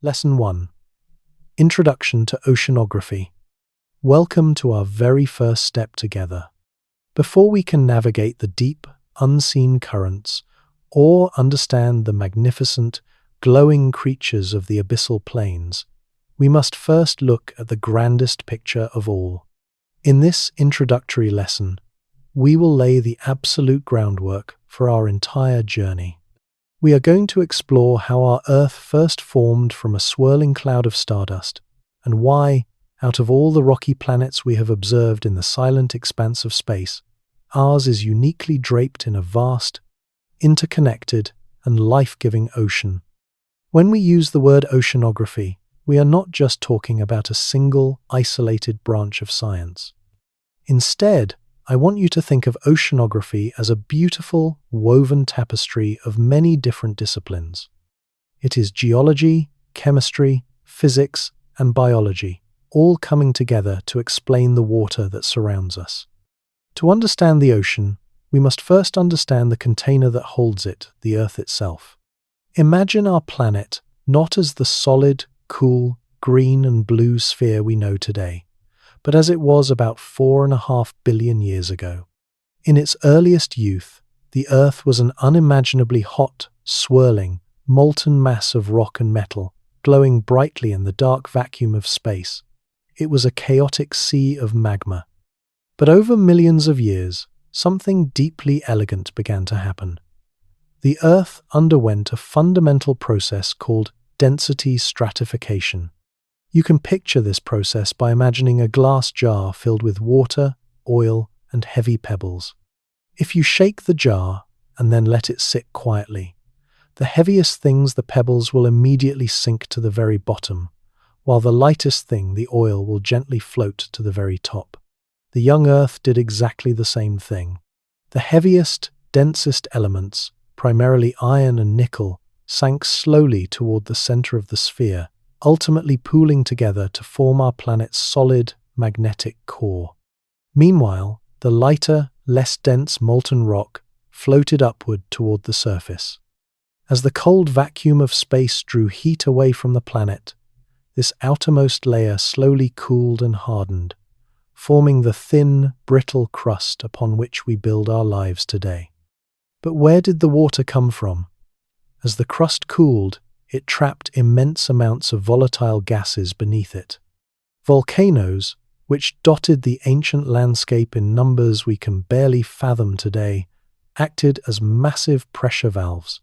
Lesson 1. Introduction to Oceanography. Welcome to our very first step together. Before we can navigate the deep, unseen currents, or understand the magnificent, glowing creatures of the abyssal plains, we must first look at the grandest picture of all. In this introductory lesson, we will lay the absolute groundwork for our entire journey. We are going to explore how our Earth first formed from a swirling cloud of stardust, and why, out of all the rocky planets we have observed in the silent expanse of space, ours is uniquely draped in a vast, interconnected, and life-giving ocean. When we use the word oceanography, we are not just talking about a single, isolated branch of science. Instead, I want you to think of oceanography as a beautiful, woven tapestry of many different disciplines. It is geology, chemistry, physics, and biology, all coming together to explain the water that surrounds us. To understand the ocean, we must first understand the container that holds it, the Earth itself. Imagine our planet not as the solid, cool, green and blue sphere we know today, but as it was about 4.5 billion years ago. In its earliest youth, the Earth was an unimaginably hot, swirling, molten mass of rock and metal, glowing brightly in the dark vacuum of space. It was a chaotic sea of magma. But over millions of years, something deeply elegant began to happen. The Earth underwent a fundamental process called density stratification. You can picture this process by imagining a glass jar filled with water, oil, and heavy pebbles. If you shake the jar and then let it sit quietly, the heaviest things, the pebbles, will immediately sink to the very bottom, while the lightest thing, the oil, will gently float to the very top. The young Earth did exactly the same thing. The heaviest, densest elements, primarily iron and nickel, sank slowly toward the center of the sphere, ultimately pooling together to form our planet's solid, magnetic core. Meanwhile, the lighter, less dense molten rock floated upward toward the surface. As the cold vacuum of space drew heat away from the planet, this outermost layer slowly cooled and hardened, forming the thin, brittle crust upon which we build our lives today. But where did the water come from? As the crust cooled, it trapped immense amounts of volatile gases beneath it. Volcanoes, which dotted the ancient landscape in numbers we can barely fathom today, acted as massive pressure valves.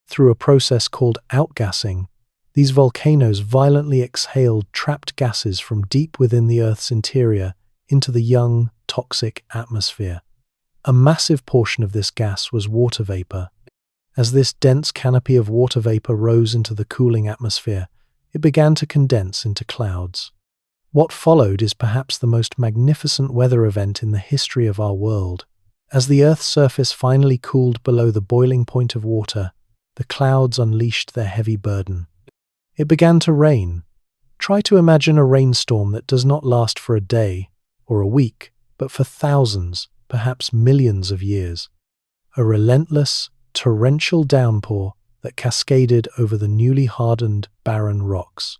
Through a process called outgassing, these volcanoes violently exhaled trapped gases from deep within the Earth's interior into the young, toxic atmosphere. A massive portion of this gas was water vapor. As this dense canopy of water vapor rose into the cooling atmosphere, it began to condense into clouds. What followed is perhaps the most magnificent weather event in the history of our world. As the Earth's surface finally cooled below the boiling point of water, the clouds unleashed their heavy burden. It began to rain. Try to imagine a rainstorm that does not last for a day or a week, but for thousands, perhaps millions of years. A relentless, torrential downpour that cascaded over the newly hardened, barren rocks.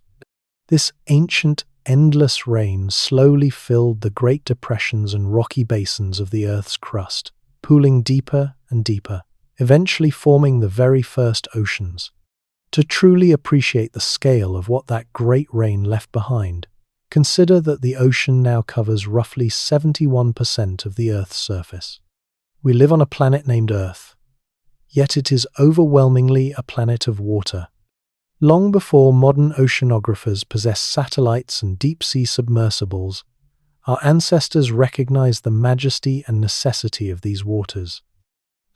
This ancient, endless rain slowly filled the great depressions and rocky basins of the Earth's crust, pooling deeper and deeper, eventually forming the very first oceans. To truly appreciate the scale of what that great rain left behind, consider that the ocean now covers roughly 71% of the Earth's surface. We live on a planet named Earth, yet it is overwhelmingly a planet of water. Long before modern oceanographers possessed satellites and deep-sea submersibles, our ancestors recognized the majesty and necessity of these waters.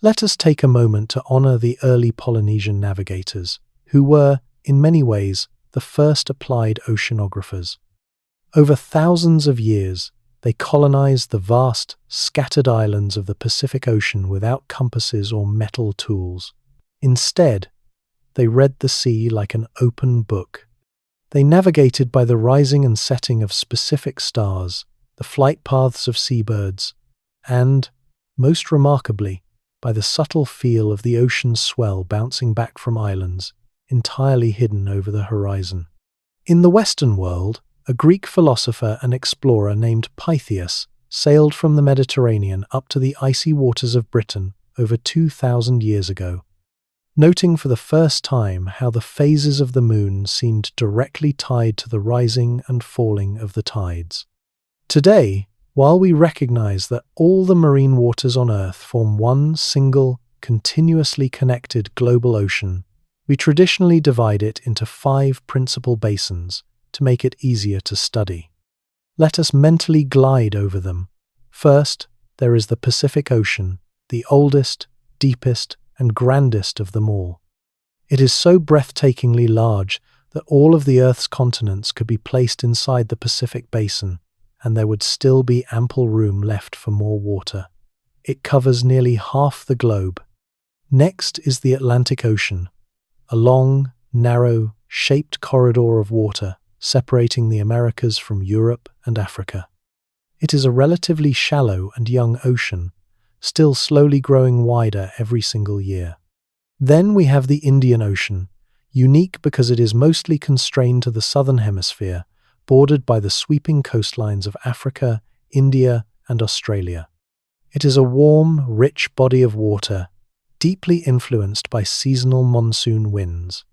Let us take a moment to honor the early Polynesian navigators, who were, in many ways, the first applied oceanographers. Over thousands of years, they colonized the vast, scattered islands of the Pacific Ocean without compasses or metal tools. Instead, they read the sea like an open book. They navigated by the rising and setting of specific stars, the flight paths of seabirds, and, most remarkably, by the subtle feel of the ocean's swell bouncing back from islands, entirely hidden over the horizon. In the Western world, a Greek philosopher and explorer named Pytheas sailed from the Mediterranean up to the icy waters of Britain over 2,000 years ago, noting for the first time how the phases of the moon seemed directly tied to the rising and falling of the tides. Today, while we recognize that all the marine waters on Earth form one single, continuously connected global ocean, we traditionally divide it into 5 principal basins to make it easier to study. Let us mentally glide over them. First, there is the Pacific Ocean, the oldest, deepest, and grandest of them all. It is so breathtakingly large that all of the Earth's continents could be placed inside the Pacific Basin, and there would still be ample room left for more water. It covers nearly half the globe. Next is the Atlantic Ocean, a long, narrow, shaped corridor of water separating the Americas from Europe and Africa. It is a relatively shallow and young ocean, still slowly growing wider every single year. Then we have the Indian Ocean, unique because it is mostly constrained to the southern hemisphere, bordered by the sweeping coastlines of Africa, India, and Australia. It is a warm, rich body of water, deeply influenced by seasonal monsoon winds.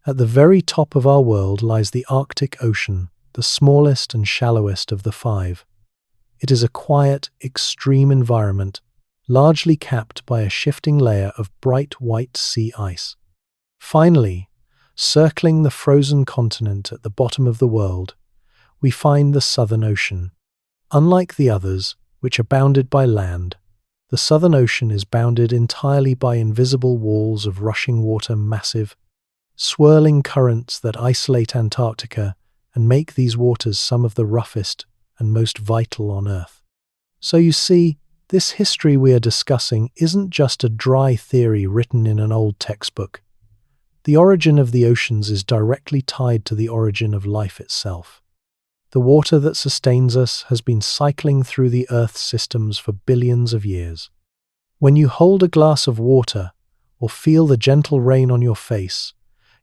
At the very top of our world lies the Arctic Ocean, the smallest and shallowest of the 5. It is a quiet, extreme environment, largely capped by a shifting layer of bright white sea ice. Finally, circling the frozen continent at the bottom of the world, we find the Southern Ocean. Unlike the others, which are bounded by land, the Southern Ocean is bounded entirely by invisible walls of rushing water, massive, swirling currents that isolate Antarctica and make these waters some of the roughest and most vital on Earth. So you see, this history we are discussing isn't just a dry theory written in an old textbook. The origin of the oceans is directly tied to the origin of life itself. The water that sustains us has been cycling through the Earth's systems for billions of years. When you hold a glass of water or feel the gentle rain on your face,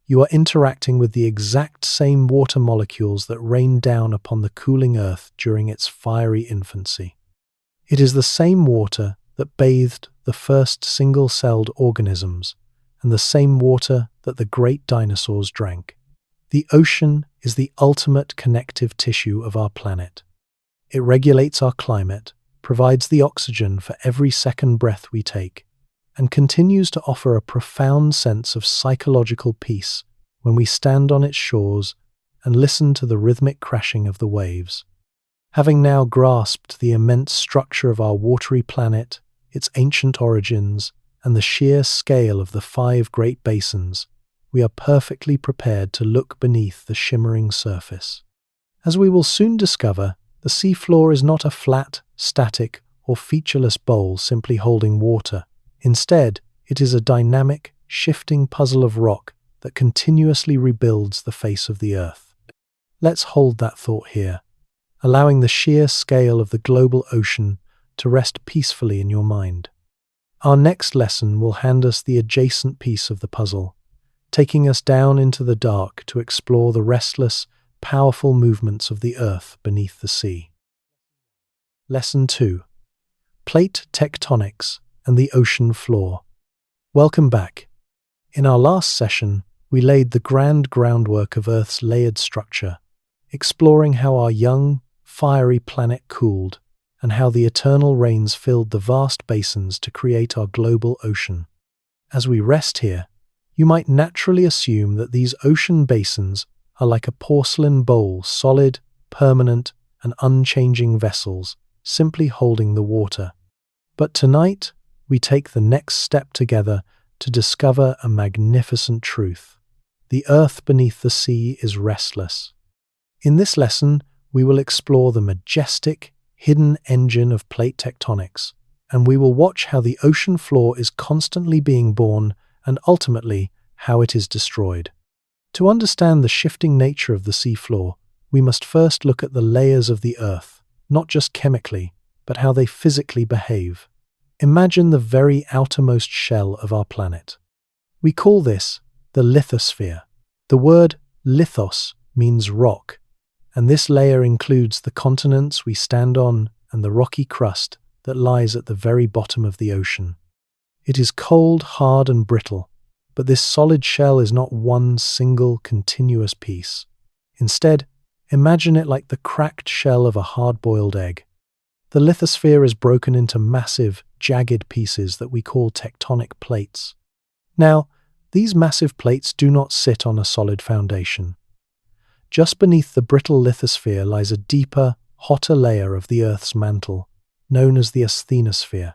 you are interacting with the exact same water molecules that rained down upon the cooling Earth during its fiery infancy. It is the same water that bathed the first single-celled organisms and the same water that the great dinosaurs drank. The ocean is the ultimate connective tissue of our planet. It regulates our climate, provides the oxygen for every second breath we take, and continues to offer a profound sense of psychological peace when we stand on its shores and listen to the rhythmic crashing of the waves. Having now grasped the immense structure of our watery planet, its ancient origins, and the sheer scale of the 5 great basins, we are perfectly prepared to look beneath the shimmering surface. As we will soon discover, the seafloor is not a flat, static, or featureless bowl simply holding water. Instead, it is a dynamic, shifting puzzle of rock that continuously rebuilds the face of the Earth. Let's hold that thought here, allowing the sheer scale of the global ocean to rest peacefully in your mind. Our next lesson will hand us the adjacent piece of the puzzle, taking us down into the dark to explore the restless, powerful movements of the Earth beneath the sea. Lesson 2. Plate tectonics and the ocean floor. Welcome back. In our last session, we laid the grand groundwork of Earth's layered structure, exploring how our young, fiery planet cooled and how the eternal rains filled the vast basins to create our global ocean. As we rest here, you might naturally assume that these ocean basins are like a porcelain bowl, solid, permanent, and unchanging vessels, simply holding the water. But tonight, we take the next step together to discover a magnificent truth. The Earth beneath the sea is restless. In this lesson, we will explore the majestic, hidden engine of plate tectonics, and we will watch how the ocean floor is constantly being born and ultimately how it is destroyed. To understand the shifting nature of the seafloor, we must first look at the layers of the Earth, not just chemically, but how they physically behave. Imagine the very outermost shell of our planet. We call this the lithosphere. The word lithos means rock, and this layer includes the continents we stand on and the rocky crust that lies at the very bottom of the ocean. It is cold, hard, and brittle, but this solid shell is not one single continuous piece. Instead, imagine it like the cracked shell of a hard-boiled egg. The lithosphere is broken into massive, jagged pieces that we call tectonic plates. Now, these massive plates do not sit on a solid foundation. Just beneath the brittle lithosphere lies a deeper, hotter layer of the Earth's mantle, known as the asthenosphere.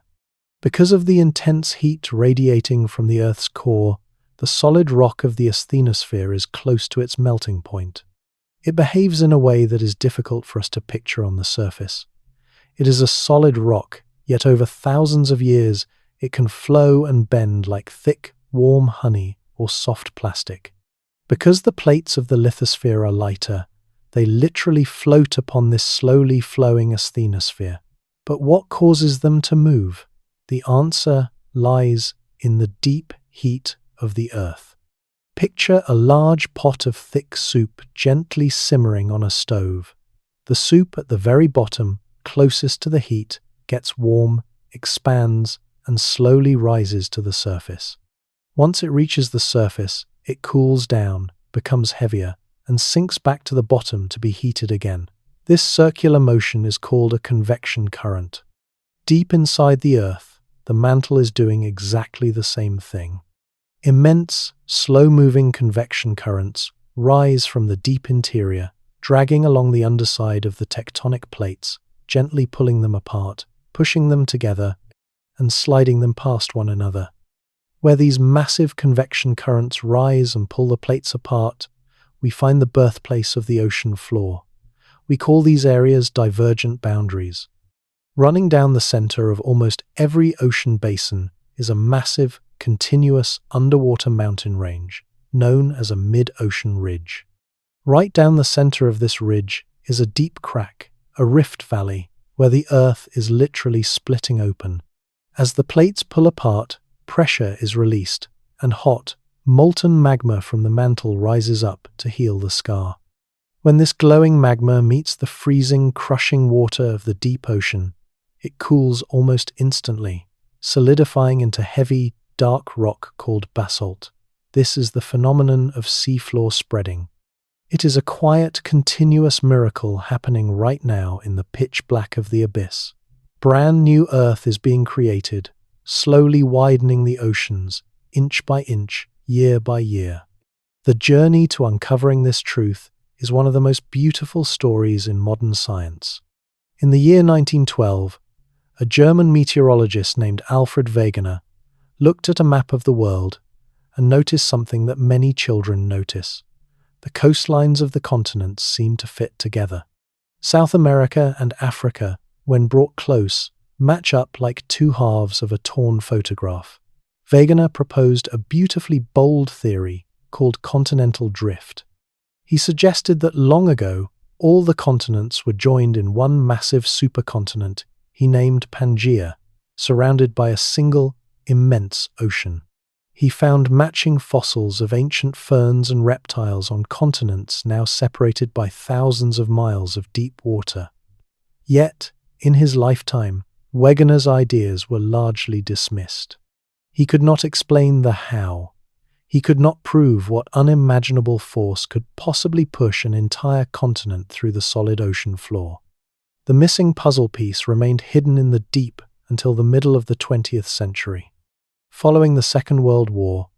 Because of the intense heat radiating from the Earth's core, the solid rock of the asthenosphere is close to its melting point. It behaves in a way that is difficult for us to picture on the surface. It is a solid rock, yet over thousands of years it can flow and bend like thick, warm honey or soft plastic. Because the plates of the lithosphere are lighter, they literally float upon this slowly flowing asthenosphere. But what causes them to move? The answer lies in the deep heat of the Earth. Picture a large pot of thick soup gently simmering on a stove. The soup at the very bottom, closest to the heat, gets warm, expands, and slowly rises to the surface. Once it reaches the surface, it cools down, becomes heavier, and sinks back to the bottom to be heated again. This circular motion is called a convection current. Deep inside the Earth, the mantle is doing exactly the same thing. Immense, slow-moving convection currents rise from the deep interior, dragging along the underside of the tectonic plates, gently pulling them apart, pushing them together, and sliding them past one another. Where these massive convection currents rise and pull the plates apart, we find the birthplace of the ocean floor. We call these areas divergent boundaries. Running down the center of almost every ocean basin is a massive, continuous underwater mountain range, known as a mid-ocean ridge. Right down the center of this ridge is a deep crack, a rift valley, where the Earth is literally splitting open. As the plates pull apart, pressure is released, and hot, molten magma from the mantle rises up to heal the scar. When this glowing magma meets the freezing, crushing water of the deep ocean, it cools almost instantly, solidifying into heavy, dark rock called basalt. This is the phenomenon of seafloor spreading. It is a quiet, continuous miracle happening right now in the pitch black of the abyss. Brand new Earth is being created, slowly widening the oceans, inch by inch, year by year. The journey to uncovering this truth is one of the most beautiful stories in modern science. In the year 1912, a German meteorologist named Alfred Wegener looked at a map of the world and noticed something that many children notice. The coastlines of the continents seem to fit together. South America and Africa, when brought close, match up like two halves of a torn photograph. Wegener proposed a beautifully bold theory called continental drift. He suggested that long ago, all the continents were joined in one massive supercontinent he named Pangaea, surrounded by a single, immense ocean. He found matching fossils of ancient ferns and reptiles on continents now separated by thousands of miles of deep water. Yet, in his lifetime, Wegener's ideas were largely dismissed. He could not explain the how. He could not prove what unimaginable force could possibly push an entire continent through the solid ocean floor. The missing puzzle piece remained hidden in the deep until the middle of the 20th century. Following the Second World War,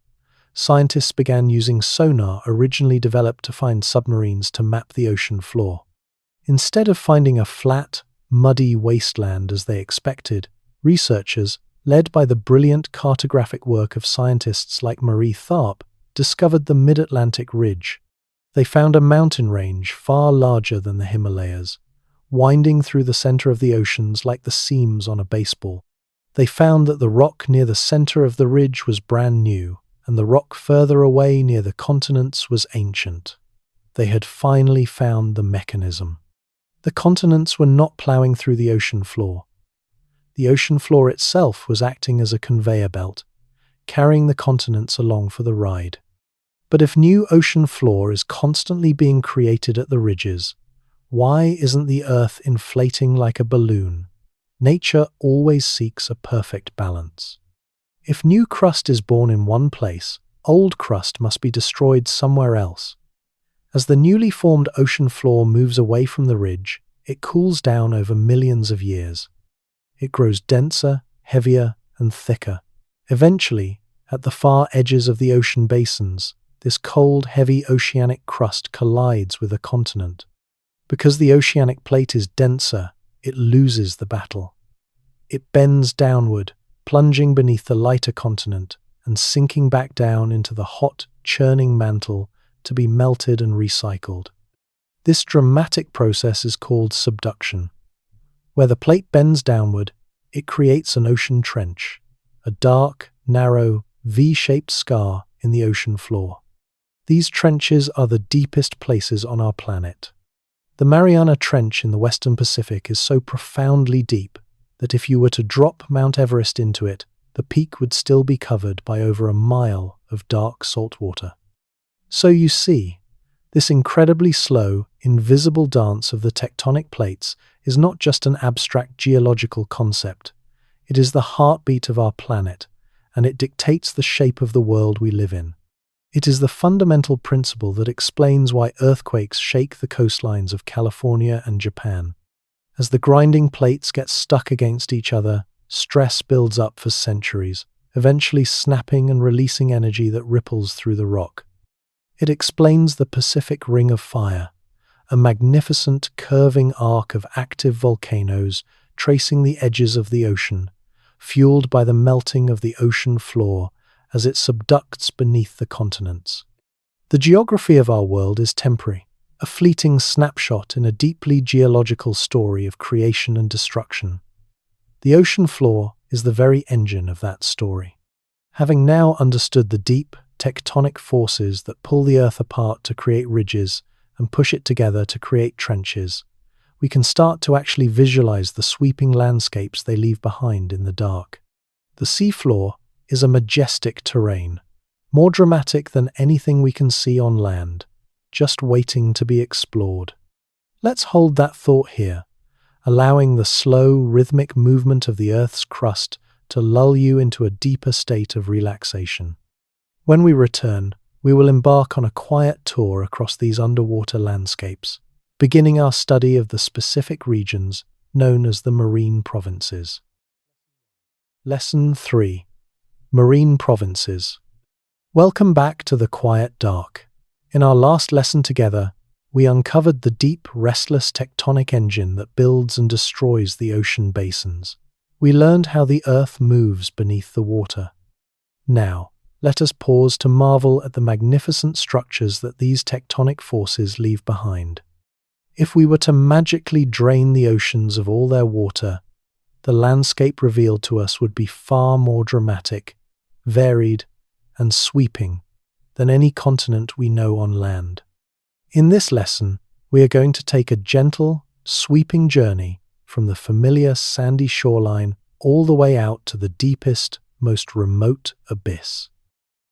scientists began using sonar originally developed to find submarines to map the ocean floor. Instead of finding a flat, muddy wasteland as they expected, researchers, led by the brilliant cartographic work of scientists like Marie Tharp, discovered the Mid-Atlantic Ridge. They found a mountain range far larger than the Himalayas, winding through the center of the oceans like the seams on a baseball. They found that the rock near the center of the ridge was brand new, and the rock further away near the continents was ancient. They had finally found the mechanism. The continents were not plowing through the ocean floor. The ocean floor itself was acting as a conveyor belt, carrying the continents along for the ride. But if new ocean floor is constantly being created at the ridges, why isn't the Earth inflating like a balloon? Nature always seeks a perfect balance. If new crust is born in one place, old crust must be destroyed somewhere else. As the newly formed ocean floor moves away from the ridge, it cools down over millions of years. It grows denser, heavier, and thicker. Eventually, at the far edges of the ocean basins, this cold, heavy oceanic crust collides with a continent. Because the oceanic plate is denser, it loses the battle. It bends downward, plunging beneath the lighter continent and sinking back down into the hot, churning mantle to be melted and recycled. This dramatic process is called subduction. Where the plate bends downward, it creates an ocean trench, a dark, narrow, V-shaped scar in the ocean floor. These trenches are the deepest places on our planet. The Mariana Trench in the Western Pacific is so profoundly deep that if you were to drop Mount Everest into it, the peak would still be covered by over a mile of dark salt water. So you see, this incredibly slow, invisible dance of the tectonic plates is not just an abstract geological concept. It is the heartbeat of our planet, and it dictates the shape of the world we live in. It is the fundamental principle that explains why earthquakes shake the coastlines of California and Japan. As the grinding plates get stuck against each other, stress builds up for centuries, eventually snapping and releasing energy that ripples through the rock. It explains the Pacific Ring of Fire, a magnificent curving arc of active volcanoes tracing the edges of the ocean, fueled by the melting of the ocean floor as it subducts beneath the continents. The geography of our world is temporary, a fleeting snapshot in a deeply geological story of creation and destruction. The ocean floor is the very engine of that story. Having now understood the deep, tectonic forces that pull the Earth apart to create ridges and push it together to create trenches, we can start to actually visualize the sweeping landscapes they leave behind in the dark. The seafloor is a majestic terrain, more dramatic than anything we can see on land, just waiting to be explored. Let's hold that thought here, allowing the slow, rhythmic movement of the Earth's crust to lull you into a deeper state of relaxation. When we return, we will embark on a quiet tour across these underwater landscapes, beginning our study of the specific regions known as the marine provinces. Lesson 3. Marine Provinces. Welcome back to the Quiet Dark. In our last lesson together, we uncovered the deep, restless tectonic engine that builds and destroys the ocean basins. We learned how the Earth moves beneath the water. Now, let us pause to marvel at the magnificent structures that these tectonic forces leave behind. If we were to magically drain the oceans of all their water, the landscape revealed to us would be far more dramatic, varied, and sweeping than any continent we know on land. In this lesson, we are going to take a gentle, sweeping journey from the familiar sandy shoreline all the way out to the deepest, most remote abyss.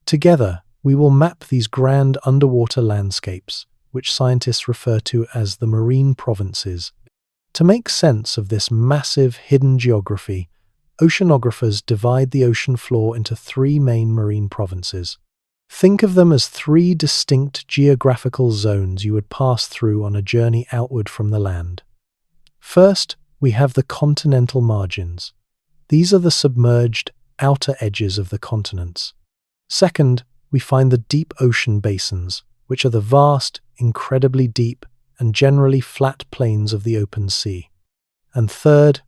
Together, we will map these grand underwater landscapes, which scientists refer to as the marine provinces. To make sense of this massive hidden geography, oceanographers divide the ocean floor into 3 main marine provinces. Think of them as 3 distinct geographical zones you would pass through on a journey outward from the land. First, we have the continental margins. These are the submerged, outer edges of the continents. Second, we find the deep ocean basins, which are the vast, incredibly deep, and generally flat plains of the open sea. And third,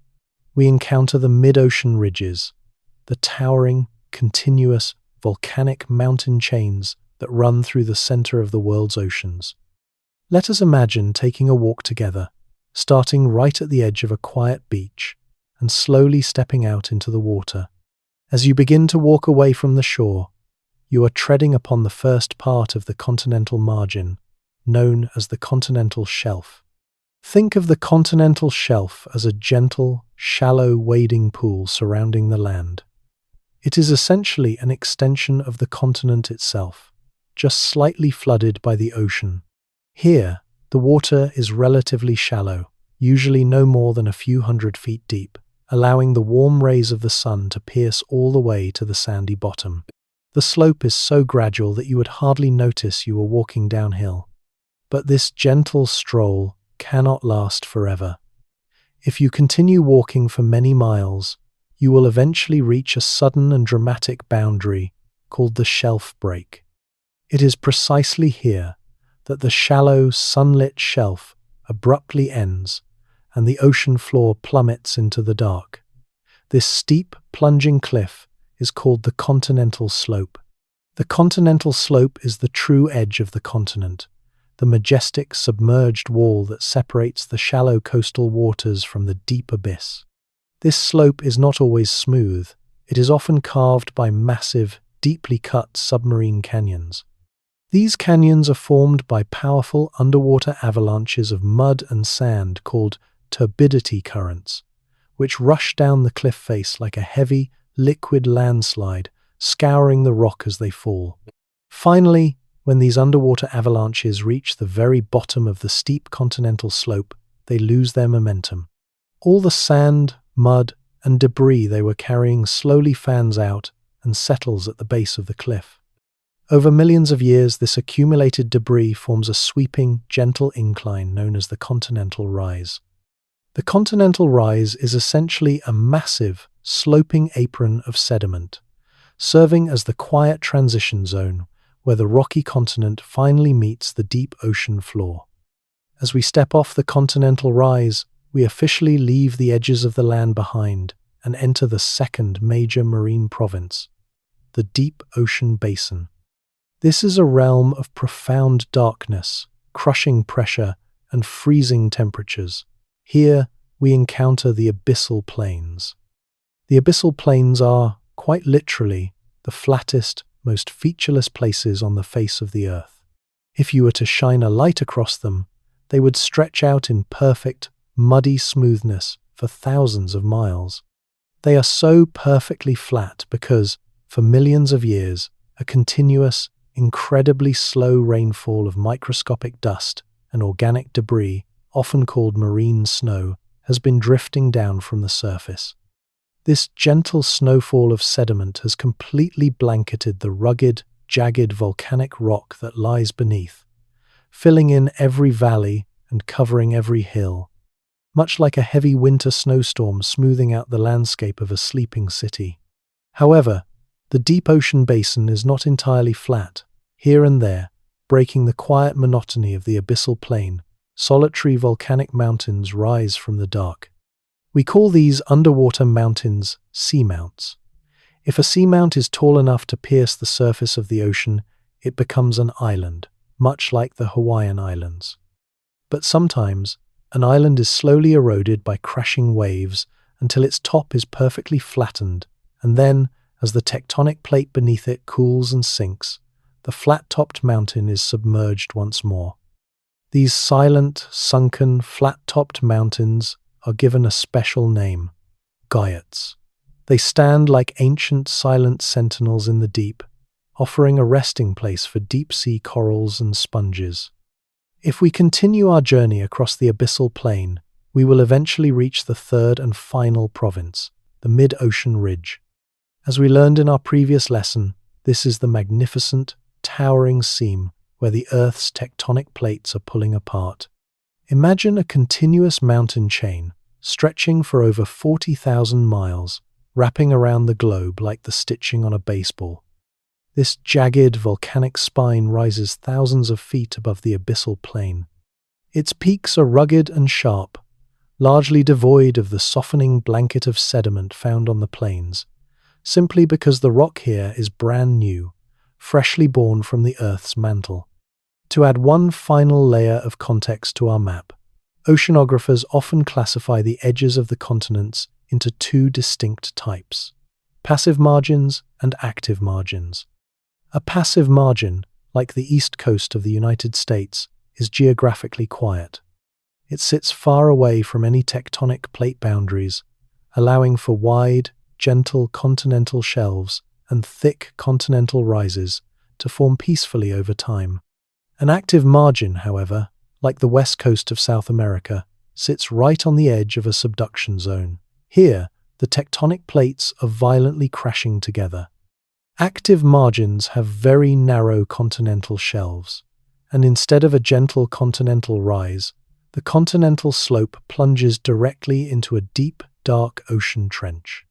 we encounter the mid-ocean ridges, the towering, continuous, volcanic mountain chains that run through the center of the world's oceans. Let us imagine taking a walk together, starting right at the edge of a quiet beach and slowly stepping out into the water. As you begin to walk away from the shore, you are treading upon the first part of the continental margin, known as the continental shelf. Think of the continental shelf as a gentle, shallow wading pool surrounding the land. It is essentially an extension of the continent itself, just slightly flooded by the ocean. Here, the water is relatively shallow, usually no more than a few hundred feet deep, allowing the warm rays of the sun to pierce all the way to the sandy bottom. The slope is so gradual that you would hardly notice you were walking downhill. But this gentle stroll cannot last forever. If you continue walking for many miles, you will eventually reach a sudden and dramatic boundary called the shelf break. It is precisely here that the shallow, sunlit shelf abruptly ends and the ocean floor plummets into the dark. This steep, plunging cliff is called the continental slope. The continental slope is the true edge of the continent, the majestic submerged wall that separates the shallow coastal waters from the deep abyss. This slope is not always smooth. It is often carved by massive, deeply cut submarine canyons. These canyons are formed by powerful underwater avalanches of mud and sand called turbidity currents, which rush down the cliff face like a heavy, liquid landslide, scouring the rock as they fall. Finally, when these underwater avalanches reach the very bottom of the steep continental slope, they lose their momentum. All the sand, mud, and debris they were carrying slowly fans out and settles at the base of the cliff. Over millions of years, this accumulated debris forms a sweeping, gentle incline known as the continental rise. The continental rise is essentially a massive, sloping apron of sediment, serving as the quiet transition zone where the rocky continent finally meets the deep ocean floor. As we step off the continental rise, we officially leave the edges of the land behind and enter the second major marine province, the deep ocean basin. This is a realm of profound darkness, crushing pressure, and freezing temperatures. Here, we encounter the abyssal plains. The abyssal plains are, quite literally, the flattest, most featureless places on the face of the earth. If you were to shine a light across them, they would stretch out in perfect, muddy smoothness for thousands of miles. They are so perfectly flat because, for millions of years, a continuous, incredibly slow rainfall of microscopic dust and organic debris, often called marine snow, has been drifting down from the surface. This gentle snowfall of sediment has completely blanketed the rugged, jagged volcanic rock that lies beneath, filling in every valley and covering every hill, much like a heavy winter snowstorm smoothing out the landscape of a sleeping city. However, the deep ocean basin is not entirely flat. Here and there, breaking the quiet monotony of the abyssal plain, solitary volcanic mountains rise from the dark. We call these underwater mountains seamounts. If a seamount is tall enough to pierce the surface of the ocean, it becomes an island, much like the Hawaiian Islands. But sometimes, an island is slowly eroded by crashing waves until its top is perfectly flattened, and then, as the tectonic plate beneath it cools and sinks, the flat-topped mountain is submerged once more. These silent, sunken, flat-topped mountains are given a special name, guyots. They stand like ancient silent sentinels in the deep, offering a resting place for deep-sea corals and sponges. If we continue our journey across the abyssal plain, we will eventually reach the third and final province, the mid-ocean ridge. As we learned in our previous lesson, this is the magnificent, towering seam where the Earth's tectonic plates are pulling apart. Imagine a continuous mountain chain, stretching for over 40,000 miles, wrapping around the globe like the stitching on a baseball. This jagged volcanic spine rises thousands of feet above the abyssal plain. Its peaks are rugged and sharp, largely devoid of the softening blanket of sediment found on the plains, simply because the rock here is brand new, freshly born from the Earth's mantle. To add one final layer of context to our map, oceanographers often classify the edges of the continents into two distinct types: passive margins and active margins. A passive margin, like the east coast of the United States, is geographically quiet. It sits far away from any tectonic plate boundaries, allowing for wide, gentle continental shelves and thick continental rises to form peacefully over time. An active margin, however, like the west coast of South America, sits right on the edge of a subduction zone. Here, the tectonic plates are violently crashing together. Active margins have very narrow continental shelves, and instead of a gentle continental rise, the continental slope plunges directly into a deep, dark ocean trench.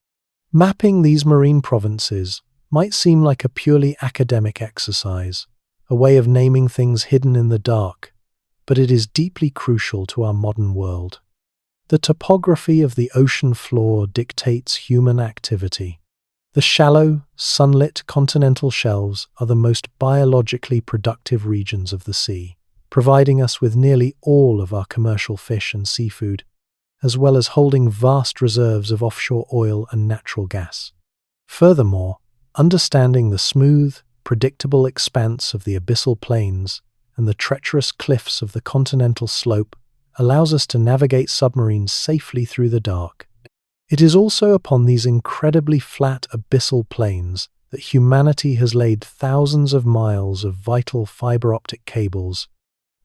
Mapping these marine provinces might seem like a purely academic exercise, a way of naming things hidden in the dark, but it is deeply crucial to our modern world. The topography of the ocean floor dictates human activity. The shallow, sunlit continental shelves are the most biologically productive regions of the sea, providing us with nearly all of our commercial fish and seafood, as well as holding vast reserves of offshore oil and natural gas. Furthermore, understanding the smooth, predictable expanse of the abyssal plains and the treacherous cliffs of the continental slope allows us to navigate submarines safely through the dark. It is also upon these incredibly flat abyssal plains that humanity has laid thousands of miles of vital fiber optic cables,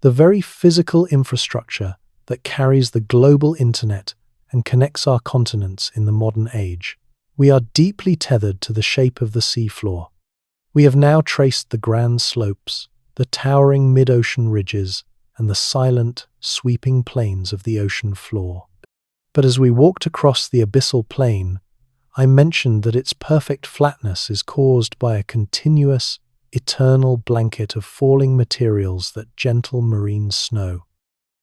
the very physical infrastructure that carries the global internet and connects our continents in the modern age. We are deeply tethered to the shape of the seafloor. We have now traced the grand slopes, the towering mid-ocean ridges, and the silent, sweeping plains of the ocean floor. But as we walked across the abyssal plain, I mentioned that its perfect flatness is caused by a continuous, eternal blanket of falling materials that gentle marine snow.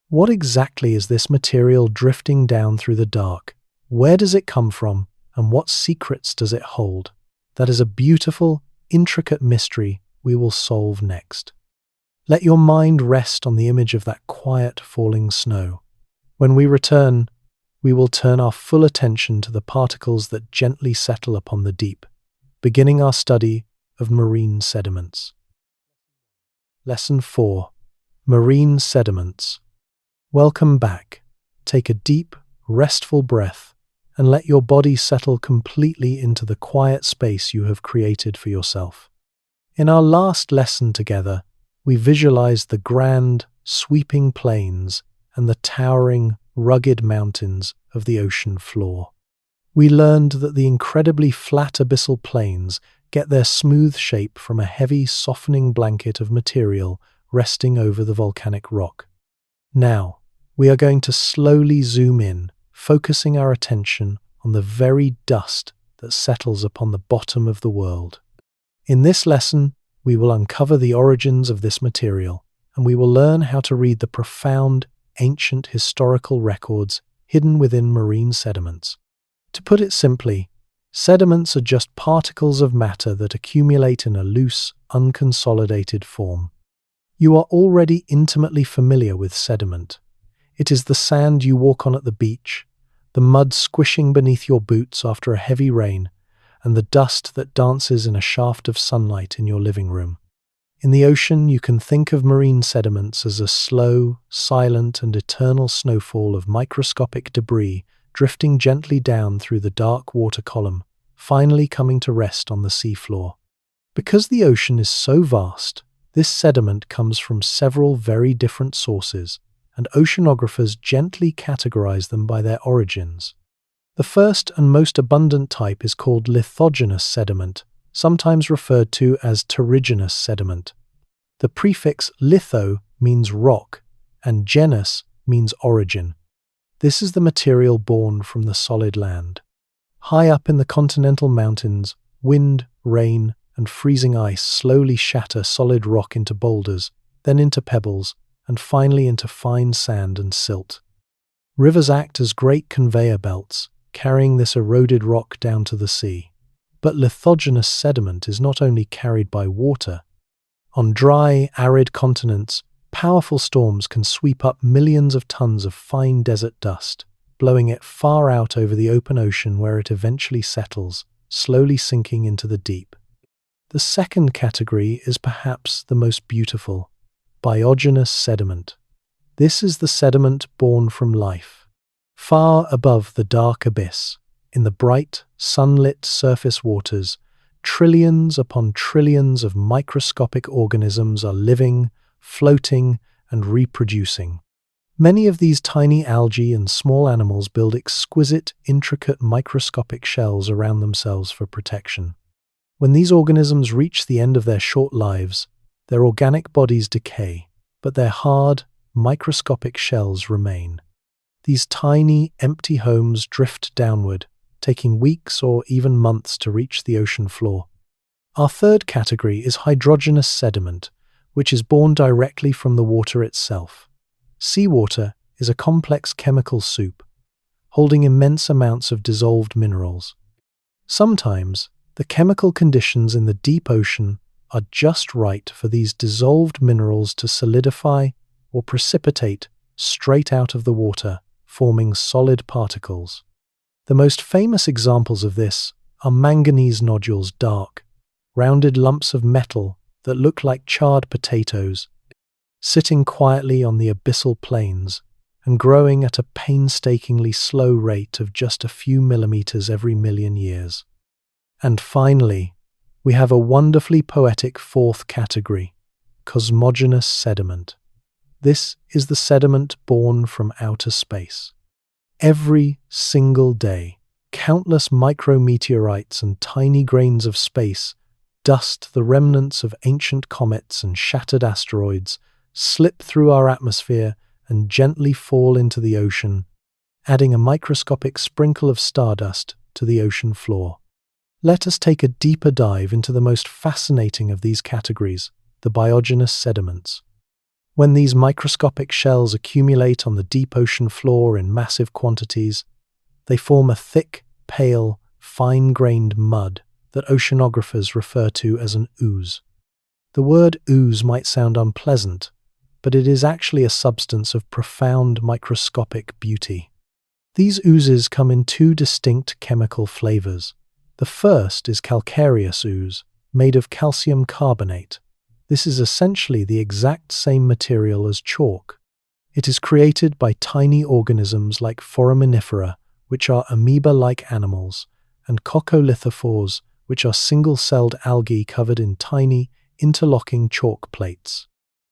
What exactly is this material drifting down through the dark? Where does it come from, and what secrets does it hold? That is a beautiful, intricate mystery we will solve next. Let your mind rest on the image of that quiet falling snow. When we return, we will turn our full attention to the particles that gently settle upon the deep, beginning our study of marine sediments. Lesson 4. Marine Sediments. Welcome back. Take a deep, restful breath and let your body settle completely into the quiet space you have created for yourself. In our last lesson together, we visualized the grand, sweeping plains and the towering, rugged mountains of the ocean floor. We learned that the incredibly flat abyssal plains get their smooth shape from a heavy, softening blanket of material resting over the volcanic rock. Now, we are going to slowly zoom in, focusing our attention on the very dust that settles upon the bottom of the world. In this lesson, we will uncover the origins of this material, and we will learn how to read the profound, ancient historical records hidden within marine sediments. To put it simply, sediments are just particles of matter that accumulate in a loose, unconsolidated form. You are already intimately familiar with sediment. It is the sand you walk on at the beach, the mud squishing beneath your boots after a heavy rain, and the dust that dances in a shaft of sunlight in your living room. In the ocean, you can think of marine sediments as a slow, silent, and eternal snowfall of microscopic debris drifting gently down through the dark water column, finally coming to rest on the seafloor. Because the ocean is so vast, this sediment comes from several very different sources, and oceanographers gently categorize them by their origins. The first and most abundant type is called lithogenous sediment, sometimes referred to as terrigenous sediment. The prefix litho means rock, and genus means origin. This is the material born from the solid land. High up in the continental mountains, wind, rain, and freezing ice slowly shatter solid rock into boulders, then into pebbles, and finally into fine sand and silt. Rivers act as great conveyor belts, carrying this eroded rock down to the sea. But lithogenous sediment is not only carried by water. On dry, arid continents, powerful storms can sweep up millions of tons of fine desert dust, blowing it far out over the open ocean where it eventually settles, slowly sinking into the deep. The second category is perhaps the most beautiful: biogenous sediment. This is the sediment born from life. Far above the dark abyss, in the bright, sunlit surface waters, Trillions upon trillions of microscopic organisms are living, floating, and reproducing. Many of these tiny algae and small animals build exquisite, intricate microscopic shells around themselves for protection. When these organisms reach the end of their short lives, their organic bodies decay, but their hard, microscopic shells remain. These tiny, empty homes drift downward, taking weeks or even months to reach the ocean floor. Our third category is hydrogenous sediment, which is born directly from the water itself. Seawater is a complex chemical soup, holding immense amounts of dissolved minerals. Sometimes, the chemical conditions in the deep ocean are just right for these dissolved minerals to solidify or precipitate straight out of the water, forming solid particles. The most famous examples of this are manganese nodules, dark, rounded lumps of metal that look like charred potatoes, sitting quietly on the abyssal plains and growing at a painstakingly slow rate of just a few millimeters every million years. And finally, we have a wonderfully poetic fourth category, cosmogenous sediment. This is the sediment born from outer space. Every single day, countless micrometeorites and tiny grains of space, dust, the remnants of ancient comets and shattered asteroids, slip through our atmosphere and gently fall into the ocean, adding a microscopic sprinkle of stardust to the ocean floor. Let us take a deeper dive into the most fascinating of these categories, the biogenous sediments. When these microscopic shells accumulate on the deep ocean floor in massive quantities, they form a thick, pale, fine-grained mud that oceanographers refer to as an ooze. The word ooze might sound unpleasant, but it is actually a substance of profound microscopic beauty. These oozes come in two distinct chemical flavors. The first is calcareous ooze, made of calcium carbonate. This is essentially the exact same material as chalk. It is created by tiny organisms like foraminifera, which are amoeba-like animals, and coccolithophores, which are single-celled algae covered in tiny, interlocking chalk plates.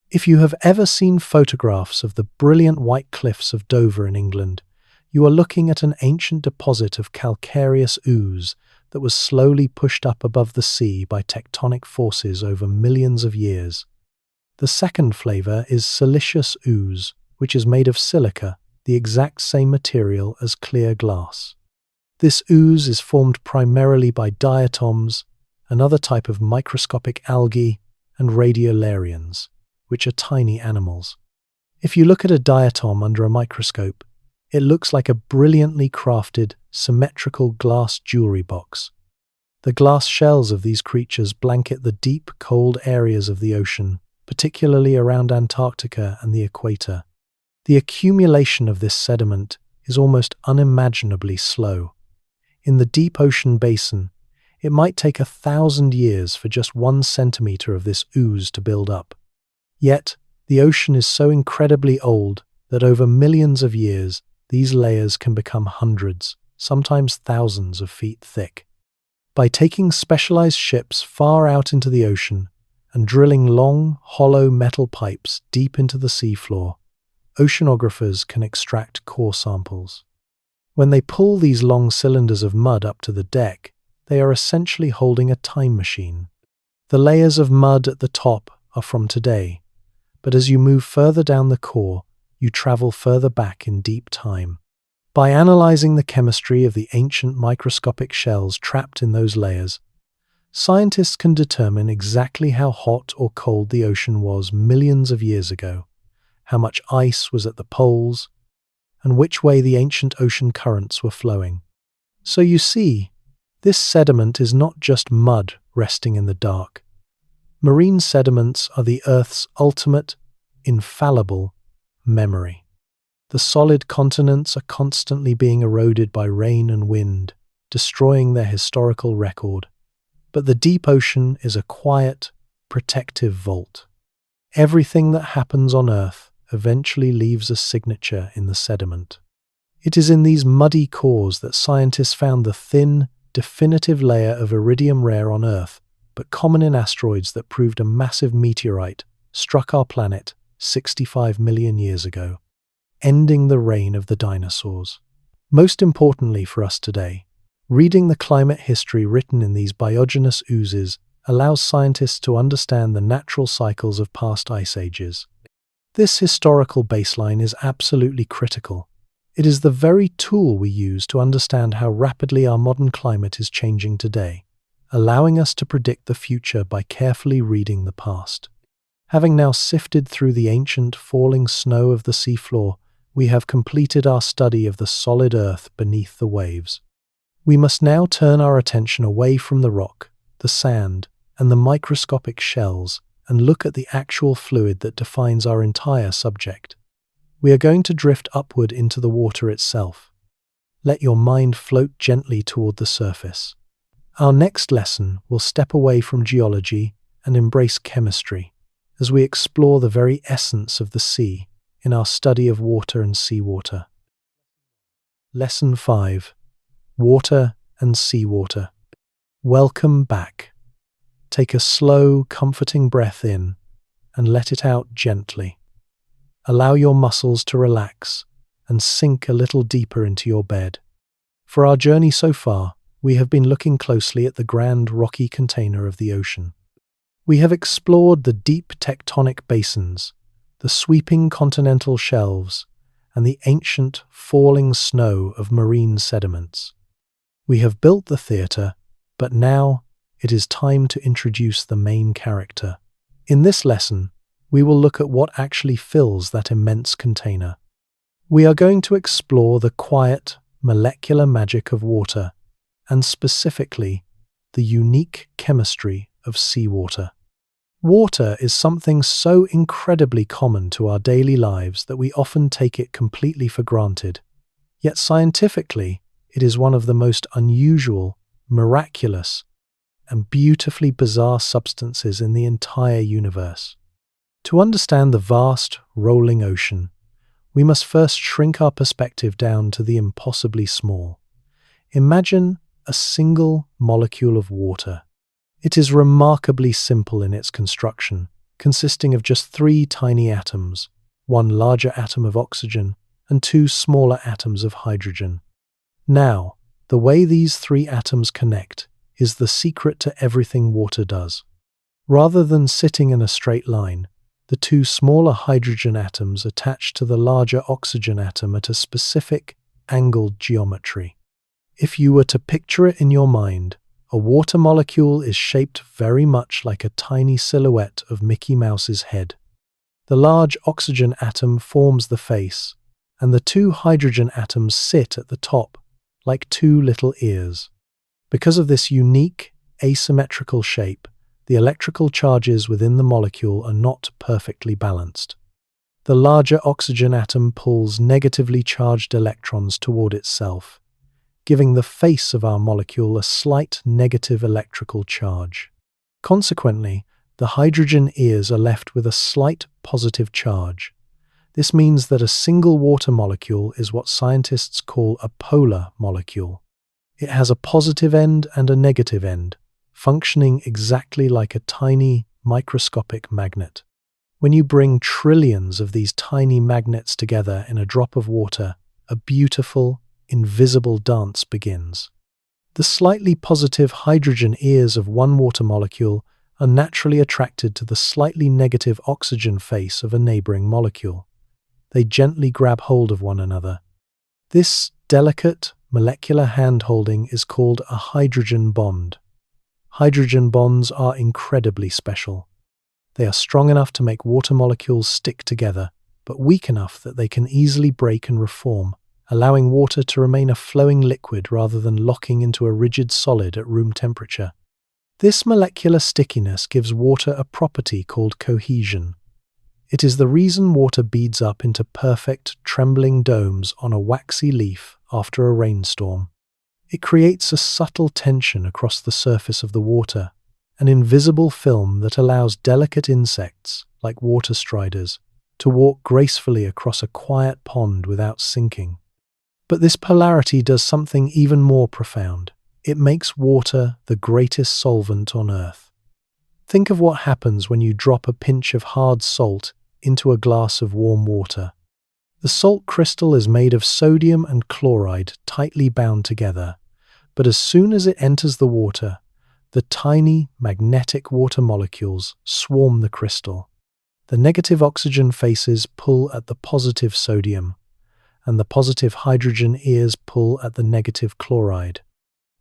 If you have ever seen photographs of the brilliant white cliffs of Dover in England, you are looking at an ancient deposit of calcareous ooze that was slowly pushed up above the sea by tectonic forces over millions of years. The second flavor is siliceous ooze, which is made of silica, the exact same material as clear glass. This ooze is formed primarily by diatoms, another type of microscopic algae, and radiolarians, which are tiny animals. If you look at a diatom under a microscope, it looks like a brilliantly crafted, symmetrical glass jewelry box. The glass shells of these creatures blanket the deep, cold areas of the ocean, particularly around Antarctica and the equator. The accumulation of this sediment is almost unimaginably slow. In the deep ocean basin, it might take 1,000 years for just 1 centimeter of this ooze to build up. Yet, the ocean is so incredibly old that over millions of years, these layers can become hundreds, sometimes thousands of feet thick. By taking specialized ships far out into the ocean and drilling long, hollow metal pipes deep into the seafloor, oceanographers can extract core samples. When they pull these long cylinders of mud up to the deck, they are essentially holding a time machine. The layers of mud at the top are from today, but as you move further down the core, you travel further back in deep time. By analyzing the chemistry of the ancient microscopic shells trapped in those layers, scientists can determine exactly how hot or cold the ocean was millions of years ago, how much ice was at the poles, and which way the ancient ocean currents were flowing. So you see, this sediment is not just mud resting in the dark. Marine sediments are the Earth's ultimate, infallible memory. The solid continents are constantly being eroded by rain and wind, destroying their historical record. But the deep ocean is a quiet, protective vault. Everything that happens on Earth eventually leaves a signature in the sediment. It is in these muddy cores that scientists found the thin, definitive layer of iridium rare on Earth, but common in asteroids that proved a massive meteorite struck our planet 65 million years ago, ending the reign of the dinosaurs. Most importantly for us today, reading the climate history written in these biogenous oozes allows scientists to understand the natural cycles of past ice ages. This historical baseline is absolutely critical. It is the very tool we use to understand how rapidly our modern climate is changing today, allowing us to predict the future by carefully reading the past. Having now sifted through the ancient falling snow of the seafloor, we have completed our study of the solid Earth beneath the waves. We must now turn our attention away from the rock, the sand, and the microscopic shells, and look at the actual fluid that defines our entire subject. We are going to drift upward into the water itself. Let your mind float gently toward the surface. Our next lesson will step away from geology and embrace chemistry, as we explore the very essence of the sea in our study of water and seawater. Lesson 5. Water and Seawater. Welcome back. Take a slow, comforting breath in and let it out gently. Allow your muscles to relax and sink a little deeper into your bed. For our journey so far, we have been looking closely at the grand rocky container of the ocean. We have explored the deep tectonic basins, the sweeping continental shelves, and the ancient falling snow of marine sediments. We have built the theatre, but now it is time to introduce the main character. In this lesson, we will look at what actually fills that immense container. We are going to explore the quiet, molecular magic of water, and specifically, the unique chemistry of seawater. Water is something so incredibly common to our daily lives that we often take it completely for granted. Yet scientifically, it is one of the most unusual, miraculous, and beautifully bizarre substances in the entire universe. To understand the vast, rolling ocean, we must first shrink our perspective down to the impossibly small. Imagine a single molecule of water. It is remarkably simple in its construction, consisting of just 3 tiny atoms, 1 larger atom of oxygen and 2 smaller atoms of hydrogen. Now, the way these 3 atoms connect is the secret to everything water does. Rather than sitting in a straight line, the 2 smaller hydrogen atoms attach to the larger oxygen atom at a specific angled geometry. If you were to picture it in your mind, a water molecule is shaped very much like a tiny silhouette of Mickey Mouse's head. The large oxygen atom forms the face, and the 2 hydrogen atoms sit at the top, like 2 little ears. Because of this unique, asymmetrical shape, the electrical charges within the molecule are not perfectly balanced. The larger oxygen atom pulls negatively charged electrons toward itself, giving the face of our molecule a slight negative electrical charge. Consequently, the hydrogen ears are left with a slight positive charge. This means that a single water molecule is what scientists call a polar molecule. It has a positive end and a negative end, functioning exactly like a tiny, microscopic magnet. When you bring trillions of these tiny magnets together in a drop of water, a beautiful, invisible dance begins. The slightly positive hydrogen ears of one water molecule are naturally attracted to the slightly negative oxygen face of a neighboring molecule. They gently grab hold of one another. This delicate, molecular hand-holding is called a hydrogen bond. Hydrogen bonds are incredibly special. They are strong enough to make water molecules stick together, but weak enough that they can easily break and reform, allowing water to remain a flowing liquid rather than locking into a rigid solid at room temperature. This molecular stickiness gives water a property called cohesion. It is the reason water beads up into perfect, trembling domes on a waxy leaf after a rainstorm. It creates a subtle tension across the surface of the water, an invisible film that allows delicate insects, like water striders, to walk gracefully across a quiet pond without sinking. But this polarity does something even more profound. It makes water the greatest solvent on Earth. Think of what happens when you drop a pinch of hard salt into a glass of warm water. The salt crystal is made of sodium and chloride tightly bound together, but as soon as it enters the water, the tiny magnetic water molecules swarm the crystal. The negative oxygen faces pull at the positive sodium, and the positive hydrogen ears pull at the negative chloride.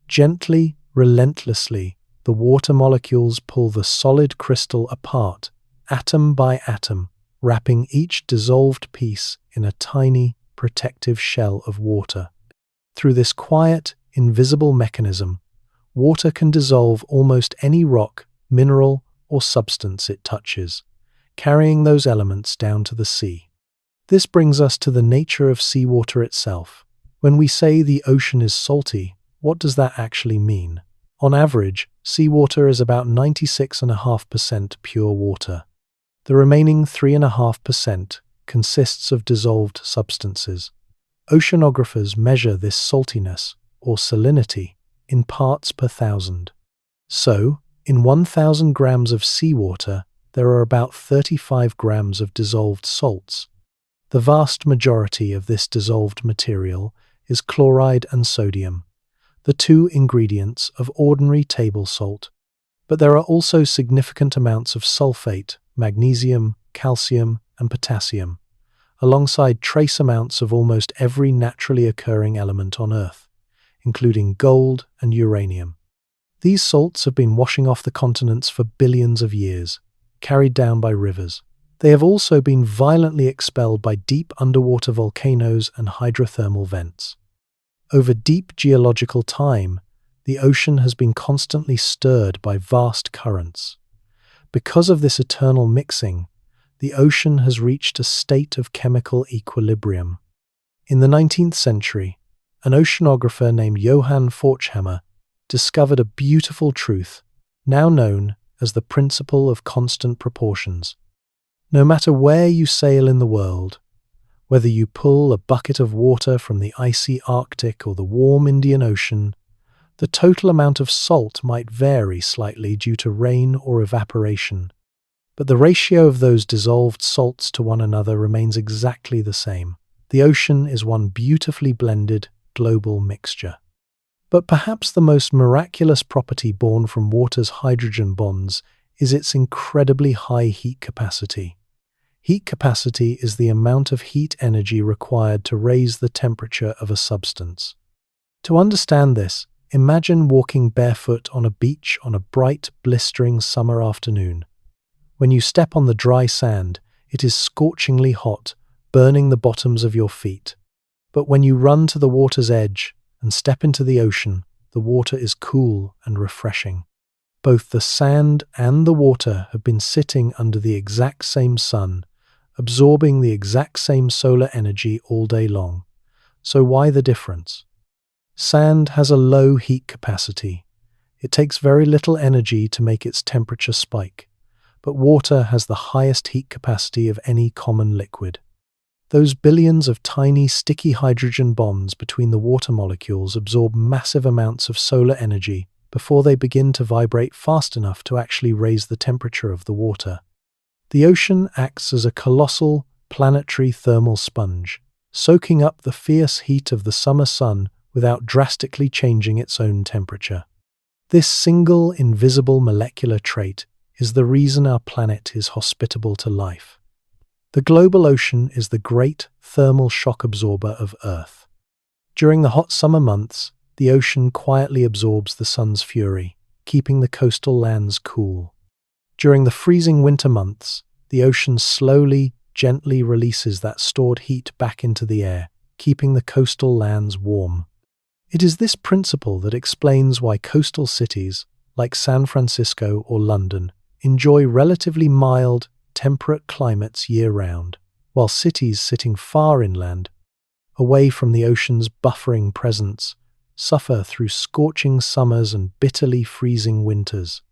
Gently, relentlessly, the water molecules pull the solid crystal apart, atom by atom, wrapping each dissolved piece in a tiny, protective shell of water. Through this quiet, invisible mechanism, water can dissolve almost any rock, mineral, or substance it touches, carrying those elements down to the sea. This brings us to the nature of seawater itself. When we say the ocean is salty, what does that actually mean? On average, seawater is about 96.5% pure water. The remaining 3.5% consists of dissolved substances. Oceanographers measure this saltiness, or salinity, in parts per thousand. So, in 1,000 grams of seawater, there are about 35 grams of dissolved salts. The vast majority of this dissolved material is chloride and sodium, the two ingredients of ordinary table salt. But there are also significant amounts of sulfate, magnesium, calcium, and potassium, alongside trace amounts of almost every naturally occurring element on Earth, including gold and uranium. These salts have been washing off the continents for billions of years, carried down by rivers. They have also been violently expelled by deep underwater volcanoes and hydrothermal vents. Over deep geological time, the ocean has been constantly stirred by vast currents. Because of this eternal mixing, the ocean has reached a state of chemical equilibrium. In the 19th century, an oceanographer named Johann Forchhammer discovered a beautiful truth, now known as the principle of constant proportions. No matter where you sail in the world, whether you pull a bucket of water from the icy Arctic or the warm Indian Ocean, the total amount of salt might vary slightly due to rain or evaporation, but the ratio of those dissolved salts to one another remains exactly the same. The ocean is one beautifully blended, global mixture. But perhaps the most miraculous property born from water's hydrogen bonds is its incredibly high heat capacity. Heat capacity is the amount of heat energy required to raise the temperature of a substance. To understand this, imagine walking barefoot on a beach on a bright, blistering summer afternoon. When you step on the dry sand, it is scorchingly hot, burning the bottoms of your feet. But when you run to the water's edge and step into the ocean, the water is cool and refreshing. Both the sand and the water have been sitting under the exact same sun, absorbing the exact same solar energy all day long. So why the difference? Sand has a low heat capacity. It takes very little energy to make its temperature spike, but water has the highest heat capacity of any common liquid. Those billions of tiny, sticky hydrogen bonds between the water molecules absorb massive amounts of solar energy before they begin to vibrate fast enough to actually raise the temperature of the water. The ocean acts as a colossal, planetary thermal sponge, soaking up the fierce heat of the summer sun without drastically changing its own temperature. This single, invisible molecular trait is the reason our planet is hospitable to life. The global ocean is the great thermal shock absorber of Earth. During the hot summer months, the ocean quietly absorbs the sun's fury, keeping the coastal lands cool. During the freezing winter months, the ocean slowly, gently releases that stored heat back into the air, keeping the coastal lands warm. It is this principle that explains why coastal cities, like San Francisco or London, enjoy relatively mild, temperate climates year-round, while cities sitting far inland, away from the ocean's buffering presence, suffer through scorching summers and bitterly freezing winters.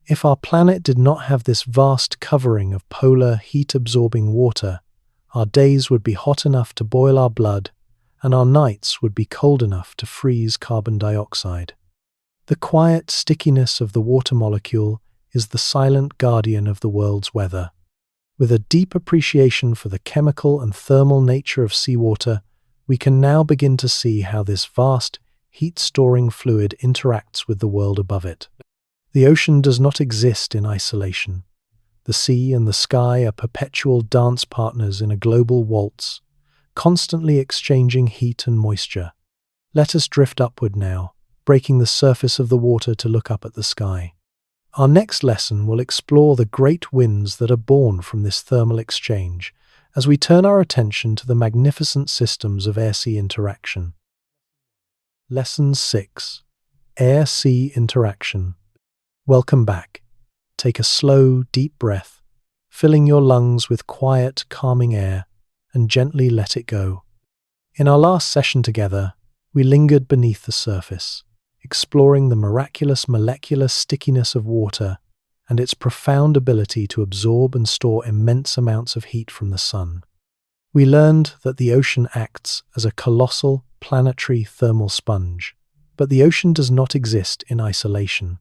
If our planet did not have this vast covering of polar, heat-absorbing water, our days would be hot enough to boil our blood, and our nights would be cold enough to freeze carbon dioxide. The quiet stickiness of the water molecule is the silent guardian of the world's weather. With a deep appreciation for the chemical and thermal nature of seawater, we can now begin to see how this vast, heat-storing fluid interacts with the world above it. The ocean does not exist in isolation. The sea and the sky are perpetual dance partners in a global waltz, constantly exchanging heat and moisture. Let us drift upward now, breaking the surface of the water to look up at the sky. Our next lesson will explore the great winds that are born from this thermal exchange, as we turn our attention to the magnificent systems of air-sea interaction. Lesson 6. Air-sea interaction. Welcome back. Take a slow, deep breath, filling your lungs with quiet, calming air, and gently let it go. In our last session together, we lingered beneath the surface, exploring the miraculous molecular stickiness of water and its profound ability to absorb and store immense amounts of heat from the sun. We learned that the ocean acts as a colossal, planetary thermal sponge, but the ocean does not exist in isolation.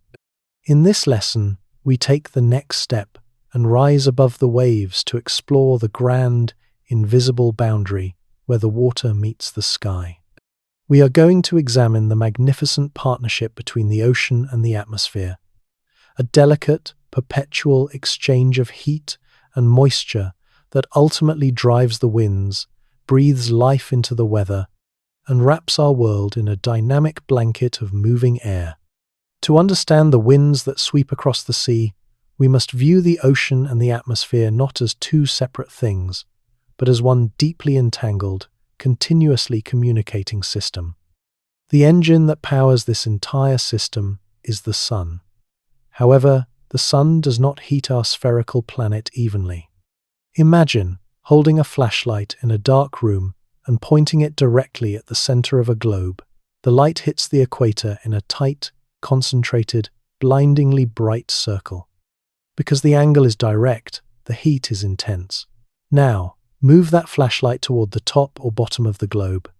In this lesson, we take the next step and rise above the waves to explore the grand, invisible boundary where the water meets the sky. We are going to examine the magnificent partnership between the ocean and the atmosphere, a delicate, perpetual exchange of heat and moisture that ultimately drives the winds, breathes life into the weather, and wraps our world in a dynamic blanket of moving air. To understand the winds that sweep across the sea, we must view the ocean and the atmosphere not as two separate things, but as one deeply entangled, continuously communicating system. The engine that powers this entire system is the sun. However, the sun does not heat our spherical planet evenly. Imagine holding a flashlight in a dark room and pointing it directly at the center of a globe. The light hits the equator in a tight, concentrated, blindingly bright circle. Because the angle is direct, the heat is intense. Now, move that flashlight toward the top or bottom of the globe.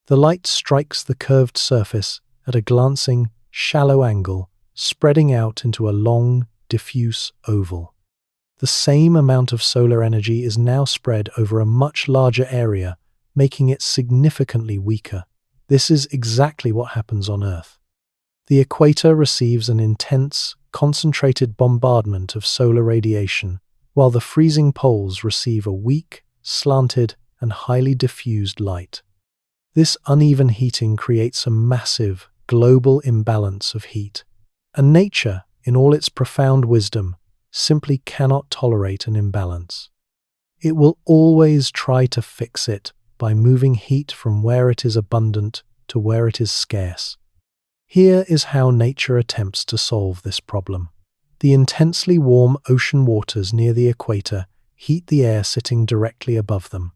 The light strikes the curved surface at a glancing, shallow angle, spreading out into a long, diffuse oval. The same amount of solar energy is now spread over a much larger area, making it significantly weaker. This is exactly what happens on Earth. The equator receives an intense, concentrated bombardment of solar radiation, while the freezing poles receive a weak, slanted, and highly diffused light. This uneven heating creates a massive, global imbalance of heat, and nature, in all its profound wisdom, simply cannot tolerate an imbalance. It will always try to fix it by moving heat from where it is abundant to where it is scarce. Here is how nature attempts to solve this problem. The intensely warm ocean waters near the equator heat the air sitting directly above them.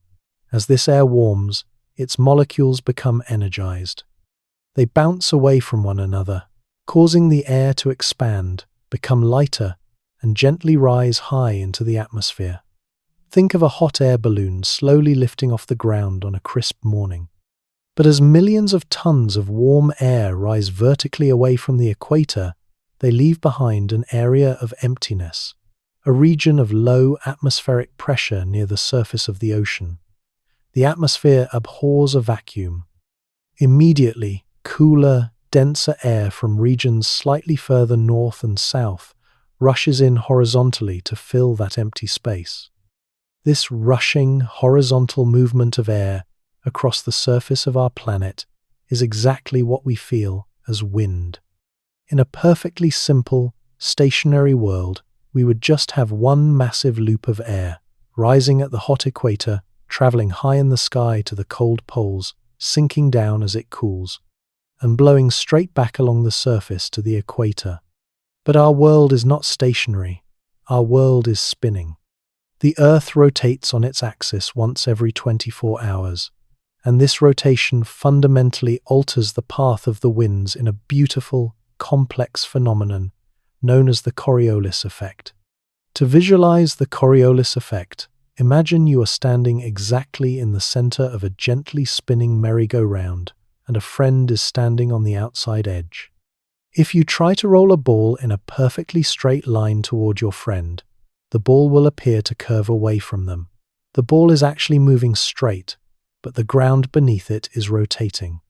As this air warms, its molecules become energized. They bounce away from one another, causing the air to expand, become lighter, and gently rise high into the atmosphere. Think of a hot air balloon slowly lifting off the ground on a crisp morning. But as millions of tons of warm air rise vertically away from the equator, they leave behind an area of emptiness, a region of low atmospheric pressure near the surface of the ocean. The atmosphere abhors a vacuum. Immediately, cooler, denser air from regions slightly further north and south rushes in horizontally to fill that empty space. This rushing, horizontal movement of air across the surface of our planet is exactly what we feel as wind. In a perfectly simple, stationary world, we would just have one massive loop of air, rising at the hot equator, traveling high in the sky to the cold poles, sinking down as it cools, and blowing straight back along the surface to the equator. But our world is not stationary. Our world is spinning. The Earth rotates on its axis once every 24 hours, and this rotation fundamentally alters the path of the winds in a beautiful, complex phenomenon known as the Coriolis effect. To visualize the Coriolis effect, imagine you are standing exactly in the center of a gently spinning merry-go-round, and a friend is standing on the outside edge. If you try to roll a ball in a perfectly straight line toward your friend, the ball will appear to curve away from them. The ball is actually moving straight, but the ground beneath it is rotating.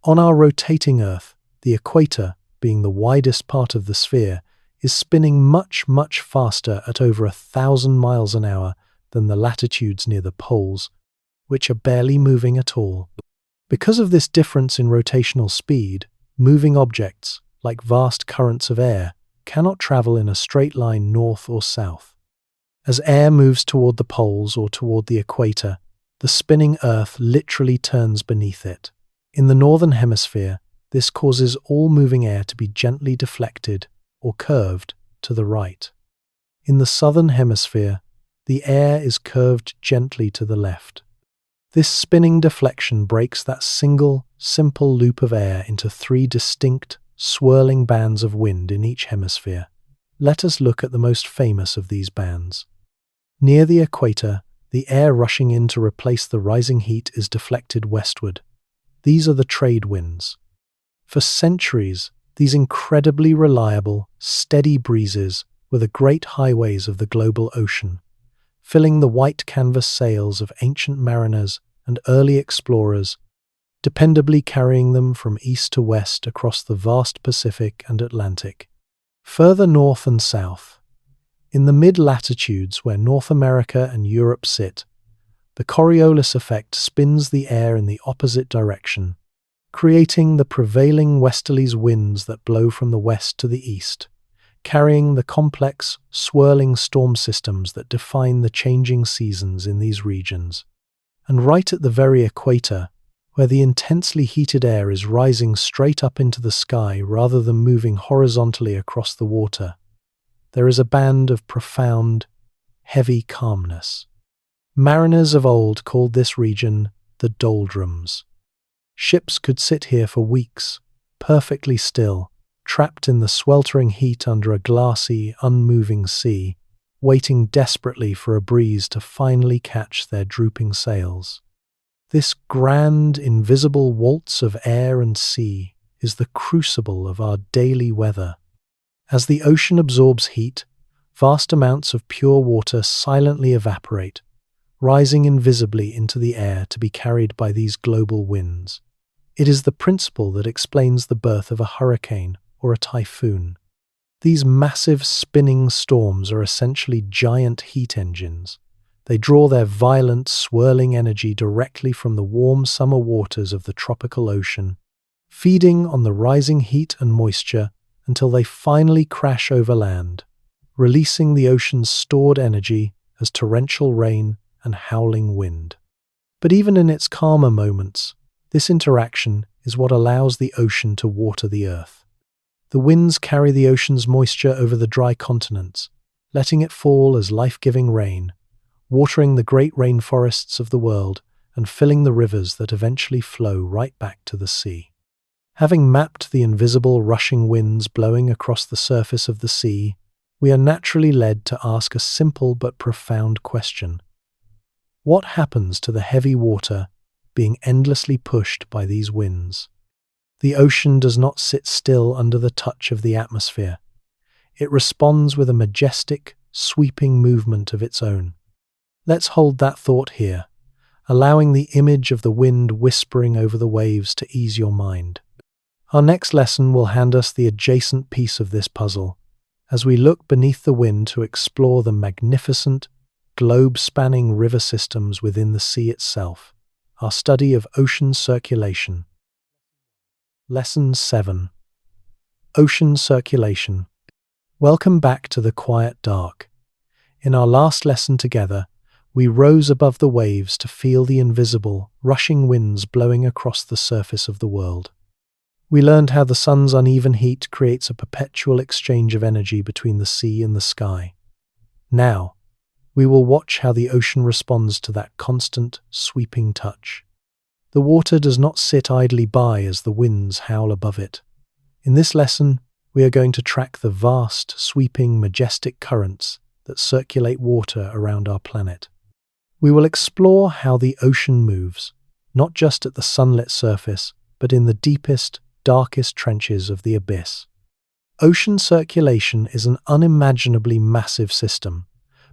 On our rotating Earth, the equator, being the widest part of the sphere, is spinning much, much faster at over 1,000 miles an hour than the latitudes near the poles, which are barely moving at all. Because of this difference in rotational speed, moving objects, like vast currents of air, cannot travel in a straight line north or south. As air moves toward the poles or toward the equator, the spinning Earth literally turns beneath it. In the northern hemisphere, this causes all moving air to be gently deflected or curved to the right. In the southern hemisphere, the air is curved gently to the left. This spinning deflection breaks that single, simple loop of air into 3 distinct, swirling bands of wind in each hemisphere. Let us look at the most famous of these bands. Near the equator, the air rushing in to replace the rising heat is deflected westward. These are the trade winds. For centuries, these incredibly reliable, steady breezes were the great highways of the global ocean, filling the white canvas sails of ancient mariners and early explorers, dependably carrying them from east to west across the vast Pacific and Atlantic. Further north and south, in the mid-latitudes where North America and Europe sit, the Coriolis effect spins the air in the opposite direction, creating the prevailing westerlies winds that blow from the west to the east, carrying the complex, swirling storm systems that define the changing seasons in these regions. And right at the very equator, where the intensely heated air is rising straight up into the sky rather than moving horizontally across the water, there is a band of profound, heavy calmness. Mariners of old called this region the doldrums. Ships could sit here for weeks, perfectly still, trapped in the sweltering heat under a glassy, unmoving sea, waiting desperately for a breeze to finally catch their drooping sails. This grand, invisible waltz of air and sea is the crucible of our daily weather. As the ocean absorbs heat, vast amounts of pure water silently evaporate, rising invisibly into the air to be carried by these global winds. It is the principle that explains the birth of a hurricane or a typhoon. These massive spinning storms are essentially giant heat engines. They draw their violent, swirling energy directly from the warm summer waters of the tropical ocean, feeding on the rising heat and moisture until they finally crash over land, releasing the ocean's stored energy as torrential rain and howling wind. But even in its calmer moments, this interaction is what allows the ocean to water the earth. The winds carry the ocean's moisture over the dry continents, letting it fall as life-giving rain, watering the great rainforests of the world and filling the rivers that eventually flow right back to the sea. Having mapped the invisible rushing winds blowing across the surface of the sea, we are naturally led to ask a simple but profound question. What happens to the heavy water being endlessly pushed by these winds? The ocean does not sit still under the touch of the atmosphere. It responds with a majestic, sweeping movement of its own. Let's hold that thought here, allowing the image of the wind whispering over the waves to ease your mind. Our next lesson will hand us the adjacent piece of this puzzle, as we look beneath the wind to explore the magnificent, globe-spanning river systems within the sea itself, our study of ocean circulation. Lesson 7. Ocean Circulation. Welcome back to the quiet dark. In our last lesson together, we rose above the waves to feel the invisible, rushing winds blowing across the surface of the world. We learned how the sun's uneven heat creates a perpetual exchange of energy between the sea and the sky. Now, we will watch how the ocean responds to that constant, sweeping touch. The water does not sit idly by as the winds howl above it. In this lesson, we are going to track the vast, sweeping, majestic currents that circulate water around our planet. We will explore how the ocean moves, not just at the sunlit surface, but in the deepest, darkest trenches of the abyss. Ocean circulation is an unimaginably massive system,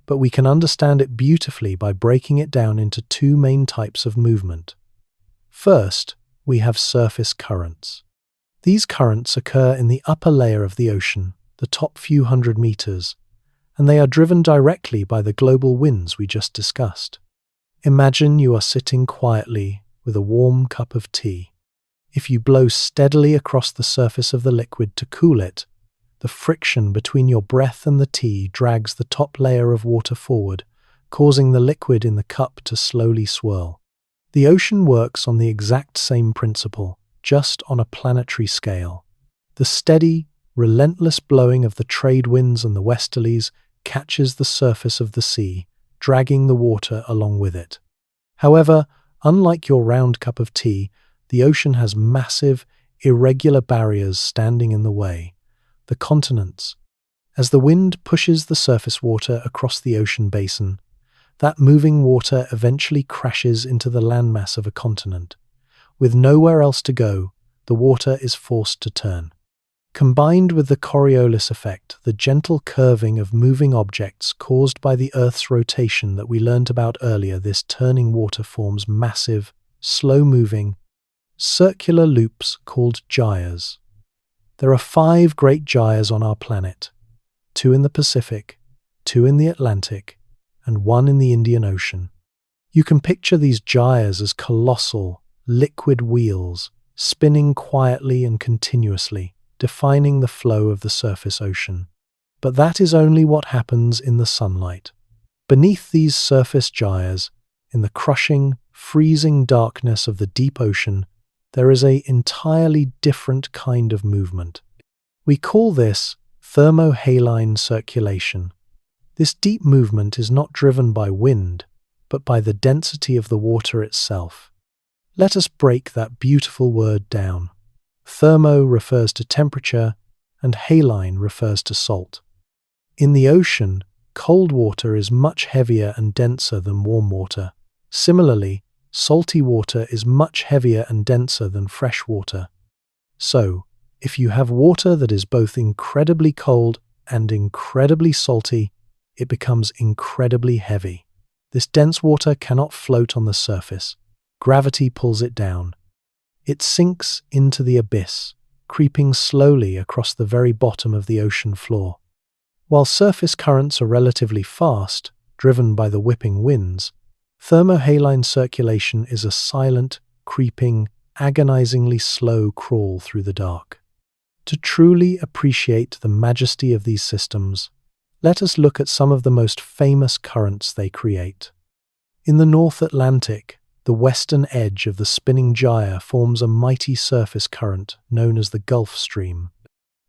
but we can understand it beautifully by breaking it down into two main types of movement. First, we have surface currents. These currents occur in the upper layer of the ocean, the top few hundred meters, and they are driven directly by the global winds we just discussed. Imagine you are sitting quietly with a warm cup of tea. If you blow steadily across the surface of the liquid to cool it, the friction between your breath and the tea drags the top layer of water forward, causing the liquid in the cup to slowly swirl. The ocean works on the exact same principle, just on a planetary scale. The steady, relentless blowing of the trade winds and the westerlies catches the surface of the sea, dragging the water along with it. However, unlike your round cup of tea, the ocean has massive, irregular barriers standing in the way. The continents. As the wind pushes the surface water across the ocean basin, that moving water eventually crashes into the landmass of a continent. With nowhere else to go, the water is forced to turn. Combined with the Coriolis effect, the gentle curving of moving objects caused by the Earth's rotation that we learned about earlier, this turning water forms massive, slow-moving, circular loops called gyres. There are 5 great gyres on our planet, 2 in the Pacific, 2 in the Atlantic, and 1 in the Indian Ocean. You can picture these gyres as colossal, liquid wheels, spinning quietly and continuously, defining the flow of the surface ocean. But that is only what happens in the sunlight. Beneath these surface gyres, in the crushing, freezing darkness of the deep ocean, there is an entirely different kind of movement. We call this thermohaline circulation. This deep movement is not driven by wind, but by the density of the water itself. Let us break that beautiful word down. Thermo refers to temperature, and haline refers to salt. In the ocean, cold water is much heavier and denser than warm water. Similarly, salty water is much heavier and denser than fresh water. So, if you have water that is both incredibly cold and incredibly salty, it becomes incredibly heavy. This dense water cannot float on the surface. Gravity pulls it down. It sinks into the abyss, creeping slowly across the very bottom of the ocean floor. While surface currents are relatively fast, driven by the whipping winds, thermohaline circulation is a silent, creeping, agonizingly slow crawl through the dark. To truly appreciate the majesty of these systems, let us look at some of the most famous currents they create. In the North Atlantic, the western edge of the spinning gyre forms a mighty surface current known as the Gulf Stream.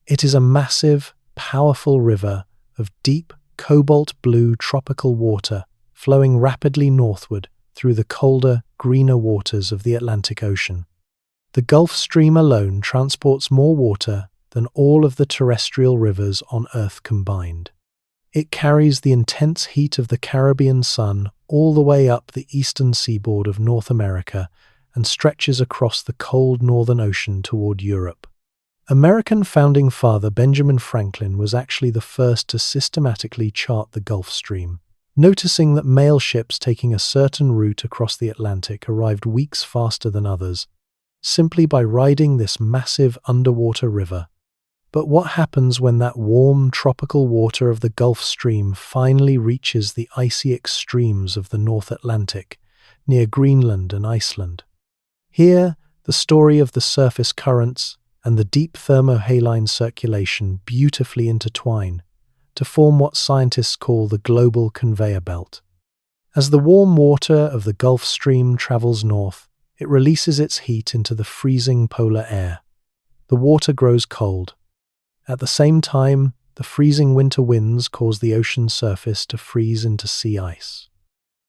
It is a massive, powerful river of deep, cobalt-blue tropical water flowing rapidly northward through the colder, greener waters of the Atlantic Ocean. The Gulf Stream alone transports more water than all of the terrestrial rivers on Earth combined. It carries the intense heat of the Caribbean sun all the way up the eastern seaboard of North America and stretches across the cold northern ocean toward Europe. American founding father Benjamin Franklin was actually the first to systematically chart the Gulf Stream, noticing that mail ships taking a certain route across the Atlantic arrived weeks faster than others, simply by riding this massive underwater river. But what happens when that warm, tropical water of the Gulf Stream finally reaches the icy extremes of the North Atlantic, near Greenland and Iceland? Here, the story of the surface currents and the deep thermohaline circulation beautifully intertwine to form what scientists call the global conveyor belt. As the warm water of the Gulf Stream travels north, it releases its heat into the freezing polar air. The water grows cold. At the same time, the freezing winter winds cause the ocean surface to freeze into sea ice.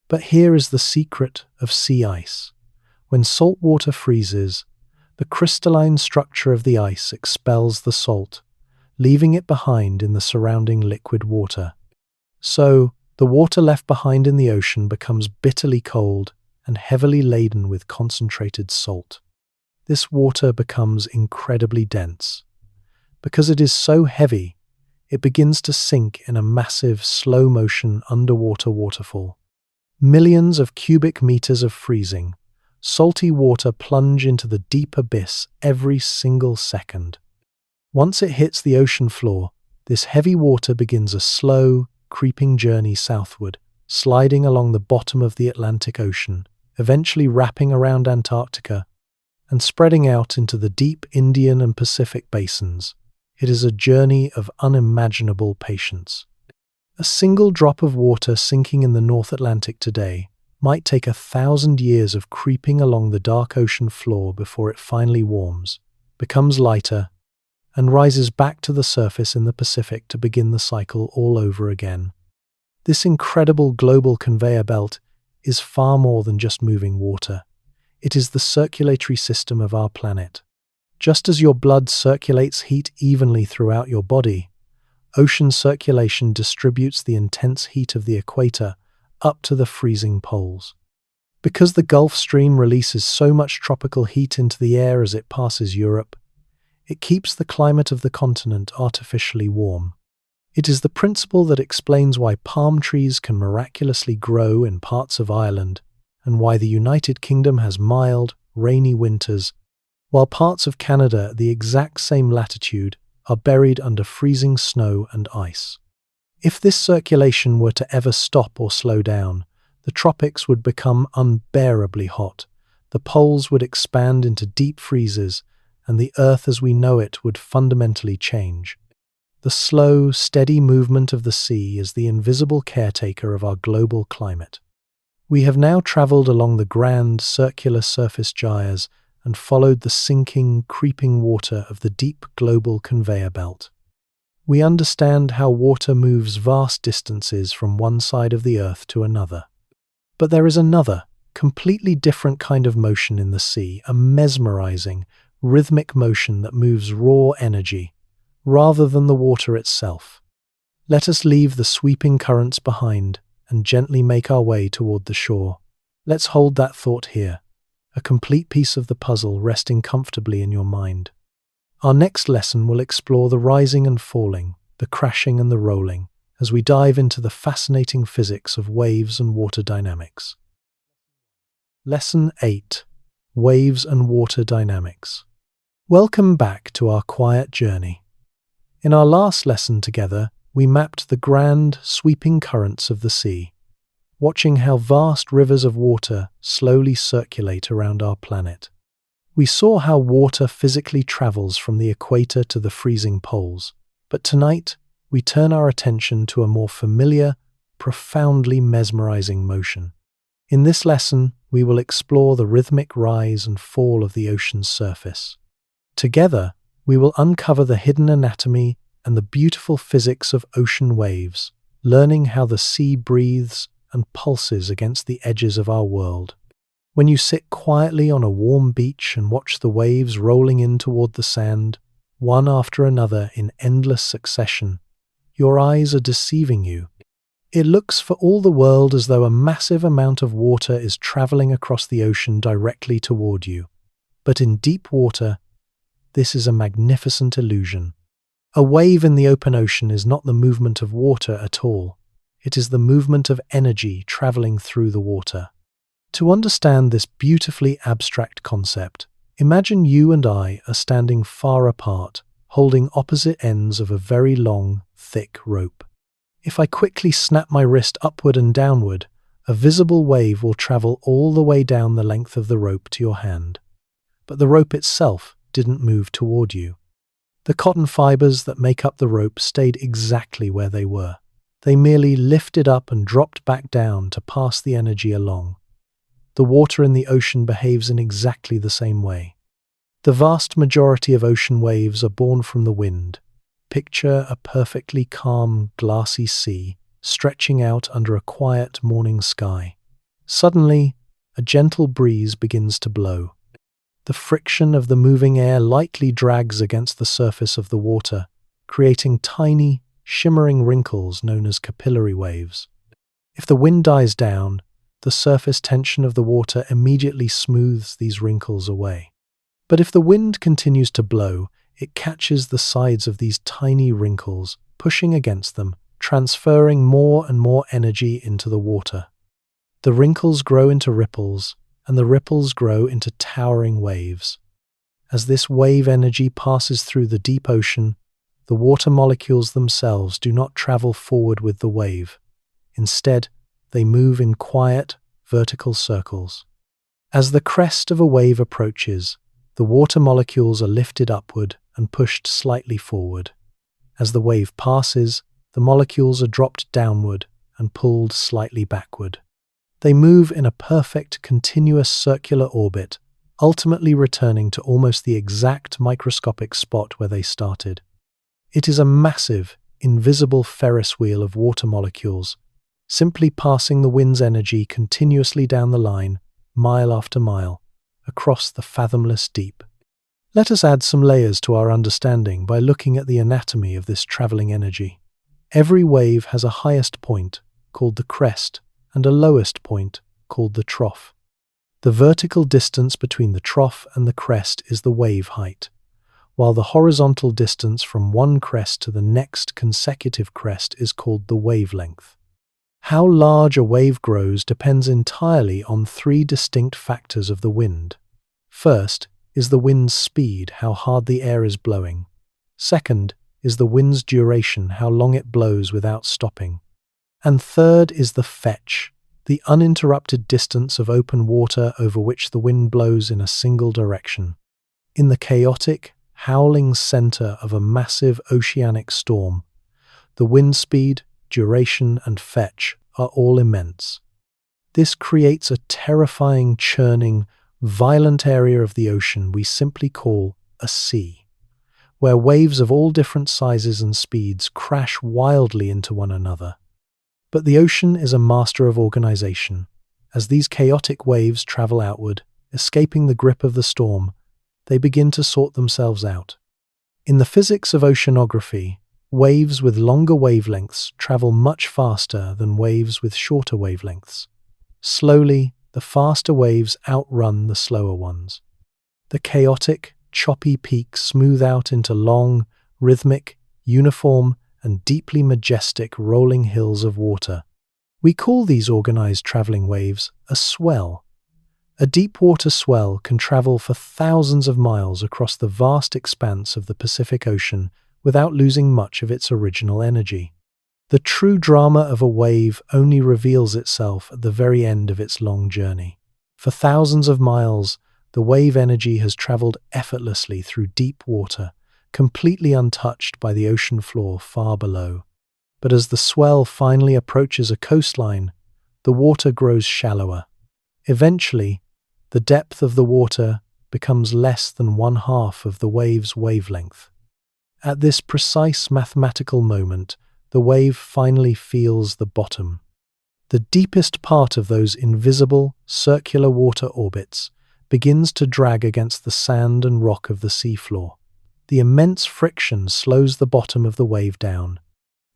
But here is the secret of sea ice. When salt water freezes, the crystalline structure of the ice expels the salt, leaving it behind in the surrounding liquid water. So, the water left behind in the ocean becomes bitterly cold and heavily laden with concentrated salt. This water becomes incredibly dense. Because it is so heavy, it begins to sink in a massive, slow-motion underwater waterfall. Millions of cubic meters of freezing, salty water plunge into the deep abyss every single second. Once it hits the ocean floor, this heavy water begins a slow, creeping journey southward, sliding along the bottom of the Atlantic Ocean, eventually wrapping around Antarctica and spreading out into the deep Indian and Pacific basins. It is a journey of unimaginable patience. A single drop of water sinking in the North Atlantic today might take 1,000 years of creeping along the dark ocean floor before it finally warms, becomes lighter, and rises back to the surface in the Pacific to begin the cycle all over again. This incredible global conveyor belt is far more than just moving water. It is the circulatory system of our planet. Just as your blood circulates heat evenly throughout your body, ocean circulation distributes the intense heat of the equator up to the freezing poles. Because the Gulf Stream releases so much tropical heat into the air as it passes Europe, it keeps the climate of the continent artificially warm. It is the principle that explains why palm trees can miraculously grow in parts of Ireland and why the United Kingdom has mild, rainy winters, while parts of Canada at the exact same latitude are buried under freezing snow and ice. If this circulation were to ever stop or slow down, the tropics would become unbearably hot, the poles would expand into deep freezes, and the Earth as we know it would fundamentally change. The slow, steady movement of the sea is the invisible caretaker of our global climate. We have now traveled along the grand, circular surface gyres and followed the sinking, creeping water of the deep global conveyor belt. We understand how water moves vast distances from one side of the Earth to another. But there is another, completely different kind of motion in the sea, a mesmerizing, rhythmic motion that moves raw energy, rather than the water itself. Let us leave the sweeping currents behind and gently make our way toward the shore. Let's hold that thought here, a complete piece of the puzzle resting comfortably in your mind. Our next lesson will explore the rising and falling, the crashing and the rolling, as we dive into the fascinating physics of waves and water dynamics. Lesson 8. Waves and Water Dynamics. Welcome back to our quiet journey. In our last lesson together, we mapped the grand, sweeping currents of the sea, watching how vast rivers of water slowly circulate around our planet. We saw how water physically travels from the equator to the freezing poles, but tonight we turn our attention to a more familiar, profoundly mesmerizing motion. In this lesson, we will explore the rhythmic rise and fall of the ocean's surface. Together, we will uncover the hidden anatomy and the beautiful physics of ocean waves, learning how the sea breathes and pulses against the edges of our world. When you sit quietly on a warm beach and watch the waves rolling in toward the sand, one after another in endless succession, your eyes are deceiving you. It looks for all the world as though a massive amount of water is traveling across the ocean directly toward you. But in deep water, this is a magnificent illusion. A wave in the open ocean is not the movement of water at all. It is the movement of energy traveling through the water. To understand this beautifully abstract concept, imagine you and I are standing far apart, holding opposite ends of a very long, thick rope. If I quickly snap my wrist upward and downward, a visible wave will travel all the way down the length of the rope to your hand. But the rope itself didn't move toward you. The cotton fibers that make up the rope stayed exactly where they were. They merely lifted up and dropped back down to pass the energy along. The water in the ocean behaves in exactly the same way. The vast majority of ocean waves are born from the wind. Picture a perfectly calm, glassy sea stretching out under a quiet morning sky. Suddenly, a gentle breeze begins to blow. The friction of the moving air lightly drags against the surface of the water, creating tiny, shimmering wrinkles known as capillary waves. If the wind dies down, the surface tension of the water immediately smooths these wrinkles away. But if the wind continues to blow, it catches the sides of these tiny wrinkles, pushing against them, transferring more and more energy into the water. The wrinkles grow into ripples, and the ripples grow into towering waves. As this wave energy passes through the deep ocean, the water molecules themselves do not travel forward with the wave. Instead, they move in quiet, vertical circles. As the crest of a wave approaches, the water molecules are lifted upward and pushed slightly forward. As the wave passes, the molecules are dropped downward and pulled slightly backward. They move in a perfect, continuous circular orbit, ultimately returning to almost the exact microscopic spot where they started. It is a massive, invisible Ferris wheel of water molecules, simply passing the wind's energy continuously down the line, mile after mile, across the fathomless deep. Let us add some layers to our understanding by looking at the anatomy of this traveling energy. Every wave has a highest point, called the crest, and a lowest point, called the trough. The vertical distance between the trough and the crest is the wave height, while the horizontal distance from one crest to the next consecutive crest is called the wavelength. How large a wave grows depends entirely on three distinct factors of the wind. First is the wind's speed, how hard the air is blowing. Second is the wind's duration, how long it blows without stopping. And third is the fetch, the uninterrupted distance of open water over which the wind blows in a single direction. In the chaotic, howling center of a massive oceanic storm, the wind speed, duration, and fetch are all immense. This creates a terrifying, churning, violent area of the ocean we simply call a sea, where waves of all different sizes and speeds crash wildly into one another. But the ocean is a master of organization. As these chaotic waves travel outward, escaping the grip of the storm, they begin to sort themselves out. In the physics of oceanography, waves with longer wavelengths travel much faster than waves with shorter wavelengths. Slowly, the faster waves outrun the slower ones. The chaotic, choppy peaks smooth out into long, rhythmic, uniform, and deeply majestic rolling hills of water. We call these organized traveling waves a swell. A deep water swell can travel for thousands of miles across the vast expanse of the Pacific Ocean without losing much of its original energy. The true drama of a wave only reveals itself at the very end of its long journey. For thousands of miles, the wave energy has traveled effortlessly through deep water, completely untouched by the ocean floor far below. But as the swell finally approaches a coastline, the water grows shallower. Eventually, the depth of the water becomes less than one-half of the wave's wavelength. At this precise mathematical moment, the wave finally feels the bottom. The deepest part of those invisible, circular water orbits begins to drag against the sand and rock of the seafloor. The immense friction slows the bottom of the wave down.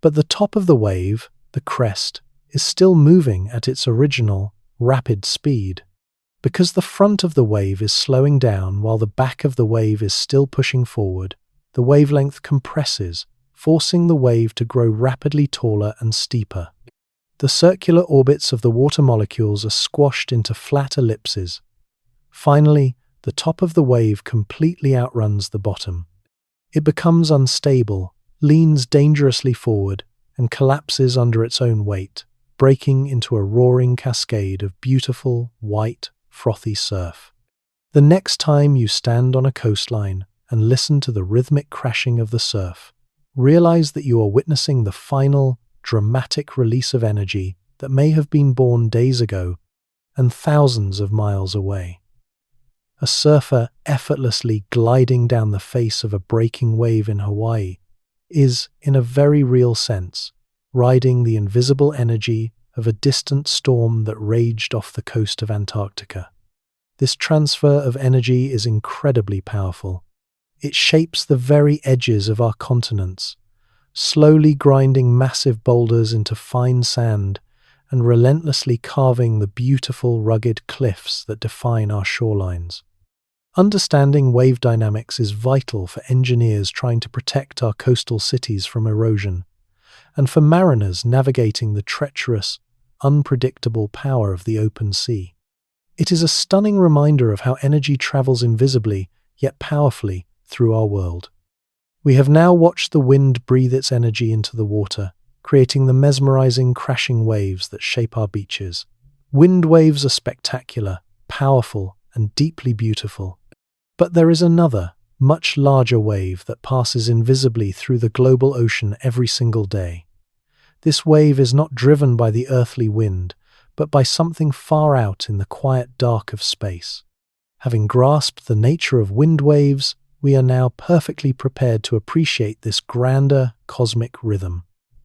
But the top of the wave, the crest, is still moving at its original, rapid speed. Because the front of the wave is slowing down while the back of the wave is still pushing forward, the wavelength compresses, forcing the wave to grow rapidly taller and steeper. The circular orbits of the water molecules are squashed into flat ellipses. Finally, the top of the wave completely outruns the bottom. It becomes unstable, leans dangerously forward, and collapses under its own weight, breaking into a roaring cascade of beautiful, white, frothy surf. The next time you stand on a coastline and listen to the rhythmic crashing of the surf, realize that you are witnessing the final, dramatic release of energy that may have been born days ago and thousands of miles away. A surfer effortlessly gliding down the face of a breaking wave in Hawaii is, in a very real sense, riding the invisible energy of a distant storm that raged off the coast of Antarctica. This transfer of energy is incredibly powerful. It shapes the very edges of our continents, slowly grinding massive boulders into fine sand and relentlessly carving the beautiful, rugged cliffs that define our shorelines. Understanding wave dynamics is vital for engineers trying to protect our coastal cities from erosion, and for mariners navigating the treacherous, unpredictable power of the open sea. It is a stunning reminder of how energy travels invisibly, yet powerfully, through our world. We have now watched the wind breathe its energy into the water, creating the mesmerizing crashing waves that shape our beaches. Wind waves are spectacular, powerful, and deeply beautiful. But there is another, much larger wave that passes invisibly through the global ocean every single day. This wave is not driven by the earthly wind, but by something far out in the quiet dark of space. Having grasped the nature of wind waves, we are now perfectly prepared to appreciate this grander cosmic rhythm.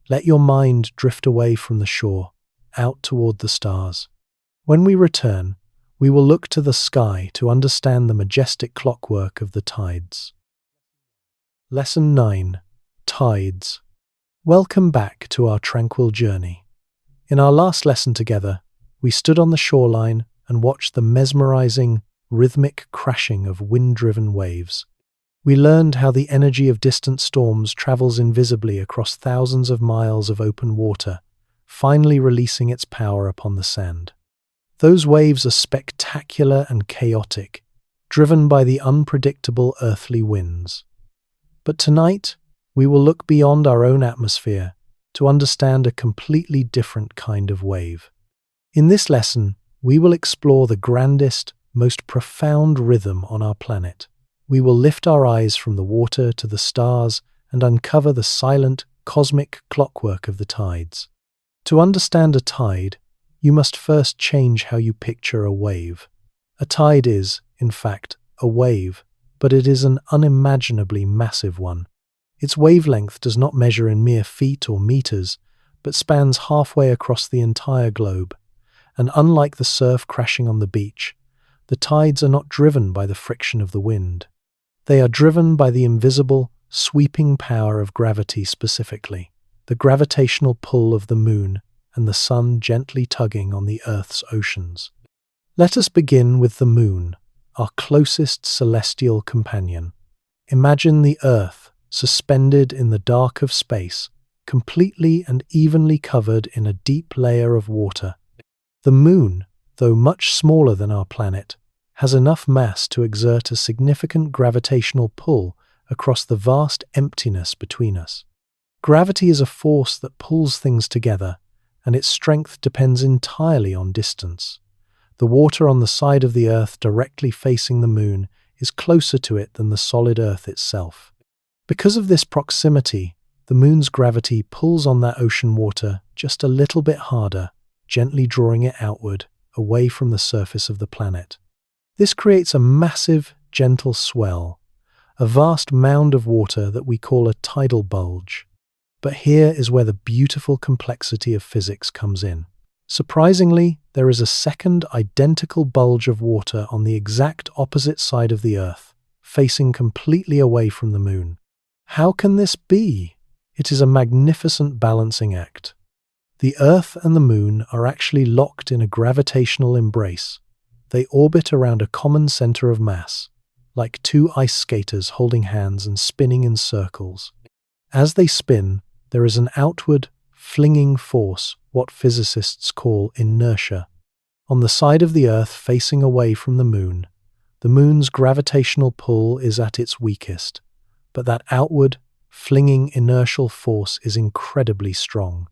Let your mind drift away from the shore, out toward the stars. When we return, we will look to the sky to understand the majestic clockwork of the tides. Lesson 9. Tides. Welcome back to our tranquil journey. In our last lesson together, we stood on the shoreline and watched the mesmerizing, rhythmic crashing of wind-driven waves. We learned how the energy of distant storms travels invisibly across thousands of miles of open water, finally releasing its power upon the sand. Those waves are spectacular and chaotic, driven by the unpredictable earthly winds. But tonight, we will look beyond our own atmosphere to understand a completely different kind of wave. In this lesson, we will explore the grandest, most profound rhythm on our planet. We will lift our eyes from the water to the stars and uncover the silent, cosmic clockwork of the tides. To understand a tide, you must first change how you picture a wave. A tide is, in fact, a wave, but it is an unimaginably massive one. Its wavelength does not measure in mere feet or meters, but spans halfway across the entire globe. And unlike the surf crashing on the beach, the tides are not driven by the friction of the wind. They are driven by the invisible, sweeping power of gravity specifically, the gravitational pull of the moon and the sun gently tugging on the Earth's oceans. Let us begin with the moon, our closest celestial companion. Imagine the Earth, suspended in the dark of space, completely and evenly covered in a deep layer of water. The moon, though much smaller than our planet, has enough mass to exert a significant gravitational pull across the vast emptiness between us. Gravity is a force that pulls things together, and its strength depends entirely on distance. The water on the side of the Earth directly facing the moon is closer to it than the solid Earth itself. Because of this proximity, the moon's gravity pulls on that ocean water just a little bit harder, gently drawing it outward, away from the surface of the planet. This creates a massive, gentle swell, a vast mound of water that we call a tidal bulge. But here is where the beautiful complexity of physics comes in. Surprisingly, there is a second identical bulge of water on the exact opposite side of the Earth, facing completely away from the moon. How can this be? It is a magnificent balancing act. The Earth and the moon are actually locked in a gravitational embrace. They orbit around a common center of mass, like two ice skaters holding hands and spinning in circles. As they spin, there is an outward, flinging force, what physicists call inertia. On the side of the Earth facing away from the moon's gravitational pull is at its weakest, but that outward, flinging inertial force is incredibly strong.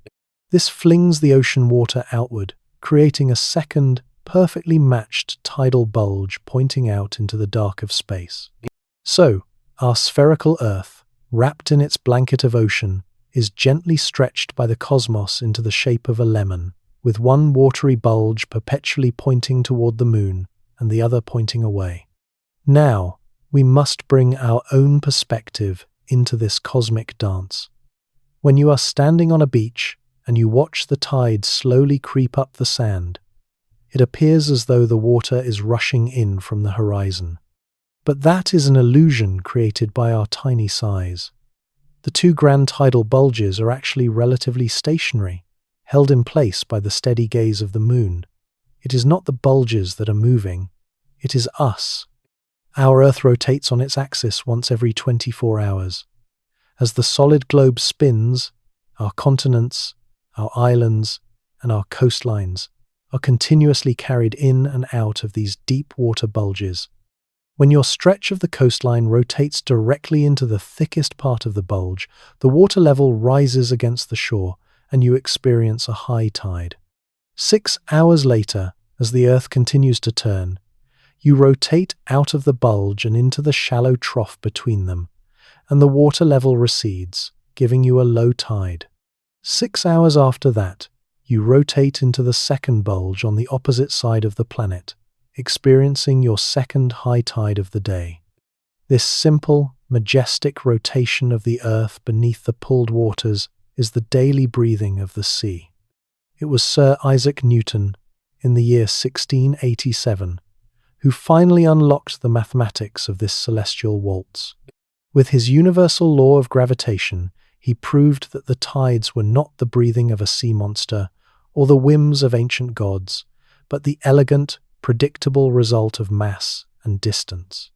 This flings the ocean water outward, creating a second, perfectly matched tidal bulge pointing out into the dark of space. So, our spherical Earth, wrapped in its blanket of ocean, is gently stretched by the cosmos into the shape of a lemon, with one watery bulge perpetually pointing toward the moon and the other pointing away. Now, we must bring our own perspective into this cosmic dance. When you are standing on a beach and you watch the tide slowly creep up the sand, it appears as though the water is rushing in from the horizon. But that is an illusion created by our tiny size. The two grand tidal bulges are actually relatively stationary, held in place by the steady gaze of the moon. It is not the bulges that are moving, it is us. Our Earth rotates on its axis once every 24 hours. As the solid globe spins, our continents, our islands, and our coastlines are continuously carried in and out of these deep water bulges. When your stretch of the coastline rotates directly into the thickest part of the bulge, the water level rises against the shore and you experience a high tide. 6 hours later, as the Earth continues to turn, you rotate out of the bulge and into the shallow trough between them, and the water level recedes, giving you a low tide. 6 hours after that, you rotate into the second bulge on the opposite side of the planet, experiencing your second high tide of the day. This simple, majestic rotation of the Earth beneath the pulled waters is the daily breathing of the sea. It was Sir Isaac Newton, in the year 1687, who finally unlocked the mathematics of this celestial waltz. With his universal law of gravitation, he proved that the tides were not the breathing of a sea monster or the whims of ancient gods, but the elegant, predictable result of mass and distance.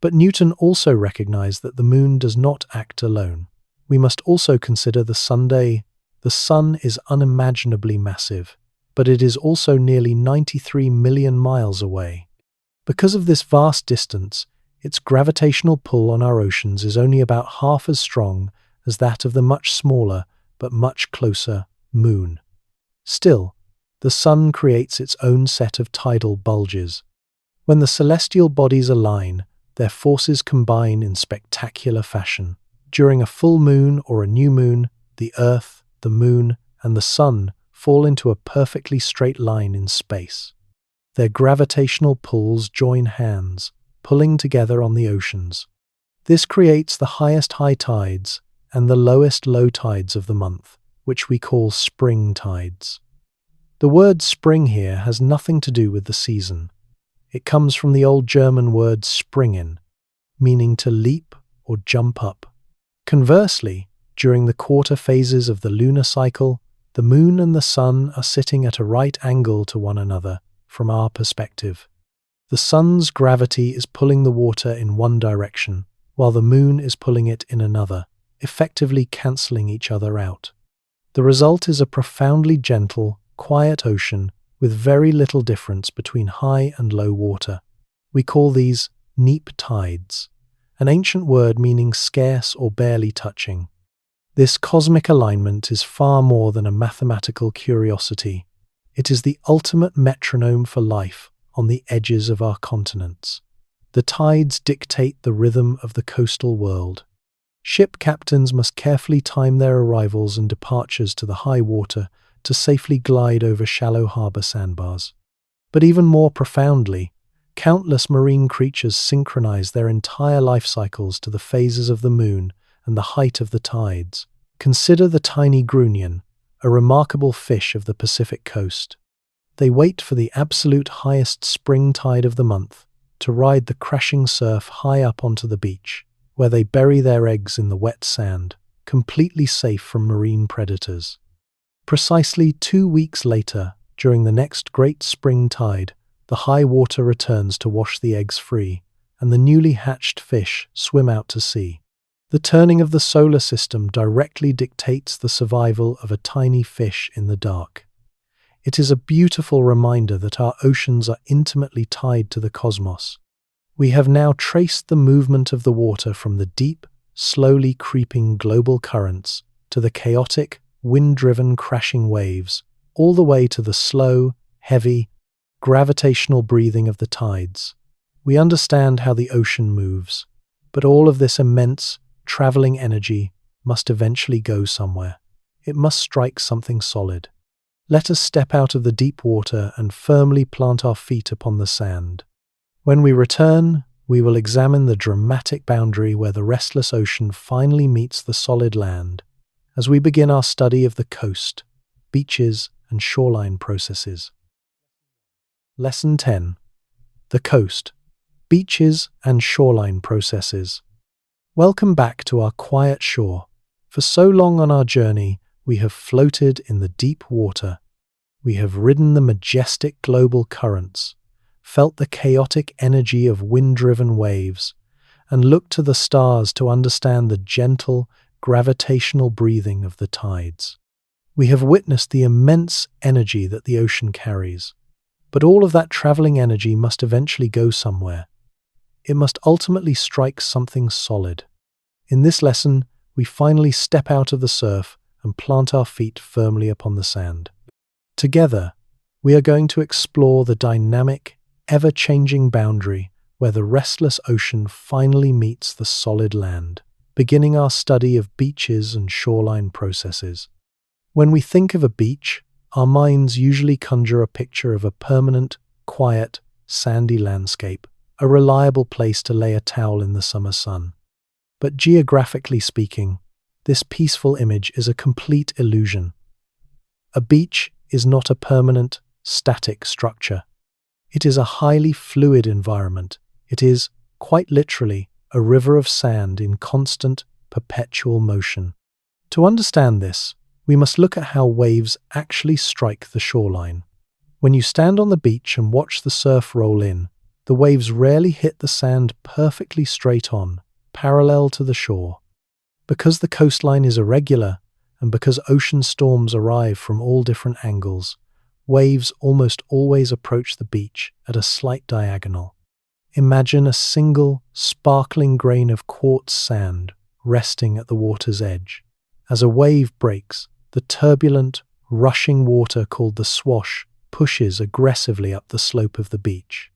But Newton also recognized that the moon does not act alone. We must also consider the Sunday. The sun is unimaginably massive, but it is also nearly 93 million miles away. Because of this vast distance, its gravitational pull on our oceans is only about half as strong as that of the much smaller, but much closer, moon. Still, the sun creates its own set of tidal bulges. When the celestial bodies align, their forces combine in spectacular fashion. During a full moon or a new moon, the Earth, the moon, and the sun fall into a perfectly straight line in space. Their gravitational pulls join hands, pulling together on the oceans. This creates the highest high tides and the lowest low tides of the month, which we call spring tides. The word spring here has nothing to do with the season. It comes from the old German word springen, meaning to leap or jump up. Conversely, during the quarter phases of the lunar cycle, the moon and the sun are sitting at a right angle to one another from our perspective. The sun's gravity is pulling the water in one direction, while the moon is pulling it in another, effectively cancelling each other out. The result is a profoundly gentle, quiet ocean with very little difference between high and low water. We call these neap tides, an ancient word meaning scarce or barely touching. This cosmic alignment is far more than a mathematical curiosity. It is the ultimate metronome for life on the edges of our continents. The tides dictate the rhythm of the coastal world. Ship captains must carefully time their arrivals and departures to the high water to safely glide over shallow harbour sandbars. But even more profoundly, countless marine creatures synchronize their entire life cycles to the phases of the moon and the height of the tides. Consider the tiny grunion, a remarkable fish of the Pacific coast. They wait for the absolute highest spring tide of the month to ride the crashing surf high up onto the beach, where they bury their eggs in the wet sand, completely safe from marine predators. Precisely 2 weeks later, during the next great spring tide, the high water returns to wash the eggs free, and the newly hatched fish swim out to sea. The turning of the solar system directly dictates the survival of a tiny fish in the dark. It is a beautiful reminder that our oceans are intimately tied to the cosmos. We have now traced the movement of the water from the deep, slowly creeping global currents to the chaotic, wind-driven crashing waves, all the way to the slow, heavy, gravitational breathing of the tides. We understand how the ocean moves, but all of this immense, traveling energy must eventually go somewhere. It must strike something solid. Let us step out of the deep water and firmly plant our feet upon the sand. When we return, we will examine the dramatic boundary where the restless ocean finally meets the solid land, as we begin our study of the coast, beaches, and shoreline processes. Lesson 10. The coast, beaches, and shoreline processes. Welcome back to our quiet shore. For so long on our journey, we have floated in the deep water. We have ridden the majestic global currents, felt the chaotic energy of wind-driven waves, and looked to the stars to understand the gentle, gravitational breathing of the tides. We have witnessed the immense energy that the ocean carries. But all of that traveling energy must eventually go somewhere. It must ultimately strike something solid. In this lesson, we finally step out of the surf and plant our feet firmly upon the sand. Together, we are going to explore the dynamic, ever-changing boundary where the restless ocean finally meets the solid land, beginning our study of beaches and shoreline processes. When we think of a beach, our minds usually conjure a picture of a permanent, quiet, sandy landscape, a reliable place to lay a towel in the summer sun. But geographically speaking, this peaceful image is a complete illusion. A beach is not a permanent, static structure. It is a highly fluid environment. It is, quite literally, a river of sand in constant, perpetual motion. To understand this, we must look at how waves actually strike the shoreline. When you stand on the beach and watch the surf roll in, the waves rarely hit the sand perfectly straight on, parallel to the shore. Because the coastline is irregular, and because ocean storms arrive from all different angles, waves almost always approach the beach at a slight diagonal. Imagine a single, sparkling grain of quartz sand resting at the water's edge. As a wave breaks, the turbulent, rushing water called the swash pushes aggressively up the slope of the beach.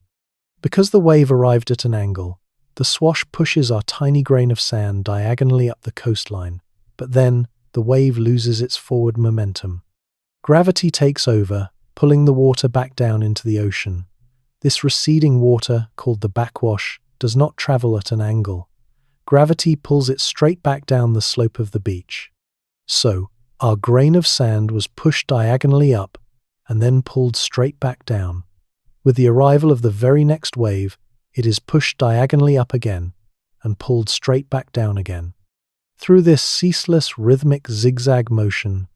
Because the wave arrived at an angle, the swash pushes our tiny grain of sand diagonally up the coastline, but then the wave loses its forward momentum. Gravity takes over, pulling the water back down into the ocean. This receding water, called the backwash, does not travel at an angle. Gravity pulls it straight back down the slope of the beach. So, our grain of sand was pushed diagonally up and then pulled straight back down. With the arrival of the very next wave, it is pushed diagonally up again and pulled straight back down again. Through this ceaseless rhythmic zigzag motion,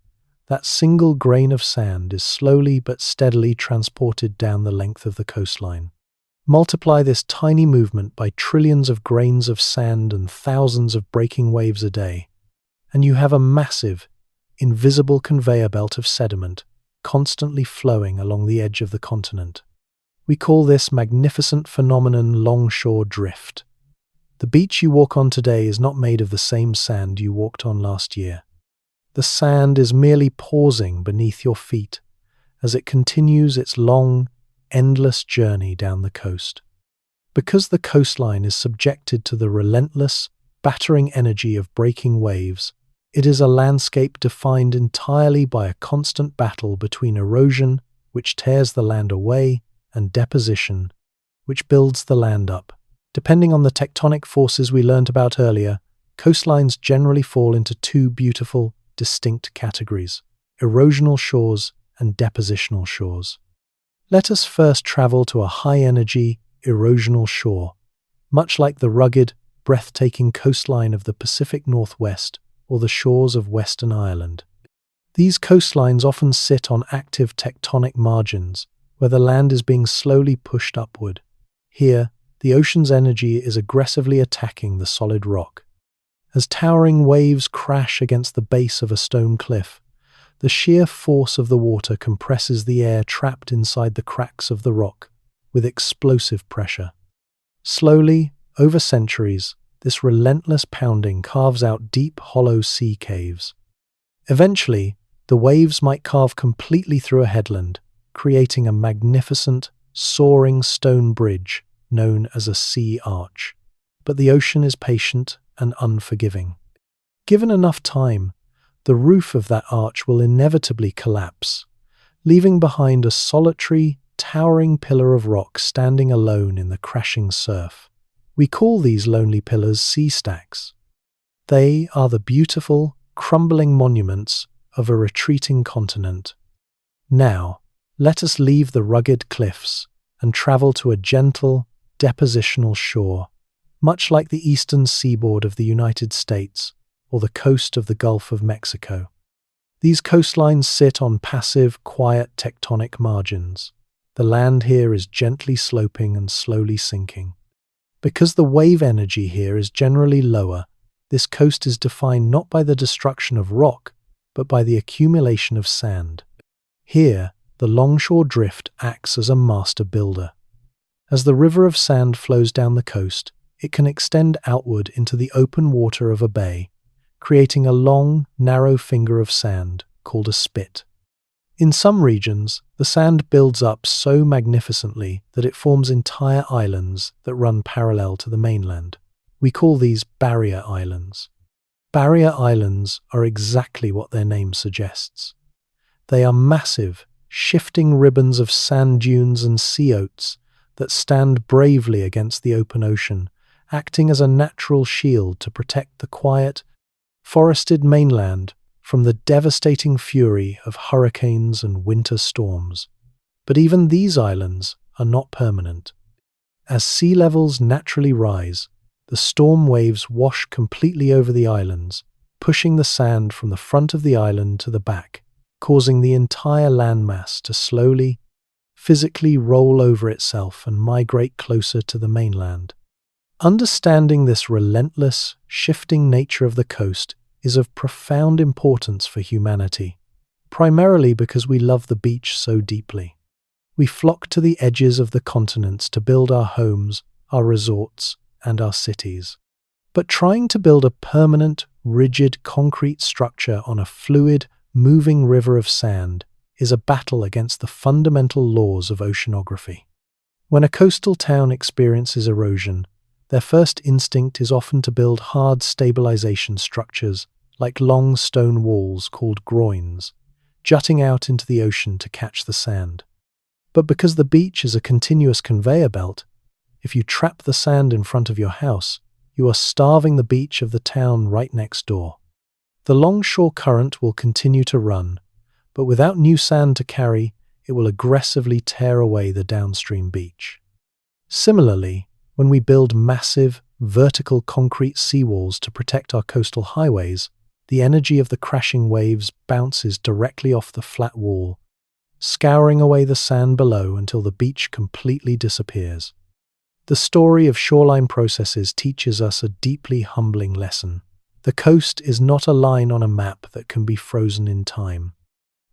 that single grain of sand is slowly but steadily transported down the length of the coastline. Multiply this tiny movement by trillions of grains of sand and thousands of breaking waves a day, and you have a massive, invisible conveyor belt of sediment constantly flowing along the edge of the continent. We call this magnificent phenomenon longshore drift. The beach you walk on today is not made of the same sand you walked on last year. The sand is merely pausing beneath your feet as it continues its long, endless journey down the coast. Because the coastline is subjected to the relentless, battering energy of breaking waves, it is a landscape defined entirely by a constant battle between erosion, which tears the land away, and deposition, which builds the land up. Depending on the tectonic forces we learned about earlier, coastlines generally fall into two beautiful, distinct categories: erosional shores and depositional shores. Let us first travel to a high-energy, erosional shore, much like the rugged, breathtaking coastline of the Pacific Northwest or the shores of Western Ireland. These coastlines often sit on active tectonic margins, where the land is being slowly pushed upward. Here, the ocean's energy is aggressively attacking the solid rock. As towering waves crash against the base of a stone cliff, the sheer force of the water compresses the air trapped inside the cracks of the rock with explosive pressure. Slowly, over centuries, this relentless pounding carves out deep, hollow sea caves. Eventually, the waves might carve completely through a headland, creating a magnificent, soaring stone bridge known as a sea arch. But the ocean is patient and unforgiving. Given enough time, the roof of that arch will inevitably collapse, leaving behind a solitary, towering pillar of rock standing alone in the crashing surf. We call these lonely pillars sea stacks. They are the beautiful, crumbling monuments of a retreating continent. Now, let us leave the rugged cliffs and travel to a gentle, depositional shore, much like the eastern seaboard of the United States or the coast of the Gulf of Mexico. These coastlines sit on passive, quiet tectonic margins. The land here is gently sloping and slowly sinking. Because the wave energy here is generally lower, this coast is defined not by the destruction of rock, but by the accumulation of sand. Here, the longshore drift acts as a master builder. As the river of sand flows down the coast, it can extend outward into the open water of a bay, creating a long, narrow finger of sand called a spit. In some regions, the sand builds up so magnificently that it forms entire islands that run parallel to the mainland. We call these barrier islands. Barrier islands are exactly what their name suggests. They are massive, shifting ribbons of sand dunes and sea oats that stand bravely against the open ocean, acting as a natural shield to protect the quiet, forested mainland from the devastating fury of hurricanes and winter storms. But even these islands are not permanent. As sea levels naturally rise, the storm waves wash completely over the islands, pushing the sand from the front of the island to the back, causing the entire landmass to slowly, physically roll over itself and migrate closer to the mainland. Understanding this relentless, shifting nature of the coast is of profound importance for humanity, primarily because we love the beach so deeply. We flock to the edges of the continents to build our homes, our resorts, and our cities. But trying to build a permanent, rigid concrete structure on a fluid, moving river of sand is a battle against the fundamental laws of oceanography. When a coastal town experiences erosion, their first instinct is often to build hard stabilization structures like long stone walls called groins, jutting out into the ocean to catch the sand. But because the beach is a continuous conveyor belt, if you trap the sand in front of your house, you are starving the beach of the town right next door. The longshore current will continue to run, but without new sand to carry, it will aggressively tear away the downstream beach. Similarly, when we build massive, vertical concrete seawalls to protect our coastal highways, the energy of the crashing waves bounces directly off the flat wall, scouring away the sand below until the beach completely disappears. The story of shoreline processes teaches us a deeply humbling lesson. The coast is not a line on a map that can be frozen in time.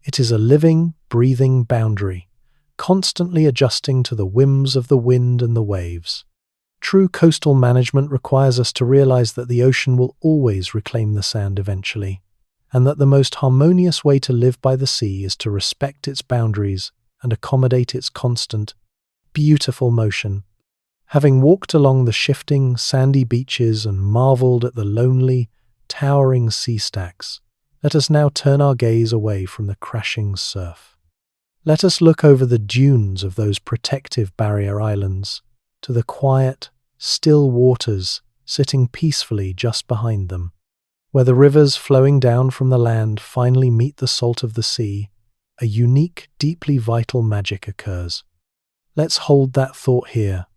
It is a living, breathing boundary, constantly adjusting to the whims of the wind and the waves. True coastal management requires us to realize that the ocean will always reclaim the sand eventually, and that the most harmonious way to live by the sea is to respect its boundaries and accommodate its constant, beautiful motion. Having walked along the shifting, sandy beaches and marveled at the lonely, towering sea stacks, let us now turn our gaze away from the crashing surf. Let us look over the dunes of those protective barrier islands to the quiet, still waters sitting peacefully just behind them. Where the rivers flowing down from the land finally meet the salt of the sea, a unique, deeply vital magic occurs. Let's hold that thought here,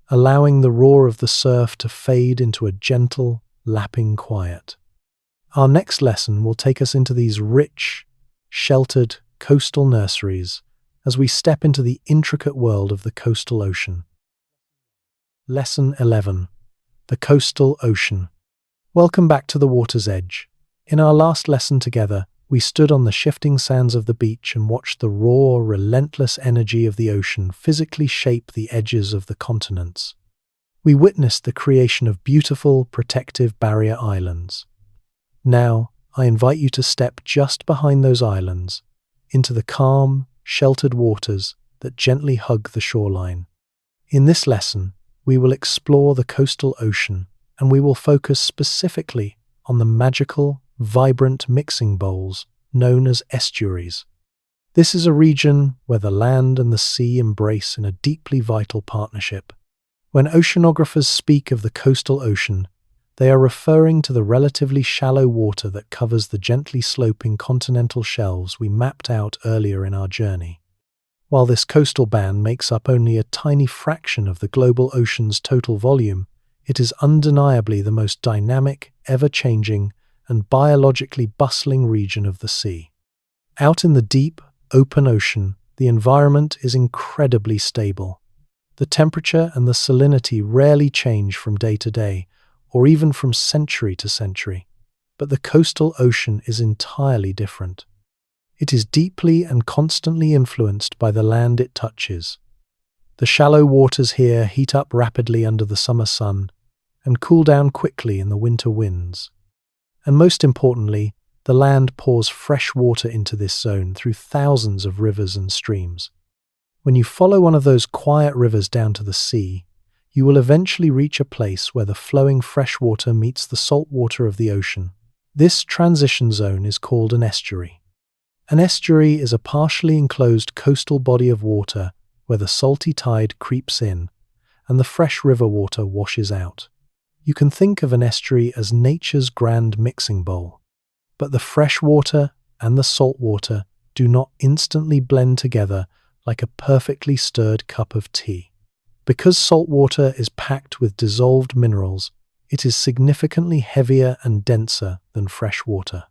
allowing the roar of the surf to fade into a gentle, lapping quiet. Our next lesson will take us into these rich, sheltered coastal nurseries as we step into the intricate world of the coastal ocean. Lesson 11. The Coastal Ocean. Welcome back to the water's edge. In our last lesson together, we stood on the shifting sands of the beach and watched the raw, relentless energy of the ocean physically shape the edges of the continents. We witnessed the creation of beautiful, protective barrier islands. Now, I invite you to step just behind those islands, into the calm, sheltered waters that gently hug the shoreline. In this lesson, we will explore the coastal ocean, and we will focus specifically on the magical, vibrant mixing bowls known as estuaries. This is a region where the land and the sea embrace in a deeply vital partnership. When oceanographers speak of the coastal ocean, they are referring to the relatively shallow water that covers the gently sloping continental shelves we mapped out earlier in our journey. While this coastal band makes up only a tiny fraction of the global ocean's total volume, it is undeniably the most dynamic, ever-changing, and biologically bustling region of the sea. Out in the deep, open ocean, the environment is incredibly stable. The temperature and the salinity rarely change from day to day, or even from century to century. But the coastal ocean is entirely different. It is deeply and constantly influenced by the land it touches. The shallow waters here heat up rapidly under the summer sun and cool down quickly in the winter winds. And most importantly, the land pours fresh water into this zone through thousands of rivers and streams. When you follow one of those quiet rivers down to the sea, you will eventually reach a place where the flowing fresh water meets the salt water of the ocean. This transition zone is called an estuary. An estuary is a partially enclosed coastal body of water where the salty tide creeps in and the fresh river water washes out. You can think of an estuary as nature's grand mixing bowl. But the fresh water and the salt water do not instantly blend together like a perfectly stirred cup of tea. Because salt water is packed with dissolved minerals, it is significantly heavier and denser than fresh water.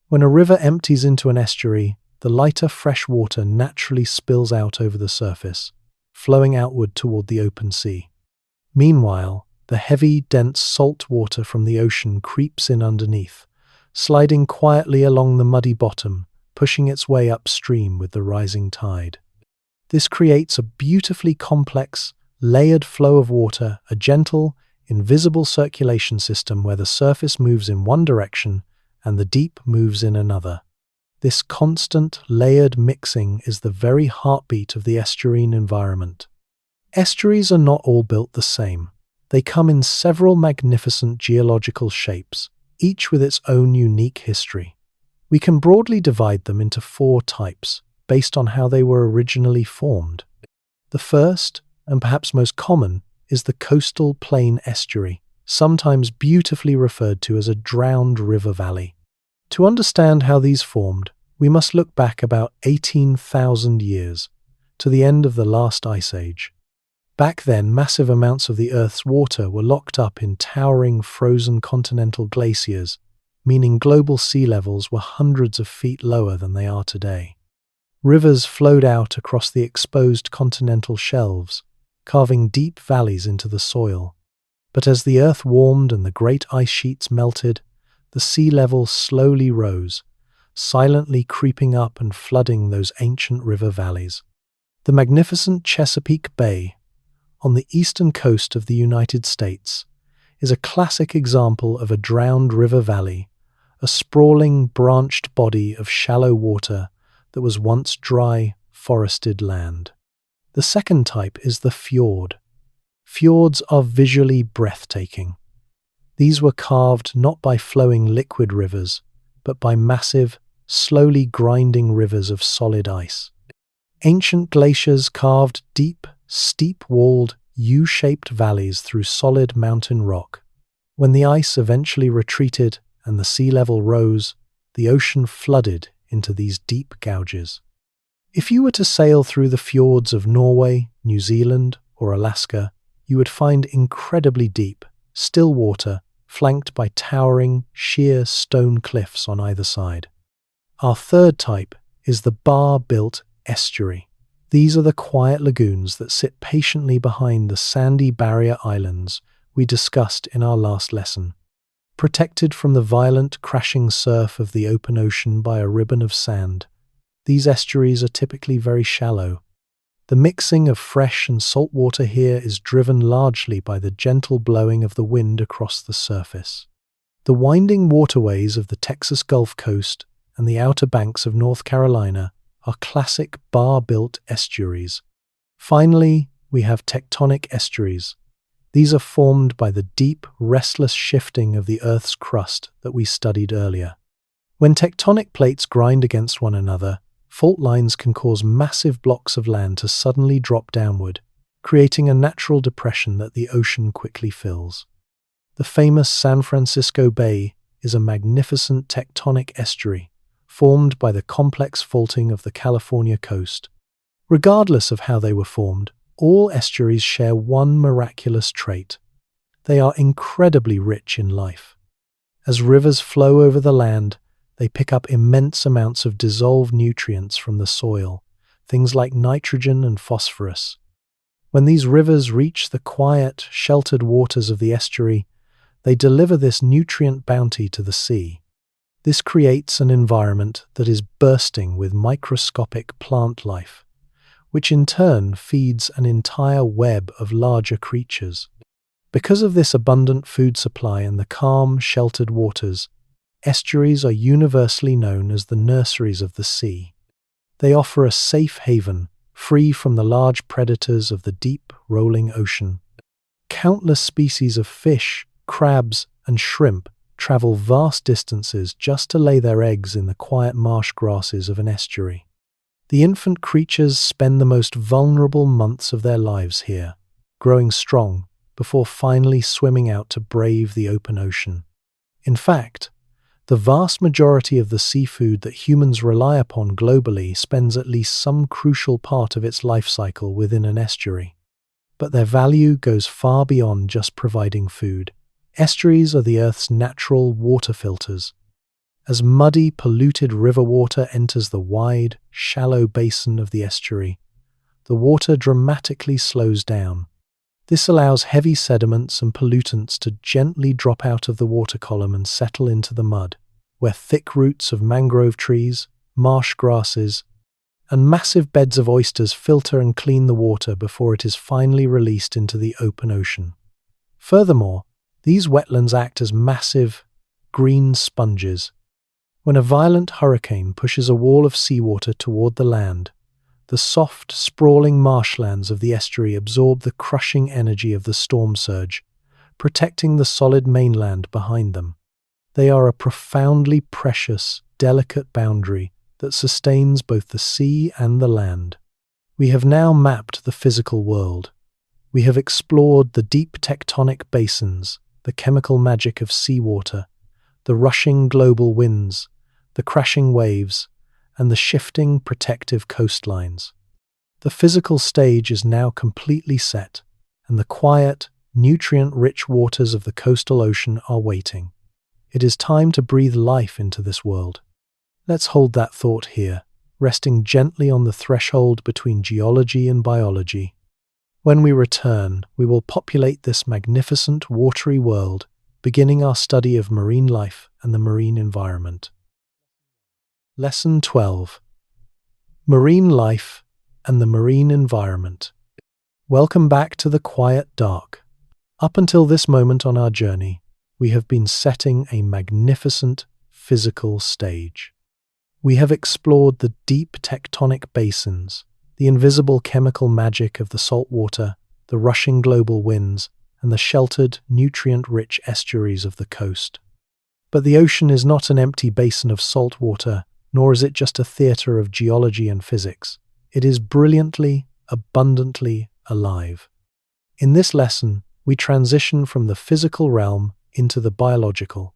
When a river empties into an estuary, the lighter fresh water naturally spills out over the surface, flowing outward toward the open sea. Meanwhile, the heavy, dense salt water from the ocean creeps in underneath, sliding quietly along the muddy bottom, pushing its way upstream with the rising tide. This creates a beautifully complex, layered flow of water, a gentle, invisible circulation system where the surface moves in one direction and the deep moves in another. This constant, layered mixing is the very heartbeat of the estuarine environment. Estuaries are not all built the same. They come in several magnificent geological shapes, each with its own unique history. We can broadly divide them into 4 types, based on how they were originally formed. The first, and perhaps most common, is the coastal plain estuary, sometimes beautifully referred to as a drowned river valley. To understand how these formed, we must look back about 18,000 years, to the end of the last ice age. Back then, massive amounts of the Earth's water were locked up in towering frozen continental glaciers, meaning global sea levels were hundreds of feet lower than they are today. Rivers flowed out across the exposed continental shelves, carving deep valleys into the soil. But as the Earth warmed and the great ice sheets melted, the sea level slowly rose, silently creeping up and flooding those ancient river valleys. The magnificent Chesapeake Bay, on the eastern coast of the United States, is a classic example of a drowned river valley, a sprawling, branched body of shallow water that was once dry, forested land. The second type is the fjord. Fjords are visually breathtaking. These were carved not by flowing liquid rivers, but by massive, slowly grinding rivers of solid ice. Ancient glaciers carved deep, steep-walled, U-shaped valleys through solid mountain rock. When the ice eventually retreated and the sea level rose, the ocean flooded into these deep gouges. If you were to sail through the fjords of Norway, New Zealand, or Alaska, you would find incredibly deep, still water, flanked by towering, sheer stone cliffs on either side. Our third type is the bar-built estuary. These are the quiet lagoons that sit patiently behind the sandy barrier islands we discussed in our last lesson. Protected from the violent, crashing surf of the open ocean by a ribbon of sand, these estuaries are typically very shallow. The mixing of fresh and salt water here is driven largely by the gentle blowing of the wind across the surface. The winding waterways of the Texas Gulf Coast and the Outer Banks of North Carolina are classic bar-built estuaries. Finally, we have tectonic estuaries. These are formed by the deep, restless shifting of the Earth's crust that we studied earlier. When tectonic plates grind against one another, fault lines can cause massive blocks of land to suddenly drop downward, creating a natural depression that the ocean quickly fills. The famous San Francisco Bay is a magnificent tectonic estuary, formed by the complex faulting of the California coast. Regardless of how they were formed, all estuaries share one miraculous trait. They are incredibly rich in life. As rivers flow over the land, they pick up immense amounts of dissolved nutrients from the soil, things like nitrogen and phosphorus. When these rivers reach the quiet, sheltered waters of the estuary, they deliver this nutrient bounty to the sea. This creates an environment that is bursting with microscopic plant life, which in turn feeds an entire web of larger creatures. Because of this abundant food supply and the calm, sheltered waters, estuaries are universally known as the nurseries of the sea. They offer a safe haven, free from the large predators of the deep, rolling ocean. Countless species of fish, crabs, and shrimp travel vast distances just to lay their eggs in the quiet marsh grasses of an estuary. The infant creatures spend the most vulnerable months of their lives here, growing strong, before finally swimming out to brave the open ocean. In fact, the vast majority of the seafood that humans rely upon globally spends at least some crucial part of its life cycle within an estuary. But their value goes far beyond just providing food. Estuaries are the Earth's natural water filters. As muddy, polluted river water enters the wide, shallow basin of the estuary, the water dramatically slows down. This allows heavy sediments and pollutants to gently drop out of the water column and settle into the mud, where thick roots of mangrove trees, marsh grasses, and massive beds of oysters filter and clean the water before it is finally released into the open ocean. Furthermore, these wetlands act as massive, green sponges. When a violent hurricane pushes a wall of seawater toward the land, the soft, sprawling marshlands of the estuary absorb the crushing energy of the storm surge, protecting the solid mainland behind them. They are a profoundly precious, delicate boundary that sustains both the sea and the land. We have now mapped the physical world. We have explored the deep tectonic basins, the chemical magic of seawater, the rushing global winds, the crashing waves, and the shifting protective coastlines. The physical stage is now completely set, and the quiet, nutrient-rich waters of the coastal ocean are waiting. It is time to breathe life into this world. Let's hold that thought here, resting gently on the threshold between geology and biology. When we return, we will populate this magnificent watery world, beginning our study of marine life and the marine environment. Lesson 12. Marine Life and the Marine Environment. Welcome back to the quiet dark. Up until this moment on our journey, we have been setting a magnificent physical stage. We have explored the deep tectonic basins, the invisible chemical magic of the salt water, the rushing global winds, and the sheltered, nutrient-rich estuaries of the coast. But the ocean is not an empty basin of salt water, nor is it just a theater of geology and physics. It is brilliantly, abundantly alive. In this lesson, we transition from the physical realm into the biological.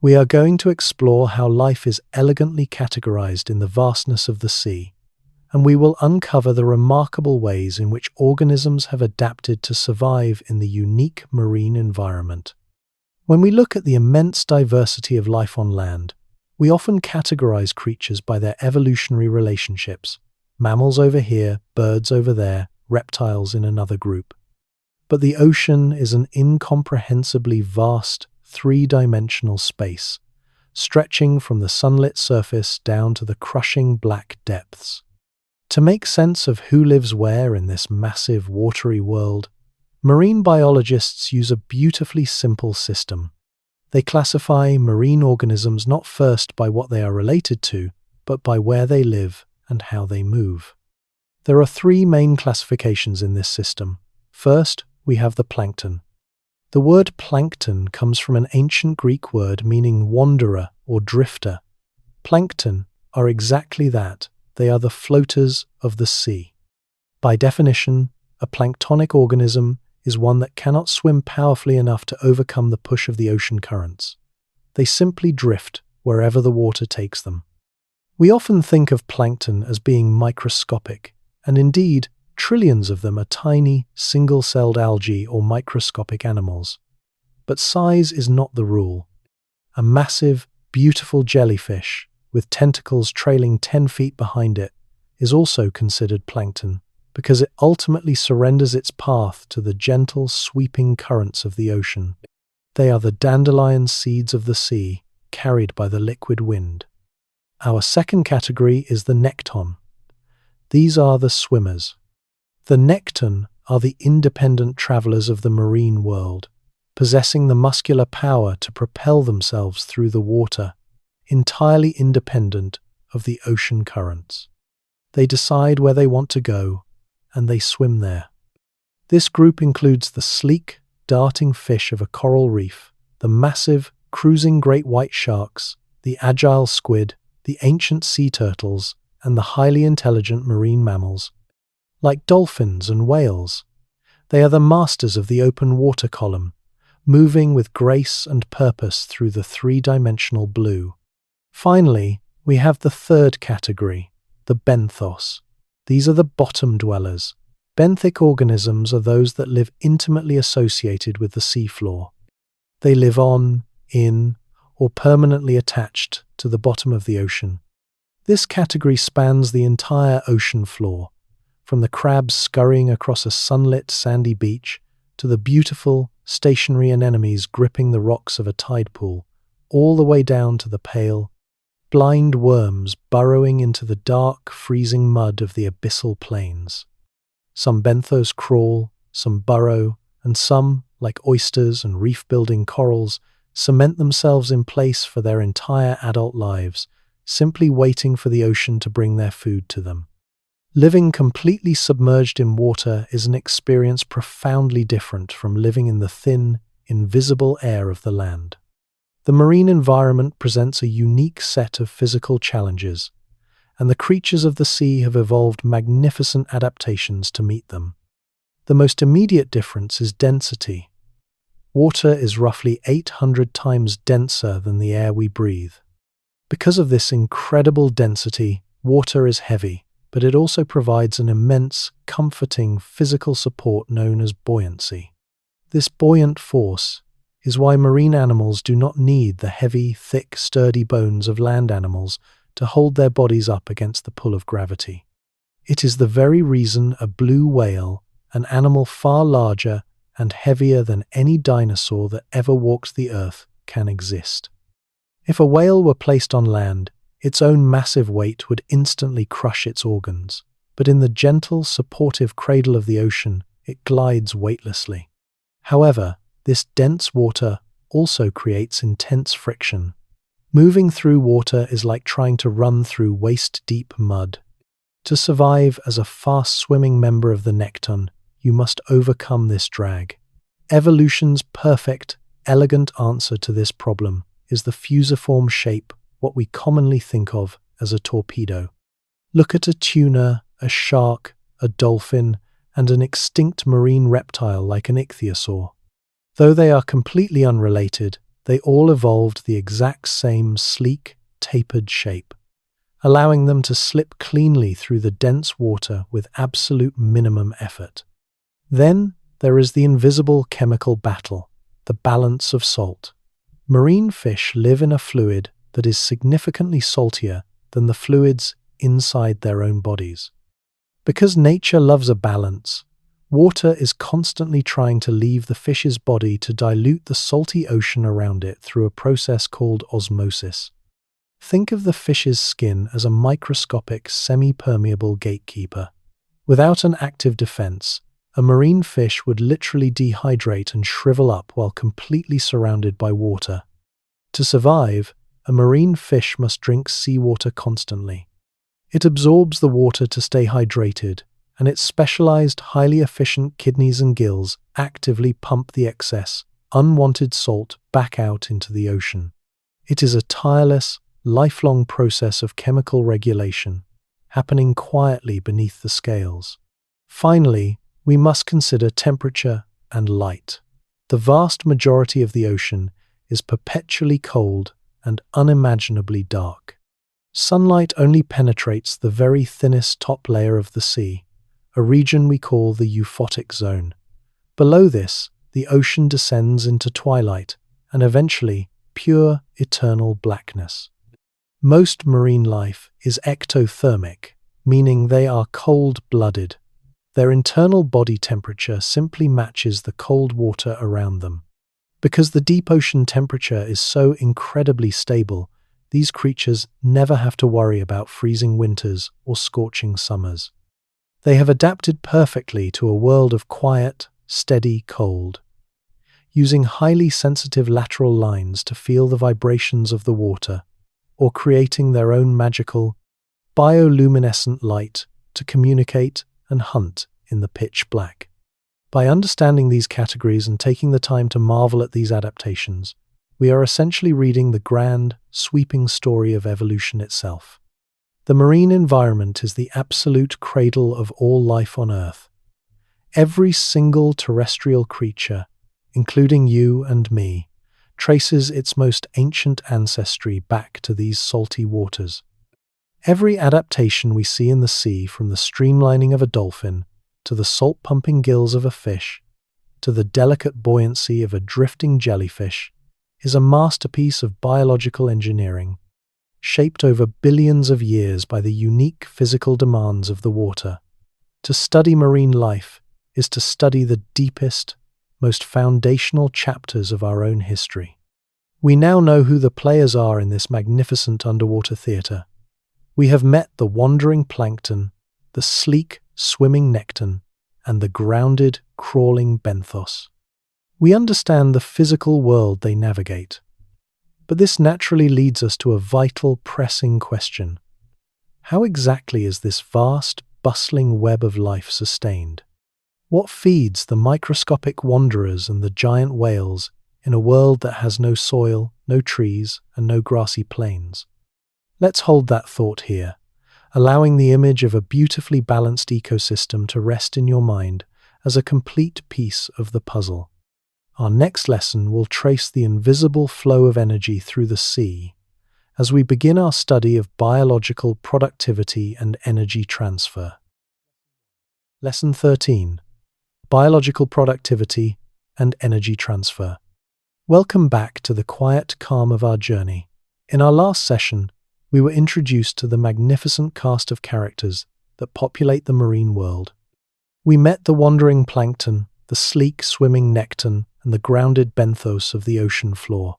We are going to explore how life is elegantly categorized in the vastness of the sea, and we will uncover the remarkable ways in which organisms have adapted to survive in the unique marine environment. When we look at the immense diversity of life on land, we often categorize creatures by their evolutionary relationships. Mammals over here, birds over there, reptiles in another group. But the ocean is an incomprehensibly vast, three-dimensional space, stretching from the sunlit surface down to the crushing black depths. To make sense of who lives where in this massive, watery world, marine biologists use a beautifully simple system. They classify marine organisms not first by what they are related to, but by where they live and how they move. There are three main classifications in this system. First, we have the plankton. The word plankton comes from an ancient Greek word meaning wanderer or drifter. Plankton are exactly that. They are the floaters of the sea. By definition, a planktonic organism is one that cannot swim powerfully enough to overcome the push of the ocean currents. They simply drift wherever the water takes them. We often think of plankton as being microscopic, and indeed, trillions of them are tiny, single-celled algae or microscopic animals. But size is not the rule. A massive, beautiful jellyfish, with tentacles trailing 10 feet behind it, is also considered plankton because it ultimately surrenders its path to the gentle, sweeping currents of the ocean. They are the dandelion seeds of the sea, carried by the liquid wind. Our second category is the nekton. These are the swimmers. The nekton are the independent travelers of the marine world, possessing the muscular power to propel themselves through the water, entirely independent of the ocean currents. They decide where they want to go, and they swim there. This group includes the sleek, darting fish of a coral reef, the massive, cruising great white sharks, the agile squid, the ancient sea turtles, and the highly intelligent marine mammals. Like dolphins and whales, they are the masters of the open water column, moving with grace and purpose through the three-dimensional blue. Finally, we have the third category, the benthos. These are the bottom dwellers. Benthic organisms are those that live intimately associated with the seafloor. They live on, in, or permanently attached to the bottom of the ocean. This category spans the entire ocean floor, from the crabs scurrying across a sunlit, sandy beach to the beautiful, stationary anemones gripping the rocks of a tide pool, all the way down to the pale, blind worms burrowing into the dark, freezing mud of the abyssal plains. Some benthos crawl, some burrow, and some, like oysters and reef-building corals, cement themselves in place for their entire adult lives, simply waiting for the ocean to bring their food to them. Living completely submerged in water is an experience profoundly different from living in the thin, invisible air of the land. The marine environment presents a unique set of physical challenges, and the creatures of the sea have evolved magnificent adaptations to meet them. The most immediate difference is density. Water is roughly 800 times denser than the air we breathe. Because of this incredible density, water is heavy, but it also provides an immense, comforting physical support known as buoyancy. This buoyant force is why marine animals do not need the heavy, thick, sturdy bones of land animals to hold their bodies up against the pull of gravity. It is the very reason a blue whale, an animal far larger and heavier than any dinosaur that ever walked the earth, can exist. If a whale were placed on land, its own massive weight would instantly crush its organs, but in the gentle, supportive cradle of the ocean, it glides weightlessly. However, this dense water also creates intense friction. Moving through water is like trying to run through waist-deep mud. To survive as a fast-swimming member of the nekton, you must overcome this drag. Evolution's perfect, elegant answer to this problem is the fusiform shape, what we commonly think of as a torpedo. Look at a tuna, a shark, a dolphin, and an extinct marine reptile like an ichthyosaur. Though they are completely unrelated, they all evolved the exact same sleek, tapered shape, allowing them to slip cleanly through the dense water with absolute minimum effort. Then there is the invisible chemical battle, the balance of salt. Marine fish live in a fluid that is significantly saltier than the fluids inside their own bodies. Because nature loves a balance, water is constantly trying to leave the fish's body to dilute the salty ocean around it through a process called osmosis. Think of the fish's skin as a microscopic, semi-permeable gatekeeper. Without an active defense, a marine fish would literally dehydrate and shrivel up while completely surrounded by water. To survive, a marine fish must drink seawater constantly. It absorbs the water to stay hydrated, and its specialized, highly efficient kidneys and gills actively pump the excess, unwanted salt back out into the ocean. It is a tireless, lifelong process of chemical regulation, happening quietly beneath the scales. Finally, we must consider temperature and light. The vast majority of the ocean is perpetually cold and unimaginably dark. Sunlight only penetrates the very thinnest top layer of the sea, a region we call the euphotic zone. Below this, the ocean descends into twilight and eventually pure, eternal blackness. Most marine life is ectothermic, meaning they are cold-blooded. Their internal body temperature simply matches the cold water around them. Because the deep ocean temperature is so incredibly stable, these creatures never have to worry about freezing winters or scorching summers. They have adapted perfectly to a world of quiet, steady cold, using highly sensitive lateral lines to feel the vibrations of the water, or creating their own magical, bioluminescent light to communicate and hunt in the pitch black. By understanding these categories and taking the time to marvel at these adaptations, we are essentially reading the grand, sweeping story of evolution itself. The marine environment is the absolute cradle of all life on Earth. Every single terrestrial creature, including you and me, traces its most ancient ancestry back to these salty waters. Every adaptation we see in the sea, from the streamlining of a dolphin to the salt-pumping gills of a fish, to the delicate buoyancy of a drifting jellyfish, is a masterpiece of biological engineering, shaped over billions of years by the unique physical demands of the water. To study marine life is to study the deepest, most foundational chapters of our own history. We now know who the players are in this magnificent underwater theatre. We have met the wandering plankton, the sleek, swimming nekton, and the grounded, crawling benthos. We understand the physical world they navigate. But this naturally leads us to a vital, pressing question. How exactly is this vast, bustling web of life sustained? What feeds the microscopic wanderers and the giant whales in a world that has no soil, no trees, and no grassy plains? Let's hold that thought here, allowing the image of a beautifully balanced ecosystem to rest in your mind as a complete piece of the puzzle. Our next lesson will trace the invisible flow of energy through the sea as we begin our study of biological productivity and energy transfer. Lesson 13. Biological productivity and energy transfer. Welcome back to the quiet calm of our journey. In our last session, we were introduced to the magnificent cast of characters that populate the marine world. We met the wandering plankton, the sleek swimming nekton, and the grounded benthos of the ocean floor.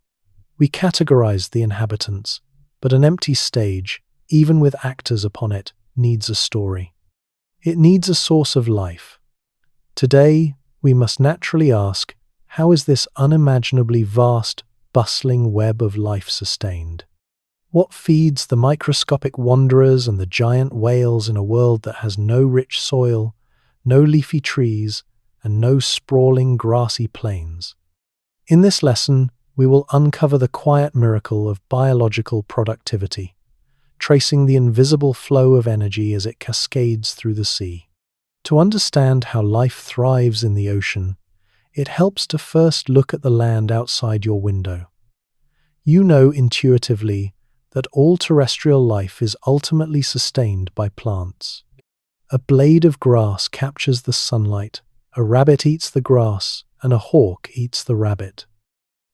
We categorized the inhabitants, but an empty stage, even with actors upon it, needs a story. It needs a source of life. Today, we must naturally ask, how is this unimaginably vast, bustling web of life sustained? What feeds the microscopic wanderers and the giant whales in a world that has no rich soil, no leafy trees, and no sprawling grassy plains? In this lesson, we will uncover the quiet miracle of biological productivity, tracing the invisible flow of energy as it cascades through the sea. To understand how life thrives in the ocean, it helps to first look at the land outside your window. You know intuitively that all terrestrial life is ultimately sustained by plants. A blade of grass captures the sunlight, a rabbit eats the grass, and a hawk eats the rabbit.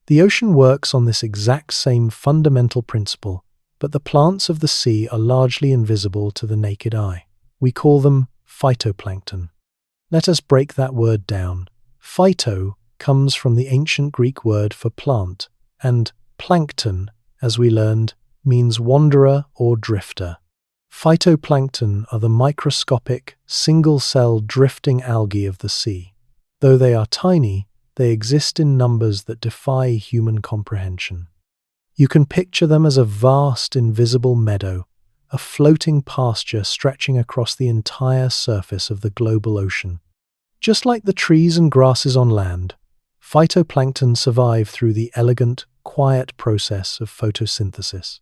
The ocean works on this exact same fundamental principle, but the plants of the sea are largely invisible to the naked eye. We call them phytoplankton. Let us break that word down. Phyto comes from the ancient Greek word for plant, and plankton, as we learned, means wanderer or drifter. Phytoplankton are the microscopic, single-cell drifting algae of the sea. Though they are tiny, they exist in numbers that defy human comprehension. You can picture them as a vast, invisible meadow, a floating pasture stretching across the entire surface of the global ocean. Just like the trees and grasses on land, phytoplankton survive through the elegant, quiet process of photosynthesis.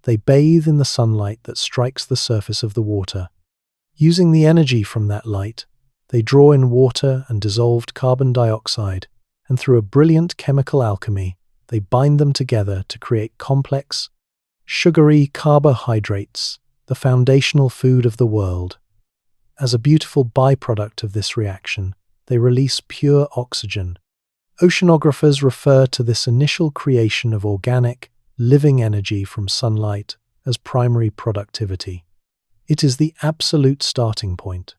They bathe in the sunlight that strikes the surface of the water. Using the energy from that light, they draw in water and dissolved carbon dioxide, and through a brilliant chemical alchemy, they bind them together to create complex, sugary carbohydrates, the foundational food of the world. As a beautiful byproduct of this reaction, they release pure oxygen. Oceanographers refer to this initial creation of organic, living energy from sunlight as primary productivity. It is the absolute starting point.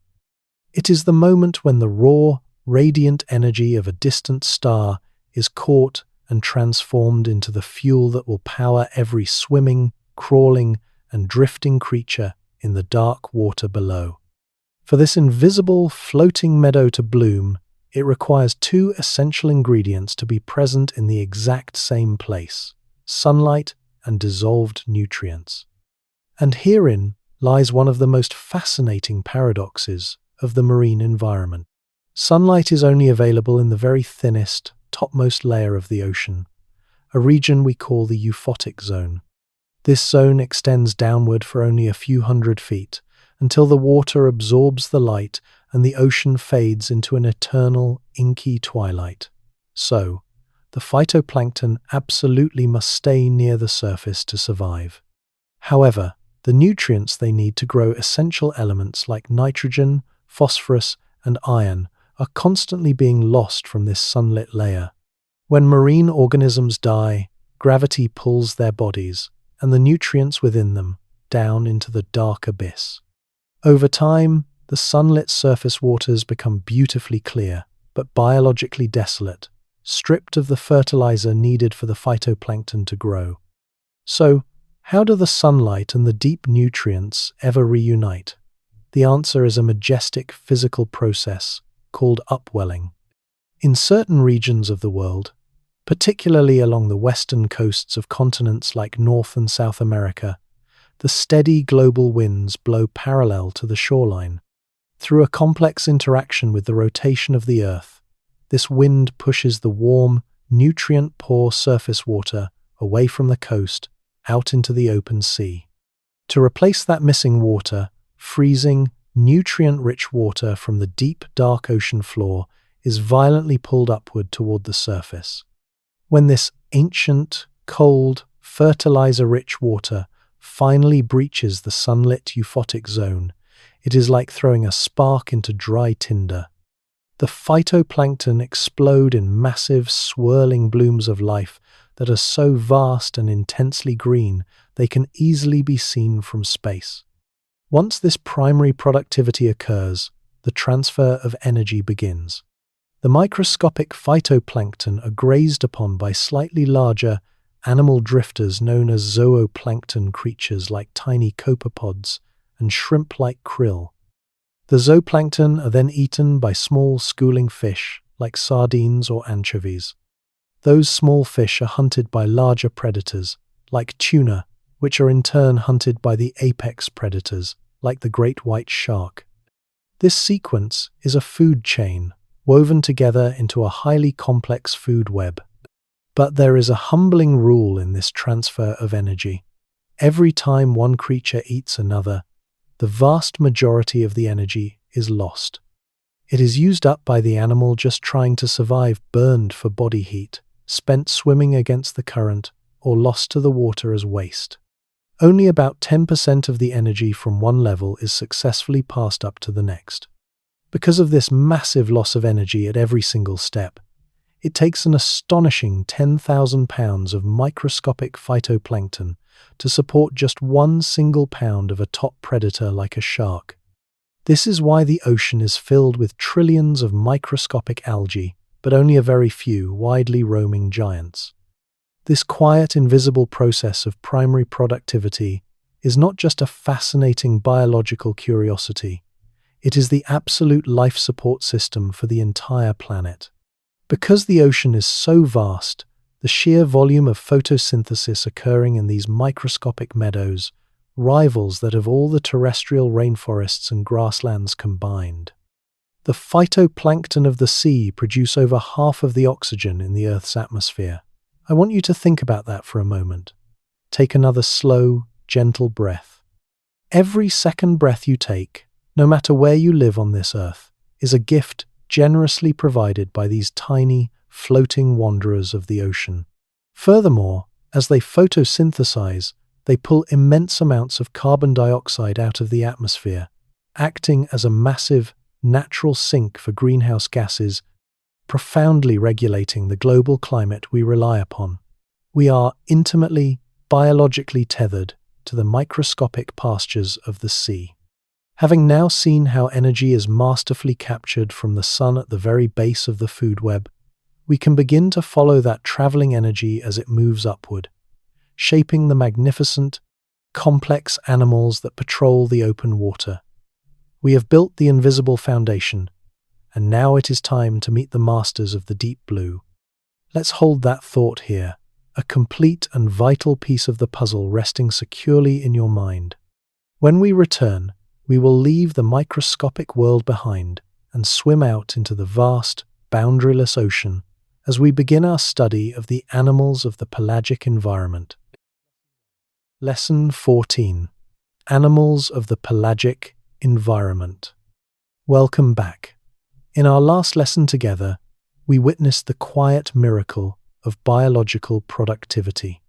It is the moment when the raw, radiant energy of a distant star is caught and transformed into the fuel that will power every swimming, crawling, and drifting creature in the dark water below. For this invisible, floating meadow to bloom, it requires two essential ingredients to be present in the exact same place: sunlight and dissolved nutrients. And herein lies one of the most fascinating paradoxes of the marine environment. Sunlight is only available in the very thinnest, topmost layer of the ocean, a region we call the euphotic zone. This zone extends downward for only a few hundred feet, until the water absorbs the light and the ocean fades into an eternal, inky twilight. So, the phytoplankton absolutely must stay near the surface to survive. However, the nutrients they need to grow essential elements like nitrogen, phosphorus, and iron are constantly being lost from this sunlit layer. When marine organisms die, gravity pulls their bodies, and the nutrients within them, down into the dark abyss. Over time, the sunlit surface waters become beautifully clear, but biologically desolate, stripped of the fertilizer needed for the phytoplankton to grow. So, how do the sunlight and the deep nutrients ever reunite? The answer is a majestic physical process called upwelling. In certain regions of the world, particularly along the western coasts of continents like North and South America, the steady global winds blow parallel to the shoreline. Through a complex interaction with the rotation of the Earth, this wind pushes the warm, nutrient-poor surface water away from the coast out into the open sea. To replace that missing water, freezing, nutrient-rich water from the deep, dark ocean floor is violently pulled upward toward the surface. When this ancient, cold, fertilizer-rich water finally breaches the sunlit euphotic zone, it is like throwing a spark into dry tinder. The phytoplankton explode in massive, swirling blooms of life that are so vast and intensely green they can easily be seen from space. Once this primary productivity occurs, the transfer of energy begins. The microscopic phytoplankton are grazed upon by slightly larger animal drifters known as zooplankton creatures like tiny copepods and shrimp-like krill. The zooplankton are then eaten by small schooling fish like sardines or anchovies. Those small fish are hunted by larger predators like tuna, which are in turn hunted by the apex predators like the great white shark. This sequence is a food chain woven together into a highly complex food web. But there is a humbling rule in this transfer of energy. Every time one creature eats another, the vast majority of the energy is lost. It is used up by the animal just trying to survive, burned for body heat, spent swimming against the current, or lost to the water as waste. Only about 10% of the energy from one level is successfully passed up to the next. Because of this massive loss of energy at every single step, it takes an astonishing 10,000 pounds of microscopic phytoplankton to support just one single pound of a top predator like a shark. This is why the ocean is filled with trillions of microscopic algae, but only a very few widely roaming giants. This quiet, invisible process of primary productivity is not just a fascinating biological curiosity, it is the absolute life support system for the entire planet. Because the ocean is so vast, the sheer volume of photosynthesis occurring in these microscopic meadows rivals that of all the terrestrial rainforests and grasslands combined. The phytoplankton of the sea produce over half of the oxygen in the Earth's atmosphere. I want you to think about that for a moment. Take another slow, gentle breath. Every second breath you take, no matter where you live on this Earth, is a gift generously provided by these tiny, floating wanderers of the ocean. Furthermore, as they photosynthesize, they pull immense amounts of carbon dioxide out of the atmosphere, acting as a massive, natural sink for greenhouse gases, profoundly regulating the global climate we rely upon. We are intimately, biologically tethered to the microscopic pastures of the sea. Having now seen how energy is masterfully captured from the sun at the very base of the food web, we can begin to follow that traveling energy as it moves upward, shaping the magnificent, complex animals that patrol the open water. We have built the invisible foundation, and now it is time to meet the masters of the deep blue. Let's hold that thought here, a complete and vital piece of the puzzle resting securely in your mind. When we return, we will leave the microscopic world behind and swim out into the vast, boundaryless ocean as we begin our study of the animals of the pelagic environment. Lesson 14. Animals of the Pelagic Environment. Welcome back. In our last lesson together, we witnessed the quiet miracle of biological productivity.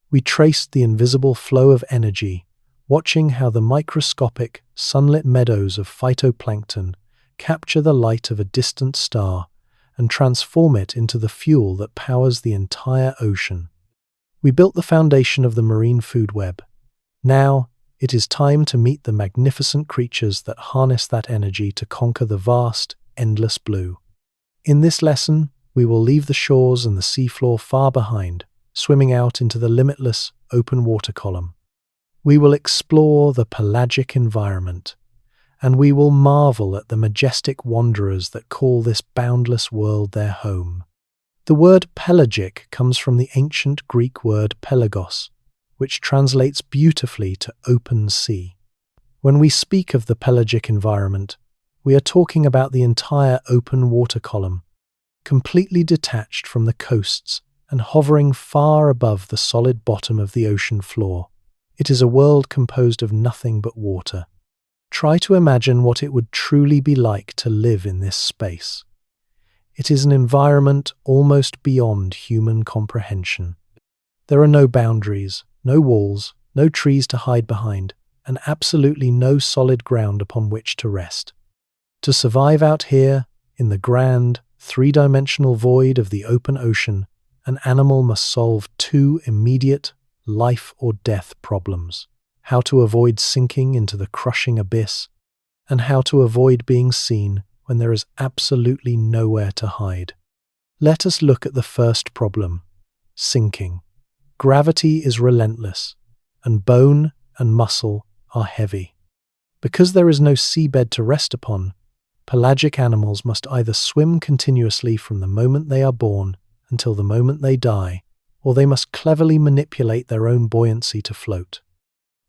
We traced the invisible flow of energy, watching how the microscopic, sunlit meadows of phytoplankton capture the light of a distant star and transform it into the fuel that powers the entire ocean. We built the foundation of the marine food web. Now, it is time to meet the magnificent creatures that harness that energy to conquer the vast, endless blue. In this lesson, we will leave the shores and the seafloor far behind, swimming out into the limitless, open water column. We will explore the pelagic environment, and we will marvel at the majestic wanderers that call this boundless world their home. The word pelagic comes from the ancient Greek word pelagos, which translates beautifully to open sea. When we speak of the pelagic environment, we are talking about the entire open water column, completely detached from the coasts and hovering far above the solid bottom of the ocean floor. It is a world composed of nothing but water. Try to imagine what it would truly be like to live in this space. It is an environment almost beyond human comprehension. There are no boundaries, no walls, no trees to hide behind, and absolutely no solid ground upon which to rest. To survive out here, in the grand, three-dimensional void of the open ocean, an animal must solve two immediate life or death problems: how to avoid sinking into the crushing abyss, and how to avoid being seen when there is absolutely nowhere to hide. Let us look at the first problem: sinking. Gravity is relentless, and bone and muscle are heavy. Because there is no seabed to rest upon, pelagic animals must either swim continuously from the moment they are born until the moment they die, or they must cleverly manipulate their own buoyancy to float.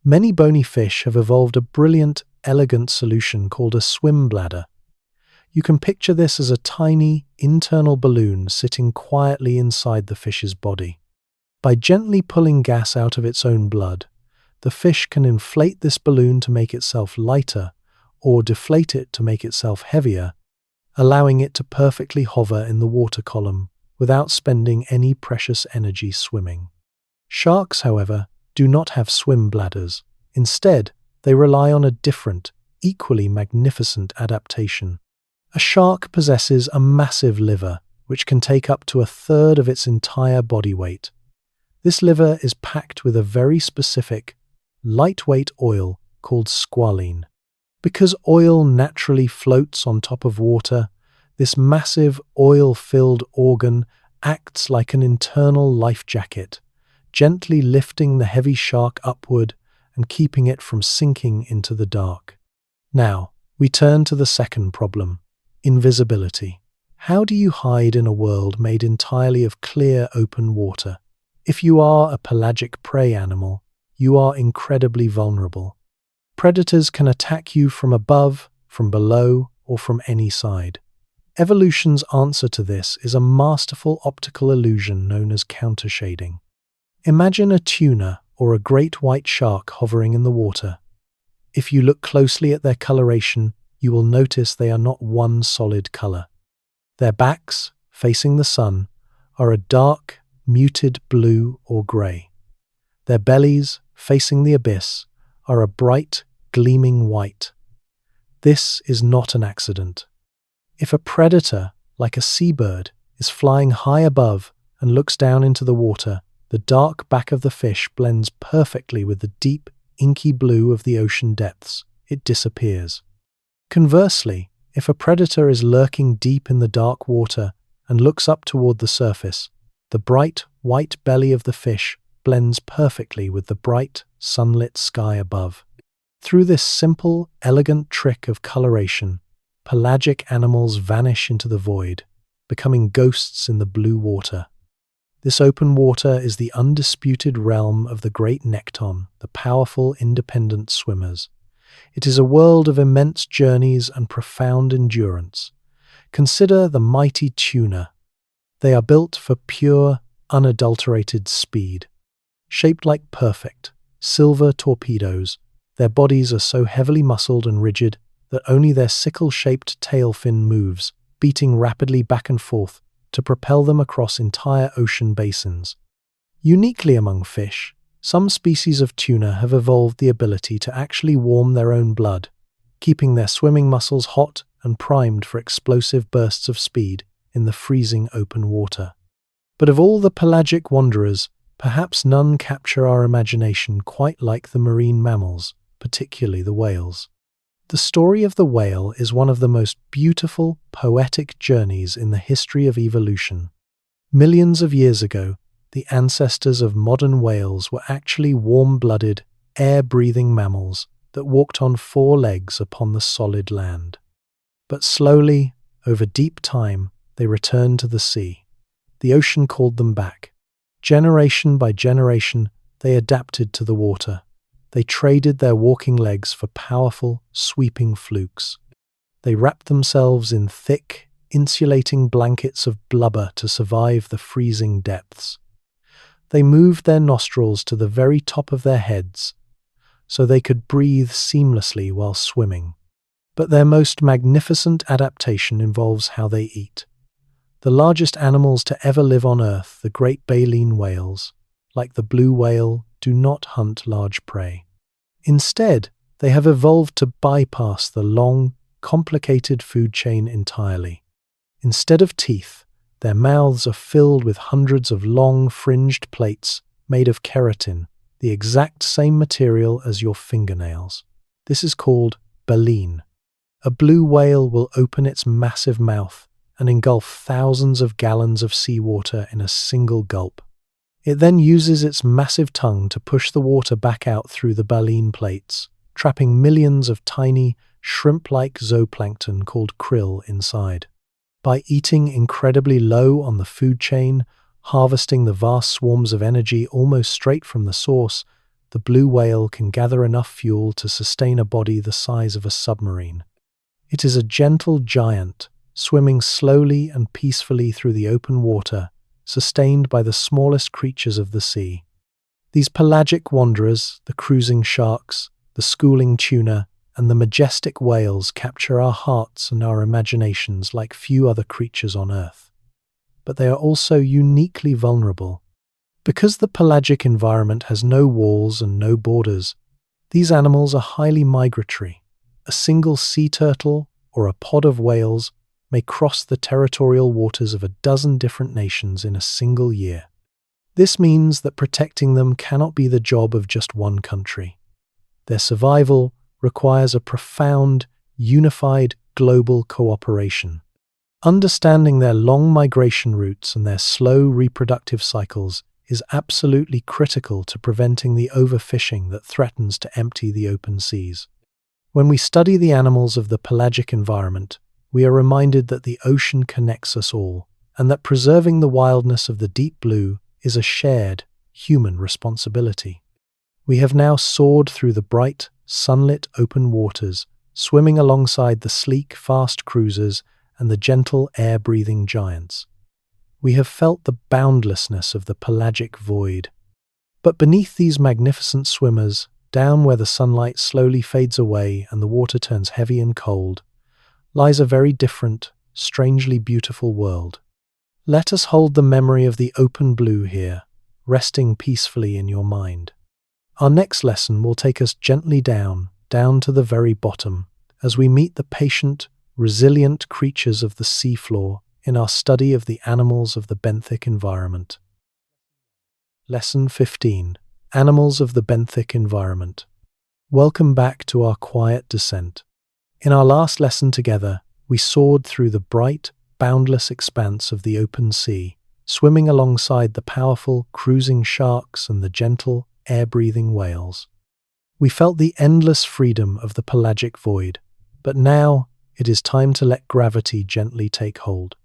Many bony fish have evolved a brilliant, elegant solution called a swim bladder. You can picture this as a tiny, internal balloon sitting quietly inside the fish's body. By gently pulling gas out of its own blood, the fish can inflate this balloon to make itself lighter, or deflate it to make itself heavier, allowing it to perfectly hover in the water column without spending any precious energy swimming. Sharks, however, do not have swim bladders. Instead, they rely on a different, equally magnificent adaptation. A shark possesses a massive liver, which can take up to a third of its entire body weight. This liver is packed with a very specific, lightweight oil called squalene. Because oil naturally floats on top of water, this massive oil-filled organ acts like an internal life jacket, gently lifting the heavy shark upward and keeping it from sinking into the dark. Now, we turn to the second problem: invisibility. How do you hide in a world made entirely of clear, open water? If you are a pelagic prey animal, you are incredibly vulnerable. Predators can attack you from above, from below, or from any side. Evolution's answer to this is a masterful optical illusion known as countershading. Imagine a tuna or a great white shark hovering in the water. If you look closely at their coloration, you will notice they are not one solid color. Their backs, facing the sun, are a dark, muted blue or gray. Their bellies, facing the abyss, are a bright, gleaming white. This is not an accident. If a predator, like a seabird, is flying high above and looks down into the water, the dark back of the fish blends perfectly with the deep, inky blue of the ocean depths. it disappears. Conversely, if a predator is lurking deep in the dark water and looks up toward the surface, the bright, white belly of the fish blends perfectly with the bright, sunlit sky above. Through this simple, elegant trick of coloration, pelagic animals vanish into the void, becoming ghosts in the blue water. This open water is the undisputed realm of the great nekton, the powerful, independent swimmers. It is a world of immense journeys and profound endurance. Consider the mighty tuna. They are built for pure, unadulterated speed. Shaped like perfect, silver torpedoes, their bodies are so heavily muscled and rigid that only their sickle-shaped tail fin moves, beating rapidly back and forth to propel them across entire ocean basins. Uniquely among fish, some species of tuna have evolved the ability to actually warm their own blood, keeping their swimming muscles hot and primed for explosive bursts of speed in the freezing open water. But of all the pelagic wanderers, perhaps none capture our imagination quite like the marine mammals, particularly the whales. The story of the whale is one of the most beautiful, poetic journeys in the history of evolution. Millions of years ago, the ancestors of modern whales were actually warm-blooded, air-breathing mammals that walked on four legs upon the solid land. But slowly, over deep time, they returned to the sea. The ocean called them back. Generation by generation, they adapted to the water. They traded their walking legs for powerful, sweeping flukes. They wrapped themselves in thick, insulating blankets of blubber to survive the freezing depths. They moved their nostrils to the very top of their heads, so they could breathe seamlessly while swimming. But their most magnificent adaptation involves how they eat. The largest animals to ever live on Earth, the great baleen whales, like the blue whale, do not hunt large prey. Instead, they have evolved to bypass the long, complicated food chain entirely. Instead of teeth, their mouths are filled with hundreds of long, fringed plates made of keratin, the exact same material as your fingernails. This is called baleen. A blue whale will open its massive mouth and engulf thousands of gallons of seawater in a single gulp. It then uses its massive tongue to push the water back out through the baleen plates, trapping millions of tiny, shrimp-like zooplankton called krill inside. By eating incredibly low on the food chain, harvesting the vast swarms of energy almost straight from the source, the blue whale can gather enough fuel to sustain a body the size of a submarine. It is a gentle giant, swimming slowly and peacefully through the open water, sustained by the smallest creatures of the sea. These pelagic wanderers, the cruising sharks, the schooling tuna, and the majestic whales capture our hearts and our imaginations like few other creatures on Earth. But they are also uniquely vulnerable. Because the pelagic environment has no walls and no borders, these animals are highly migratory. A single sea turtle or a pod of whales may cross the territorial waters of a dozen different nations in a single year. This means that protecting them cannot be the job of just one country. Their survival requires a profound, unified, global cooperation. Understanding their long migration routes and their slow reproductive cycles is absolutely critical to preventing the overfishing that threatens to empty the open seas. When we study the animals of the pelagic environment, we are reminded that the ocean connects us all, and that preserving the wildness of the deep blue is a shared, human responsibility. We have now soared through the bright, sunlit open waters, swimming alongside the sleek, fast cruisers and the gentle, air-breathing giants. We have felt the boundlessness of the pelagic void. But beneath these magnificent swimmers, down where the sunlight slowly fades away and the water turns heavy and cold, lies a very different, strangely beautiful world. Let us hold the memory of the open blue here, resting peacefully in your mind. Our next lesson will take us gently down to the very bottom, as we meet the patient, resilient creatures of the seafloor in our study of the animals of the benthic environment. Lesson 15. Animals of the benthic environment. Welcome back to our quiet descent. In our last lesson together, we soared through the bright, boundless expanse of the open sea, swimming alongside the powerful, cruising sharks and the gentle, air-breathing whales. We felt the endless freedom of the pelagic void, but now it is time to let gravity gently take hold.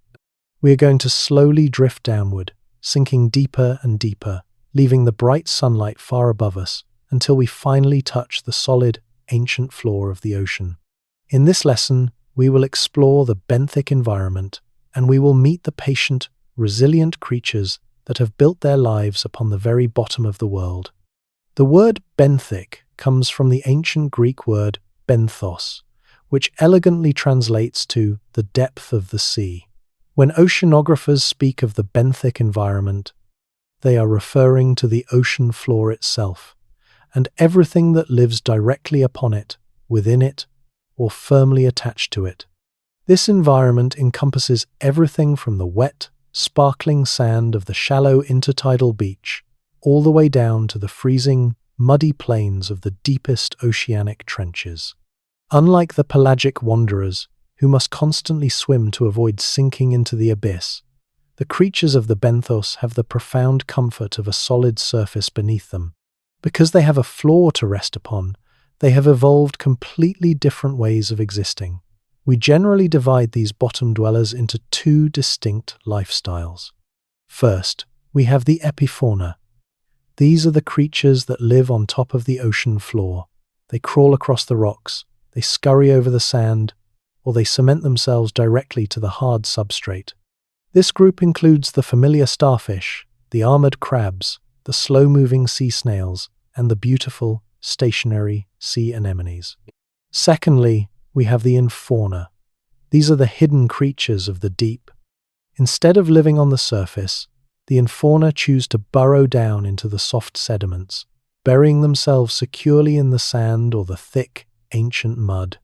We are going to slowly drift downward, sinking deeper and deeper, leaving the bright sunlight far above us, until we finally touch the solid, ancient floor of the ocean. In this lesson, we will explore the benthic environment, and we will meet the patient, resilient creatures that have built their lives upon the very bottom of the world. The word benthic comes from the ancient Greek word benthos, which elegantly translates to the depth of the sea. When oceanographers speak of the benthic environment, they are referring to the ocean floor itself, and everything that lives directly upon it, within it, or firmly attached to it. This environment encompasses everything from the wet, sparkling sand of the shallow intertidal beach, all the way down to the freezing, muddy plains of the deepest oceanic trenches. Unlike the pelagic wanderers, who must constantly swim to avoid sinking into the abyss, the creatures of the benthos have the profound comfort of a solid surface beneath them. Because they have a floor to rest upon, they have evolved completely different ways of existing. We generally divide these bottom dwellers into two distinct lifestyles. First, we have the epifauna. These are the creatures that live on top of the ocean floor. They crawl across the rocks, they scurry over the sand, or they cement themselves directly to the hard substrate. This group includes the familiar starfish, the armored crabs, the slow-moving sea snails, and the beautiful, stationary sea anemones. Secondly, we have the infauna. These are the hidden creatures of the deep. Instead of living on the surface, the infauna choose to burrow down into the soft sediments, burying themselves securely in the sand or the thick, ancient mud.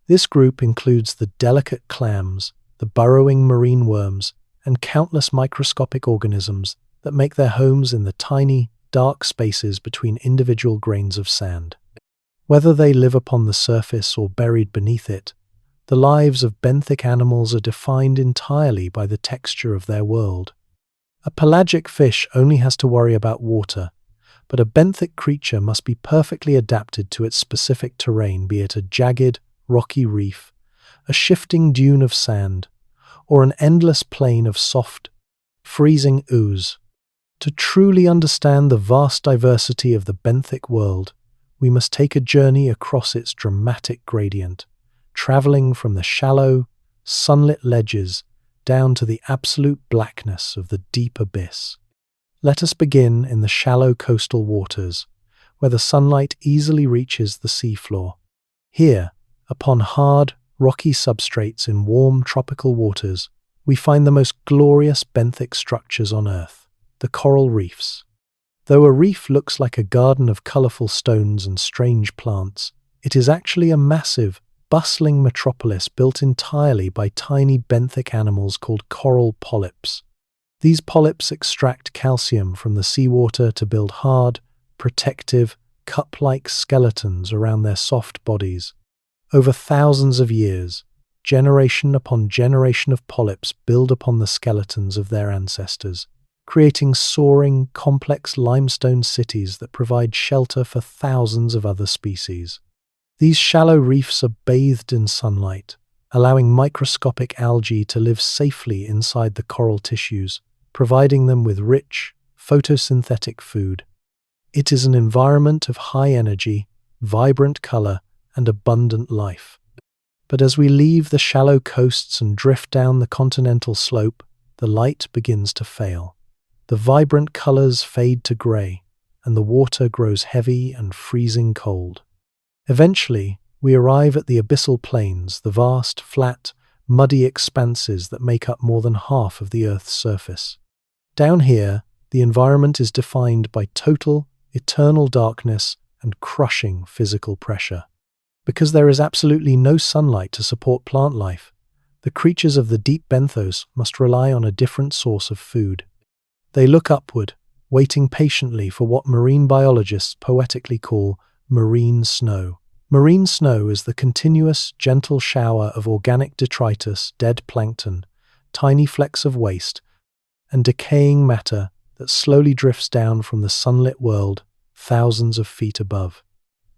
This group includes the delicate clams, the burrowing marine worms, and countless microscopic organisms that make their homes in the tiny, dark spaces between individual grains of sand. Whether they live upon the surface or buried beneath it, the lives of benthic animals are defined entirely by the texture of their world. A pelagic fish only has to worry about water, but a benthic creature must be perfectly adapted to its specific terrain, be it a jagged, rocky reef, a shifting dune of sand, or an endless plain of soft, freezing ooze. To truly understand the vast diversity of the benthic world, we must take a journey across its dramatic gradient, traveling from the shallow, sunlit ledges down to the absolute blackness of the deep abyss. Let us begin in the shallow coastal waters, where the sunlight easily reaches the seafloor. Here, upon hard, rocky substrates in warm tropical waters, we find the most glorious benthic structures on Earth. The coral reefs. Though a reef looks like a garden of colorful stones and strange plants, it is actually a massive, bustling metropolis built entirely by tiny benthic animals called coral polyps. These polyps extract calcium from the seawater to build hard, protective, cup-like skeletons around their soft bodies. Over thousands of years, generation upon generation of polyps build upon the skeletons of their ancestors, creating soaring, complex limestone cities that provide shelter for thousands of other species. These shallow reefs are bathed in sunlight, allowing microscopic algae to live safely inside the coral tissues, providing them with rich, photosynthetic food. It is an environment of high energy, vibrant color, and abundant life. But as we leave the shallow coasts and drift down the continental slope, the light begins to fail. The vibrant colors fade to gray, and the water grows heavy and freezing cold. Eventually, we arrive at the abyssal plains, the vast, flat, muddy expanses that make up more than half of the Earth's surface. Down here, the environment is defined by total, eternal darkness and crushing physical pressure. Because there is absolutely no sunlight to support plant life, the creatures of the deep benthos must rely on a different source of food. They look upward, waiting patiently for what marine biologists poetically call marine snow. Marine snow is the continuous, gentle shower of organic detritus, dead plankton, tiny flecks of waste, and decaying matter that slowly drifts down from the sunlit world thousands of feet above.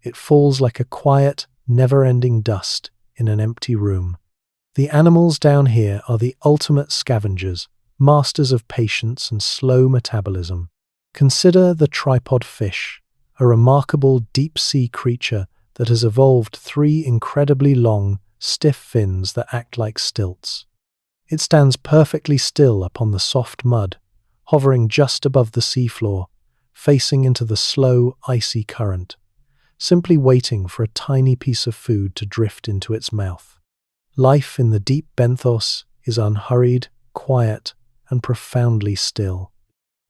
It falls like a quiet, never-ending dust in an empty room. The animals down here are the ultimate scavengers, masters of patience and slow metabolism. Consider the tripod fish, a remarkable deep-sea creature that has evolved 3 incredibly long, stiff fins that act like stilts. It stands perfectly still upon the soft mud, hovering just above the seafloor, facing into the slow, icy current, simply waiting for a tiny piece of food to drift into its mouth. Life in the deep benthos is unhurried, quiet, and profoundly still.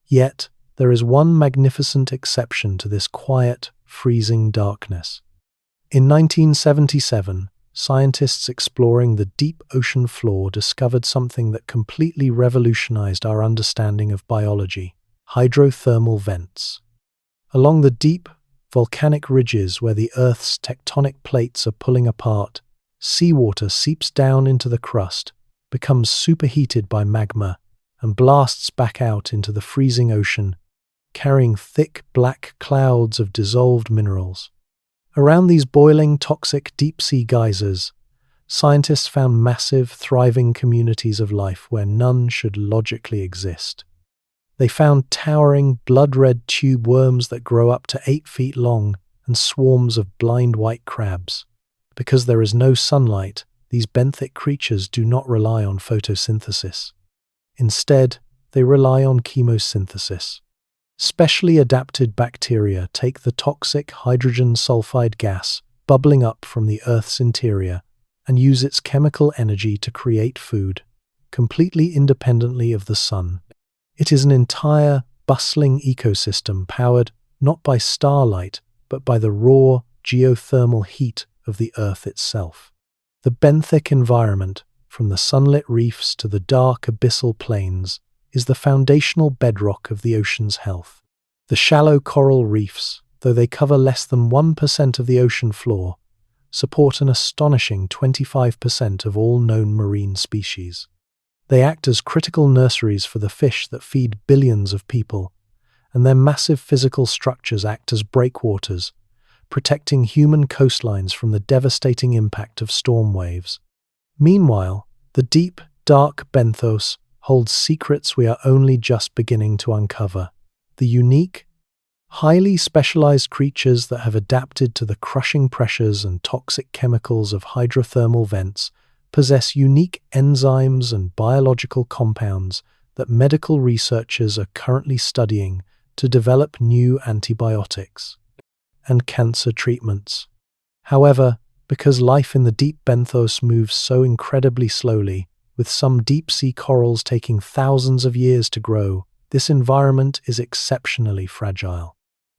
Yet, there is one magnificent exception to this quiet, freezing darkness. In 1977, scientists exploring the deep ocean floor discovered something that completely revolutionized our understanding of biology: hydrothermal vents. Along the deep, volcanic ridges where the Earth's tectonic plates are pulling apart, seawater seeps down into the crust, becomes superheated by magma, and blasts back out into the freezing ocean, carrying thick black clouds of dissolved minerals. Around these boiling, toxic deep-sea geysers, scientists found massive, thriving communities of life where none should logically exist. They found towering, blood-red tube worms that grow up to 8 feet long and swarms of blind white crabs. Because there is no sunlight, these benthic creatures do not rely on photosynthesis. Instead, they rely on chemosynthesis. Specially adapted bacteria take the toxic hydrogen sulfide gas bubbling up from the Earth's interior and use its chemical energy to create food, completely independently of the sun. It is an entire, bustling ecosystem powered not by starlight, but by the raw, geothermal heat of the Earth itself. The benthic environment, from the sunlit reefs to the dark abyssal plains, is the foundational bedrock of the ocean's health. The shallow coral reefs, though they cover less than 1% of the ocean floor, support an astonishing 25% of all known marine species. They act as critical nurseries for the fish that feed billions of people, and their massive physical structures act as breakwaters, protecting human coastlines from the devastating impact of storm waves. Meanwhile, the deep, dark benthos holds secrets we are only just beginning to uncover. The unique, highly specialized creatures that have adapted to the crushing pressures and toxic chemicals of hydrothermal vents possess unique enzymes and biological compounds that medical researchers are currently studying to develop new antibiotics and cancer treatments. However, because life in the deep benthos moves so incredibly slowly, with some deep-sea corals taking thousands of years to grow, this environment is exceptionally fragile.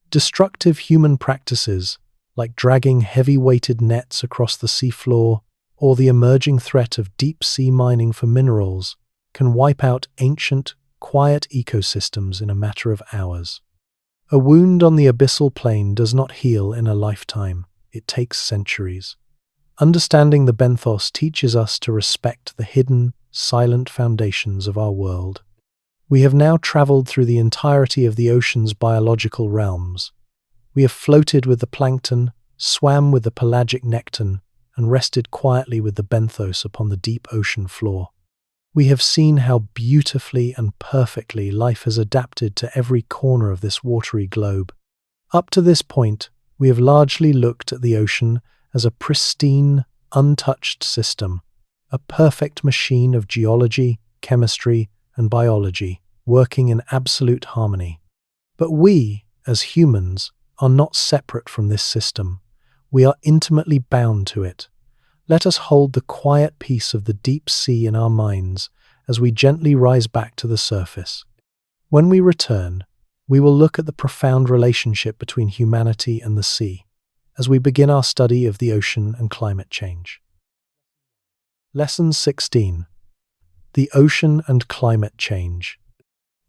Destructive human practices, like dragging heavy-weighted nets across the seafloor or the emerging threat of deep-sea mining for minerals, can wipe out ancient, quiet ecosystems in a matter of hours. A wound on the abyssal plain does not heal in a lifetime. It takes centuries. Understanding the benthos teaches us to respect the hidden, silent foundations of our world. We have now traveled through the entirety of the ocean's biological realms. We have floated with the plankton, swam with the pelagic nekton, and rested quietly with the benthos upon the deep ocean floor. We have seen how beautifully and perfectly life has adapted to every corner of this watery globe. Up to this point, we have largely looked at the ocean as a pristine, untouched system, a perfect machine of geology, chemistry, and biology, working in absolute harmony. But we, as humans, are not separate from this system. We are intimately bound to it. Let us hold the quiet peace of the deep sea in our minds as we gently rise back to the surface. When we return, we will look at the profound relationship between humanity and the sea, as we begin our study of the ocean and climate change. Lesson 16. The Ocean and Climate Change.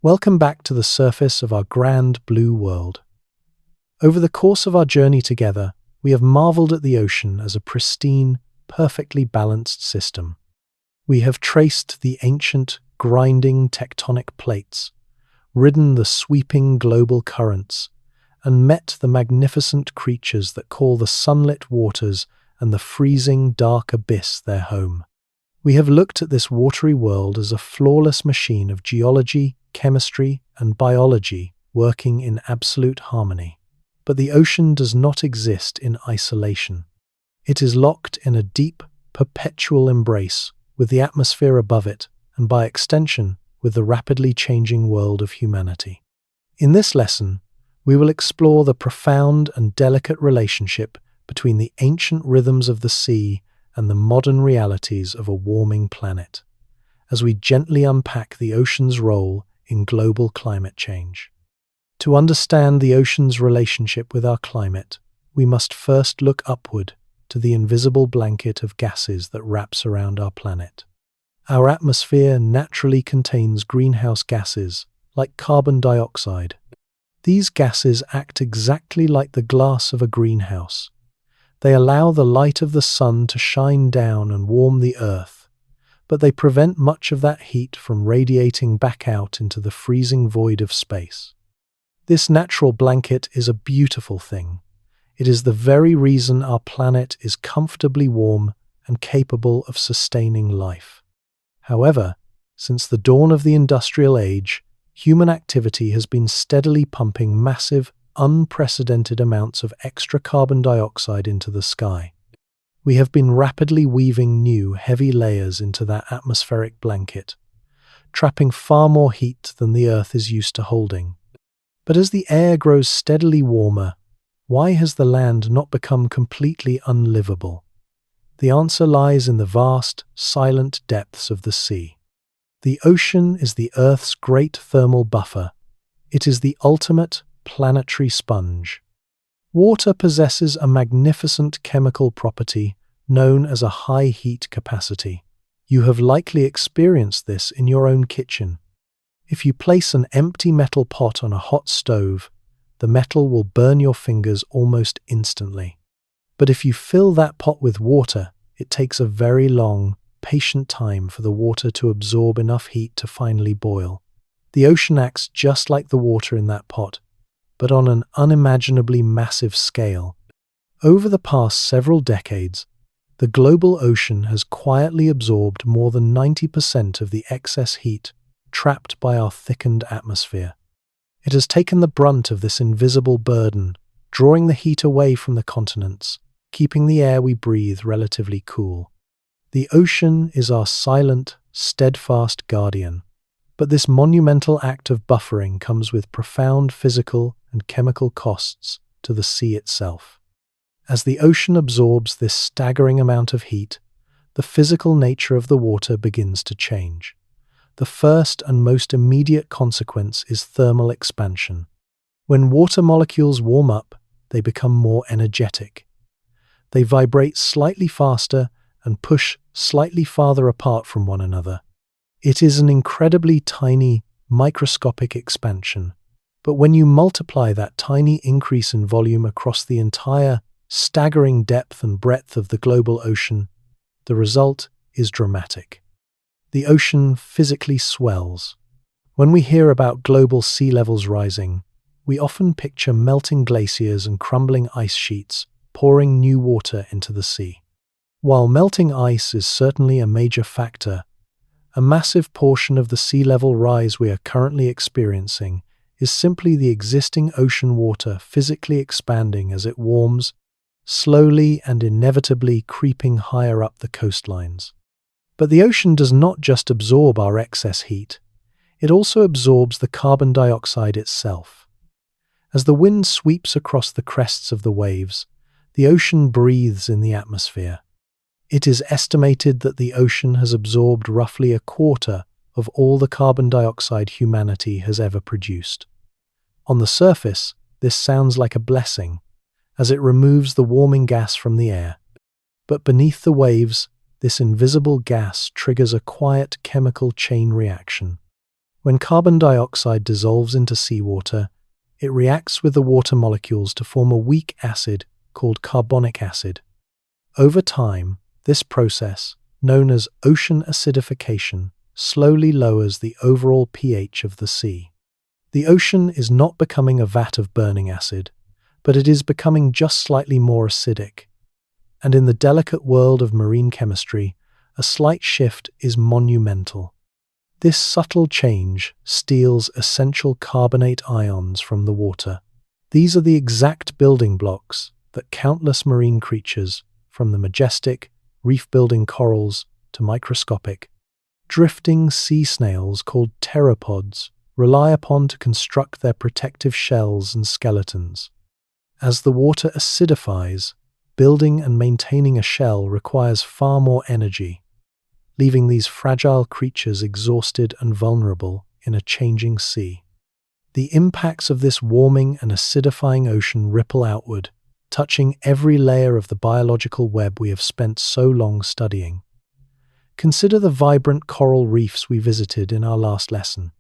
Welcome back to the surface of our grand blue world. Over the course of our journey together, we have marveled at the ocean as a pristine, perfectly balanced system. We have traced the ancient, grinding tectonic plates, ridden the sweeping global currents, and met the magnificent creatures that call the sunlit waters and the freezing, dark abyss their home. We have looked at this watery world as a flawless machine of geology, chemistry, and biology working in absolute harmony. But the ocean does not exist in isolation. It is locked in a deep, perpetual embrace with the atmosphere above it, and by extension, with the rapidly changing world of humanity. In this lesson, we will explore the profound and delicate relationship between the ancient rhythms of the sea and the modern realities of a warming planet, as we gently unpack the ocean's role in global climate change. To understand the ocean's relationship with our climate, we must first look upward to the invisible blanket of gases that wraps around our planet. Our atmosphere naturally contains greenhouse gases, like carbon dioxide. These gases act exactly like the glass of a greenhouse. They allow the light of the sun to shine down and warm the earth, but they prevent much of that heat from radiating back out into the freezing void of space. This natural blanket is a beautiful thing. It is the very reason our planet is comfortably warm and capable of sustaining life. However, since the dawn of the industrial age, human activity has been steadily pumping massive, unprecedented amounts of extra carbon dioxide into the sky. We have been rapidly weaving new, heavy layers into that atmospheric blanket, trapping far more heat than the Earth is used to holding. But as the air grows steadily warmer, why has the land not become completely unlivable? The answer lies in the vast, silent depths of the sea. The ocean is the Earth's great thermal buffer. It is the ultimate planetary sponge. Water possesses a magnificent chemical property known as a high heat capacity. You have likely experienced this in your own kitchen. If you place an empty metal pot on a hot stove, the metal will burn your fingers almost instantly. But if you fill that pot with water, it takes a very long, patient time for the water to absorb enough heat to finally boil. The ocean acts just like the water in that pot, but on an unimaginably massive scale. Over the past several decades, the global ocean has quietly absorbed more than 90% of the excess heat trapped by our thickened atmosphere. It has taken the brunt of this invisible burden, drawing the heat away from the continents, keeping the air we breathe relatively cool. The ocean is our silent, steadfast guardian, but this monumental act of buffering comes with profound physical and chemical costs to the sea itself. As the ocean absorbs this staggering amount of heat, the physical nature of the water begins to change. The first and most immediate consequence is thermal expansion. When water molecules warm up, they become more energetic. They vibrate slightly faster and push slightly farther apart from one another. It is an incredibly tiny, microscopic expansion, but when you multiply that tiny increase in volume across the entire, staggering depth and breadth of the global ocean, the result is dramatic. The ocean physically swells. When we hear about global sea levels rising, we often picture melting glaciers and crumbling ice sheets pouring new water into the sea. While melting ice is certainly a major factor, a massive portion of the sea level rise we are currently experiencing is simply the existing ocean water physically expanding as it warms, slowly and inevitably creeping higher up the coastlines. But the ocean does not just absorb our excess heat, it also absorbs the carbon dioxide itself. As the wind sweeps across the crests of the waves, the ocean breathes in the atmosphere. It is estimated that the ocean has absorbed roughly a quarter of all the carbon dioxide humanity has ever produced. On the surface, this sounds like a blessing, as it removes the warming gas from the air. But beneath the waves, this invisible gas triggers a quiet chemical chain reaction. When carbon dioxide dissolves into seawater, It reacts with the water molecules to form a weak acid called carbonic acid. Over time, this process, known as ocean acidification, slowly lowers the overall pH of the sea. The ocean is not becoming a vat of burning acid, but it is becoming just slightly more acidic. And in the delicate world of marine chemistry, a slight shift is monumental. This subtle change steals essential carbonate ions from the water. These are the exact building blocks that countless marine creatures, from the majestic, reef-building corals to microscopic, drifting sea snails called pteropods, rely upon to construct their protective shells and skeletons. As the water acidifies, building and maintaining a shell requires far more energy, leaving these fragile creatures exhausted and vulnerable in a changing sea. The impacts of this warming and acidifying ocean ripple outward, touching every layer of the biological web we have spent so long studying. Consider the vibrant coral reefs we visited in our last lesson.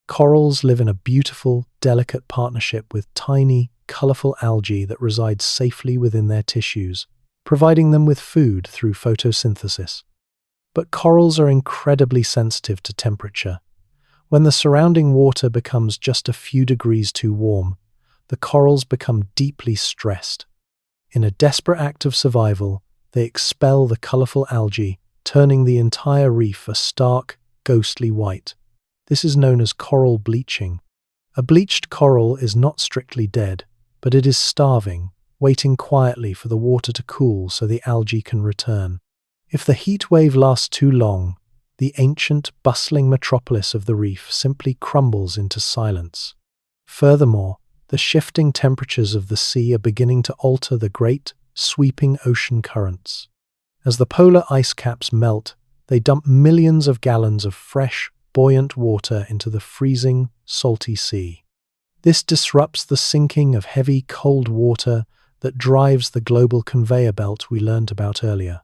Corals live in a beautiful, delicate partnership with tiny, colorful algae that reside safely within their tissues, providing them with food through photosynthesis. But corals are incredibly sensitive to temperature. When the surrounding water becomes just a few degrees too warm, the corals become deeply stressed. In a desperate act of survival, they expel the colorful algae, turning the entire reef a stark, ghostly white. This is known as coral bleaching. A bleached coral is not strictly dead, but it is starving, waiting quietly for the water to cool so the algae can return. If the heat wave lasts too long, the ancient, bustling metropolis of the reef simply crumbles into silence. Furthermore, the shifting temperatures of the sea are beginning to alter the great, sweeping ocean currents. As the polar ice caps melt, they dump millions of gallons of fresh, buoyant water into the freezing, salty sea. This disrupts the sinking of heavy, cold water that drives the global conveyor belt we learned about earlier.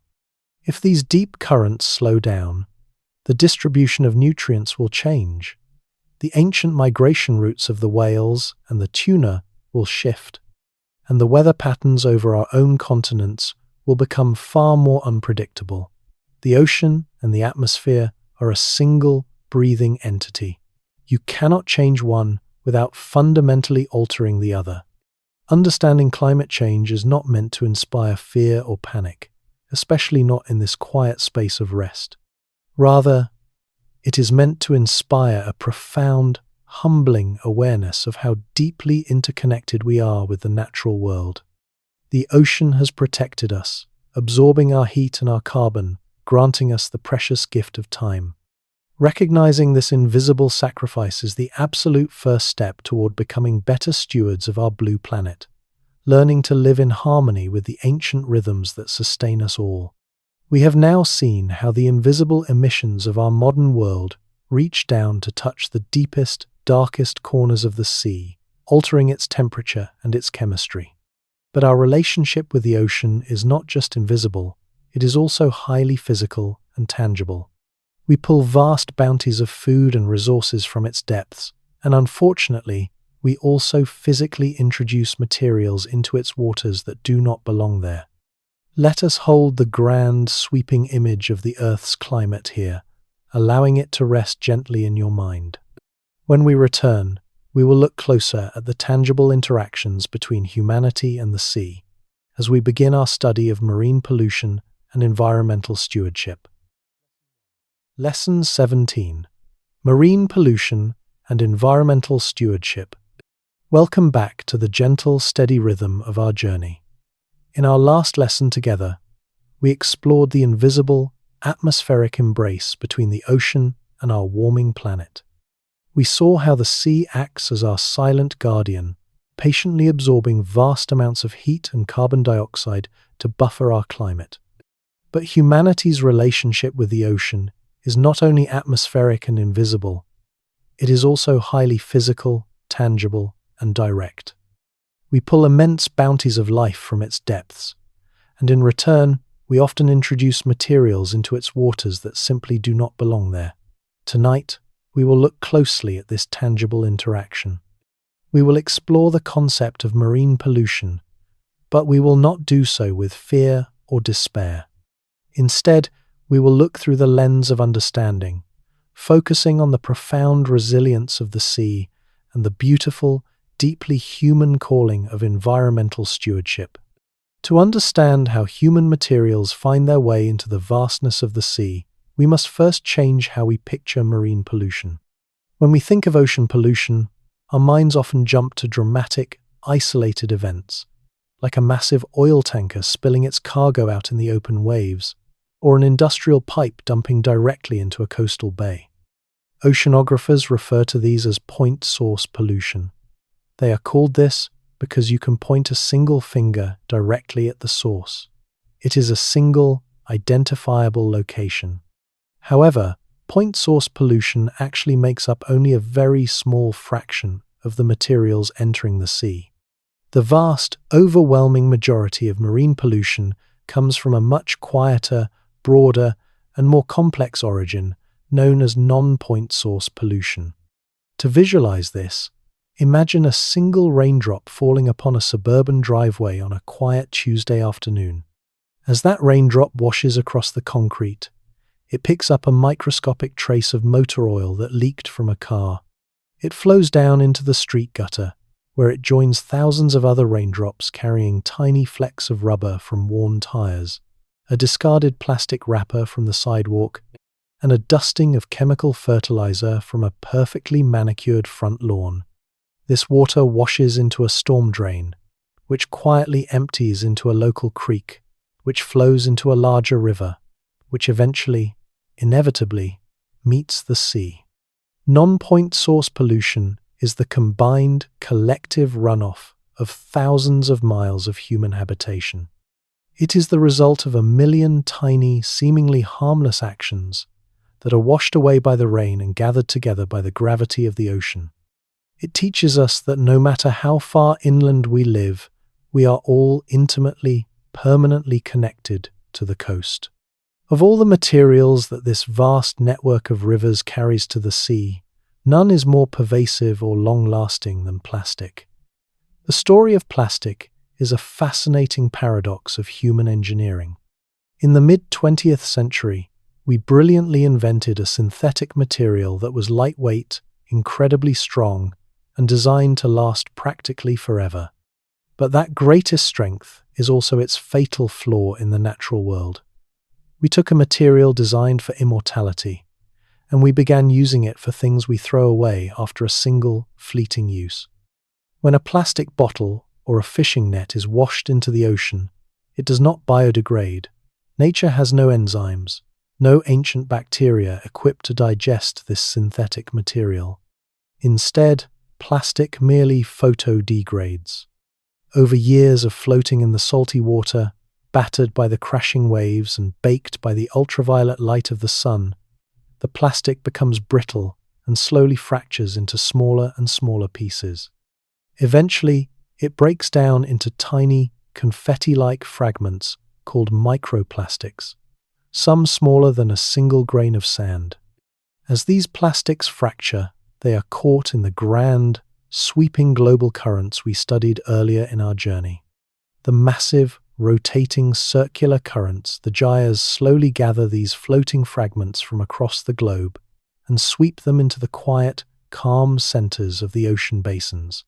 If these deep currents slow down, the distribution of nutrients will change. The ancient migration routes of the whales and the tuna will shift, and the weather patterns over our own continents will become far more unpredictable. The ocean and the atmosphere are a single, breathing entity. You cannot change one without fundamentally altering the other. Understanding climate change is not meant to inspire fear or panic, especially not in this quiet space of rest. Rather, it is meant to inspire a profound, humbling awareness of how deeply interconnected we are with the natural world. The ocean has protected us, absorbing our heat and our carbon, granting us the precious gift of time. Recognizing this invisible sacrifice is the absolute first step toward becoming better stewards of our blue planet, learning to live in harmony with the ancient rhythms that sustain us all. We have now seen how the invisible emissions of our modern world reach down to touch the deepest, darkest corners of the sea, altering its temperature and its chemistry. But our relationship with the ocean is not just invisible, it is also highly physical and tangible. We pull vast bounties of food and resources from its depths, and unfortunately, we also physically introduce materials into its waters that do not belong there. Let us hold the grand, sweeping image of the Earth's climate here, allowing it to rest gently in your mind. When we return, we will look closer at the tangible interactions between humanity and the sea, as we begin our study of marine pollution and environmental stewardship. Lesson 17: Marine Pollution and Environmental Stewardship. Welcome back to the gentle, steady rhythm of our journey. In our last lesson together, we explored the invisible, atmospheric embrace between the ocean and our warming planet. We saw how the sea acts as our silent guardian, patiently absorbing vast amounts of heat and carbon dioxide to buffer our climate. But humanity's relationship with the ocean is not only atmospheric and invisible, it is also highly physical, tangible, and direct. We pull immense bounties of life from its depths, and in return, we often introduce materials into its waters that simply do not belong there. Tonight, we will look closely at this tangible interaction. we will explore the concept of marine pollution, but we will not do so with fear or despair. Instead, we will look through the lens of understanding, focusing on the profound resilience of the sea and the beautiful, deeply human calling of environmental stewardship. To understand how human materials find their way into the vastness of the sea, we must first change how we picture marine pollution. When we think of ocean pollution, our minds often jump to dramatic, isolated events, like a massive oil tanker spilling its cargo out in the open waves, or an industrial pipe dumping directly into a coastal bay. Oceanographers refer to these as point source pollution. They are called this because you can point a single finger directly at the source. It is a single, identifiable location. However, point source pollution actually makes up only a very small fraction of the materials entering the sea. The vast, overwhelming majority of marine pollution comes from a much quieter, broader, and more complex origin known as non-point source pollution. To visualize this, imagine a single raindrop falling upon a suburban driveway on a quiet Tuesday afternoon. As that raindrop washes across the concrete, it picks up a microscopic trace of motor oil that leaked from a car. It flows down into the street gutter, where it joins thousands of other raindrops carrying tiny flecks of rubber from worn tires, a discarded plastic wrapper from the sidewalk, and a dusting of chemical fertilizer from a perfectly manicured front lawn. This water washes into a storm drain, which quietly empties into a local creek, which flows into a larger river, which eventually, inevitably, meets the sea. Non-point source pollution is the combined, collective runoff of thousands of miles of human habitation. It is the result of a million tiny, seemingly harmless actions that are washed away by the rain and gathered together by the gravity of the ocean. It teaches us that no matter how far inland we live, we are all intimately, permanently connected to the coast. Of all the materials that this vast network of rivers carries to the sea, none is more pervasive or long-lasting than plastic. The story of plastic is a fascinating paradox of human engineering. In the mid-20th century, we brilliantly invented a synthetic material that was lightweight, incredibly strong, and designed to last practically forever. But that greatest strength is also its fatal flaw in the natural world. We took a material designed for immortality, and we began using it for things we throw away after a single, fleeting use. When a plastic bottle or a fishing net is washed into the ocean, it does not biodegrade. Nature has no enzymes, no ancient bacteria equipped to digest this synthetic material. Instead, plastic merely photodegrades. Over years of floating in the salty water, battered by the crashing waves and baked by the ultraviolet light of the sun, the plastic becomes brittle and slowly fractures into smaller and smaller pieces. Eventually, it breaks down into tiny, confetti-like fragments called microplastics, some smaller than a single grain of sand. As these plastics fracture, they are caught in the grand, sweeping global currents we studied earlier in our journey. The massive, rotating circular currents, the gyres, slowly gather these floating fragments from across the globe and sweep them into the quiet, calm centers of the ocean basins.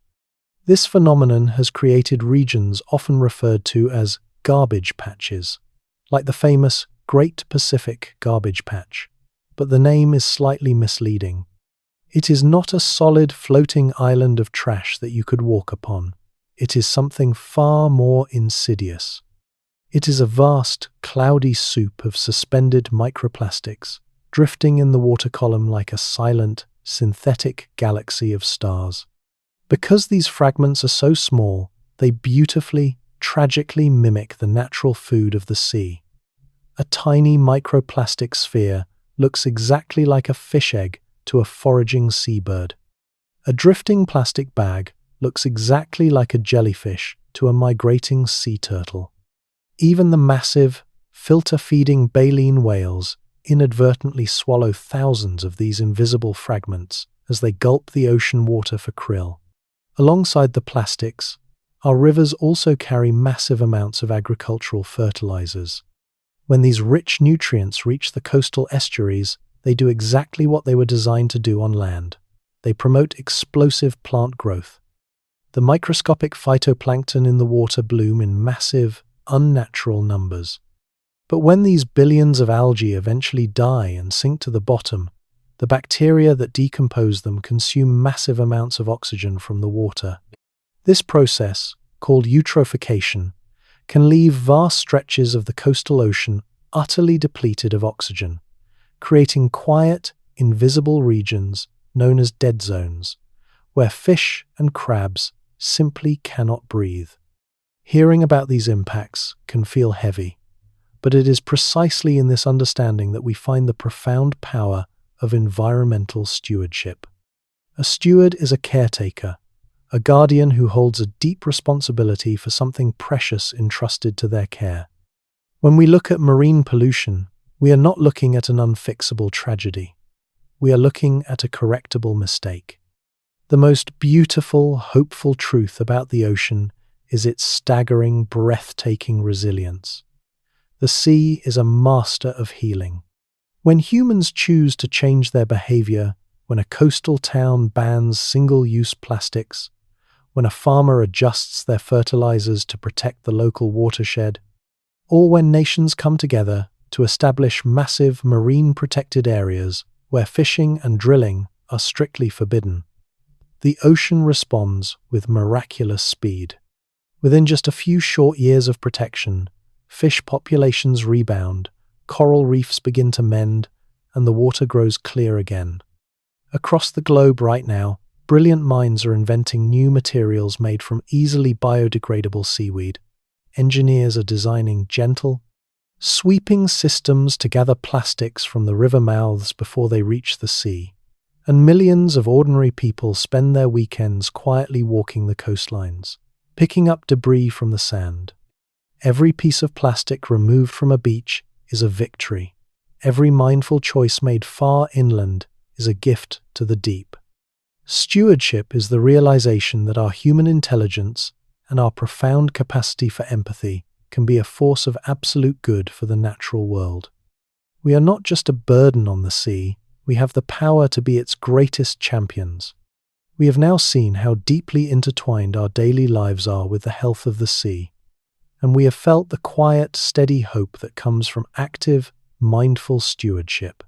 This phenomenon has created regions often referred to as garbage patches, like the famous Great Pacific Garbage Patch, but the name is slightly misleading. It is not a solid floating island of trash that you could walk upon. It is something far more insidious. It is a vast, cloudy soup of suspended microplastics, drifting in the water column like a silent, synthetic galaxy of stars. Because these fragments are so small, they beautifully, tragically mimic the natural food of the sea. A tiny microplastic sphere looks exactly like a fish egg to a foraging seabird. A drifting plastic bag looks exactly like a jellyfish to a migrating sea turtle. Even the massive, filter-feeding baleen whales inadvertently swallow thousands of these invisible fragments as they gulp the ocean water for krill. Alongside the plastics, our rivers also carry massive amounts of agricultural fertilizers. When these rich nutrients reach the coastal estuaries, they do exactly what they were designed to do on land. They promote explosive plant growth. The microscopic phytoplankton in the water bloom in massive, unnatural numbers. But when these billions of algae eventually die and sink to the bottom, the bacteria that decompose them consume massive amounts of oxygen from the water. This process, called eutrophication, can leave vast stretches of the coastal ocean utterly depleted of oxygen, creating quiet, invisible regions known as dead zones, where fish and crabs simply cannot breathe. Hearing about these impacts can feel heavy, but it is precisely in this understanding that we find the profound power of environmental stewardship. A steward is a caretaker, a guardian who holds a deep responsibility for something precious entrusted to their care. When we look at marine pollution, we are not looking at an unfixable tragedy. We are looking at a correctable mistake. The most beautiful, hopeful truth about the ocean is its staggering, breathtaking resilience. The sea is a master of healing. When humans choose to change their behavior, when a coastal town bans single-use plastics, when a farmer adjusts their fertilizers to protect the local watershed, or when nations come together to establish massive marine-protected areas where fishing and drilling are strictly forbidden, the ocean responds with miraculous speed. Within just a few short years of protection, fish populations rebound, coral reefs begin to mend, and the water grows clear again. Across the globe right now, brilliant minds are inventing new materials made from easily biodegradable seaweed. Engineers are designing gentle, sweeping systems to gather plastics from the river mouths before they reach the sea. And millions of ordinary people spend their weekends quietly walking the coastlines, picking up debris from the sand. Every piece of plastic removed from a beach is a victory. Every mindful choice made far inland is a gift to the deep. Stewardship is the realization that our human intelligence and our profound capacity for empathy can be a force of absolute good for the natural world. We are not just a burden on the sea, we have the power to be its greatest champions. We have now seen how deeply intertwined our daily lives are with the health of the sea, and we have felt the quiet, steady hope that comes from active, mindful stewardship.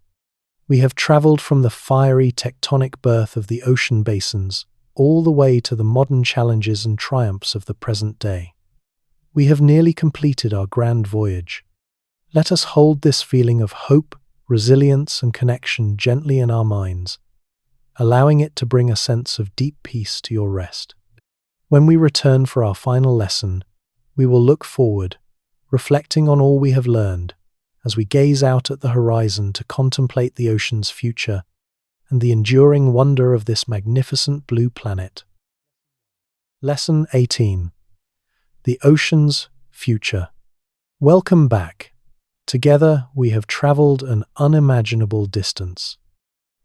We have traveled from the fiery tectonic birth of the ocean basins all the way to the modern challenges and triumphs of the present day. We have nearly completed our grand voyage. Let us hold this feeling of hope, resilience, and connection gently in our minds, allowing it to bring a sense of deep peace to your rest. When we return for our final lesson, we will look forward, reflecting on all we have learned, as we gaze out at the horizon to contemplate the ocean's future and the enduring wonder of this magnificent blue planet. Lesson 18. The Ocean's Future. Welcome back. Together, we have traveled an unimaginable distance.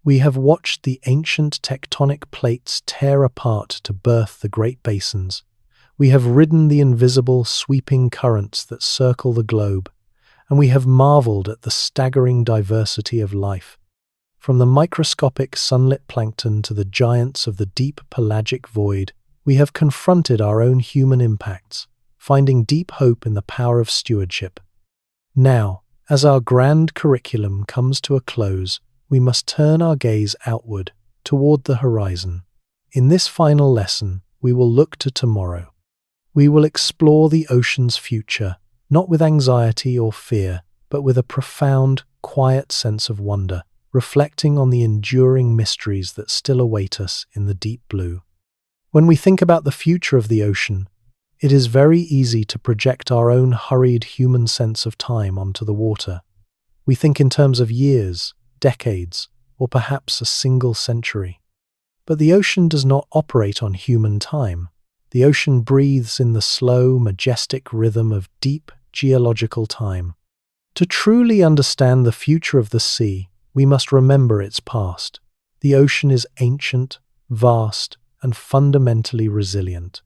We have watched the ancient tectonic plates tear apart to birth the Great Basins. We have ridden the invisible, sweeping currents that circle the globe, and we have marveled at the staggering diversity of life. From the microscopic sunlit plankton to the giants of the deep pelagic void, we have confronted our own human impacts, finding deep hope in the power of stewardship. Now, as our grand curriculum comes to a close, we must turn our gaze outward, toward the horizon. In this final lesson, we will look to tomorrow. We will explore the ocean's future, not with anxiety or fear, but with a profound, quiet sense of wonder, reflecting on the enduring mysteries that still await us in the deep blue. When we think about the future of the ocean, it is very easy to project our own hurried human sense of time onto the water. We think in terms of years, decades, or perhaps a single century. But the ocean does not operate on human time. The ocean breathes in the slow, majestic rhythm of deep, geological time. To truly understand the future of the sea, we must remember its past. The ocean is ancient, vast, and fundamentally resilient.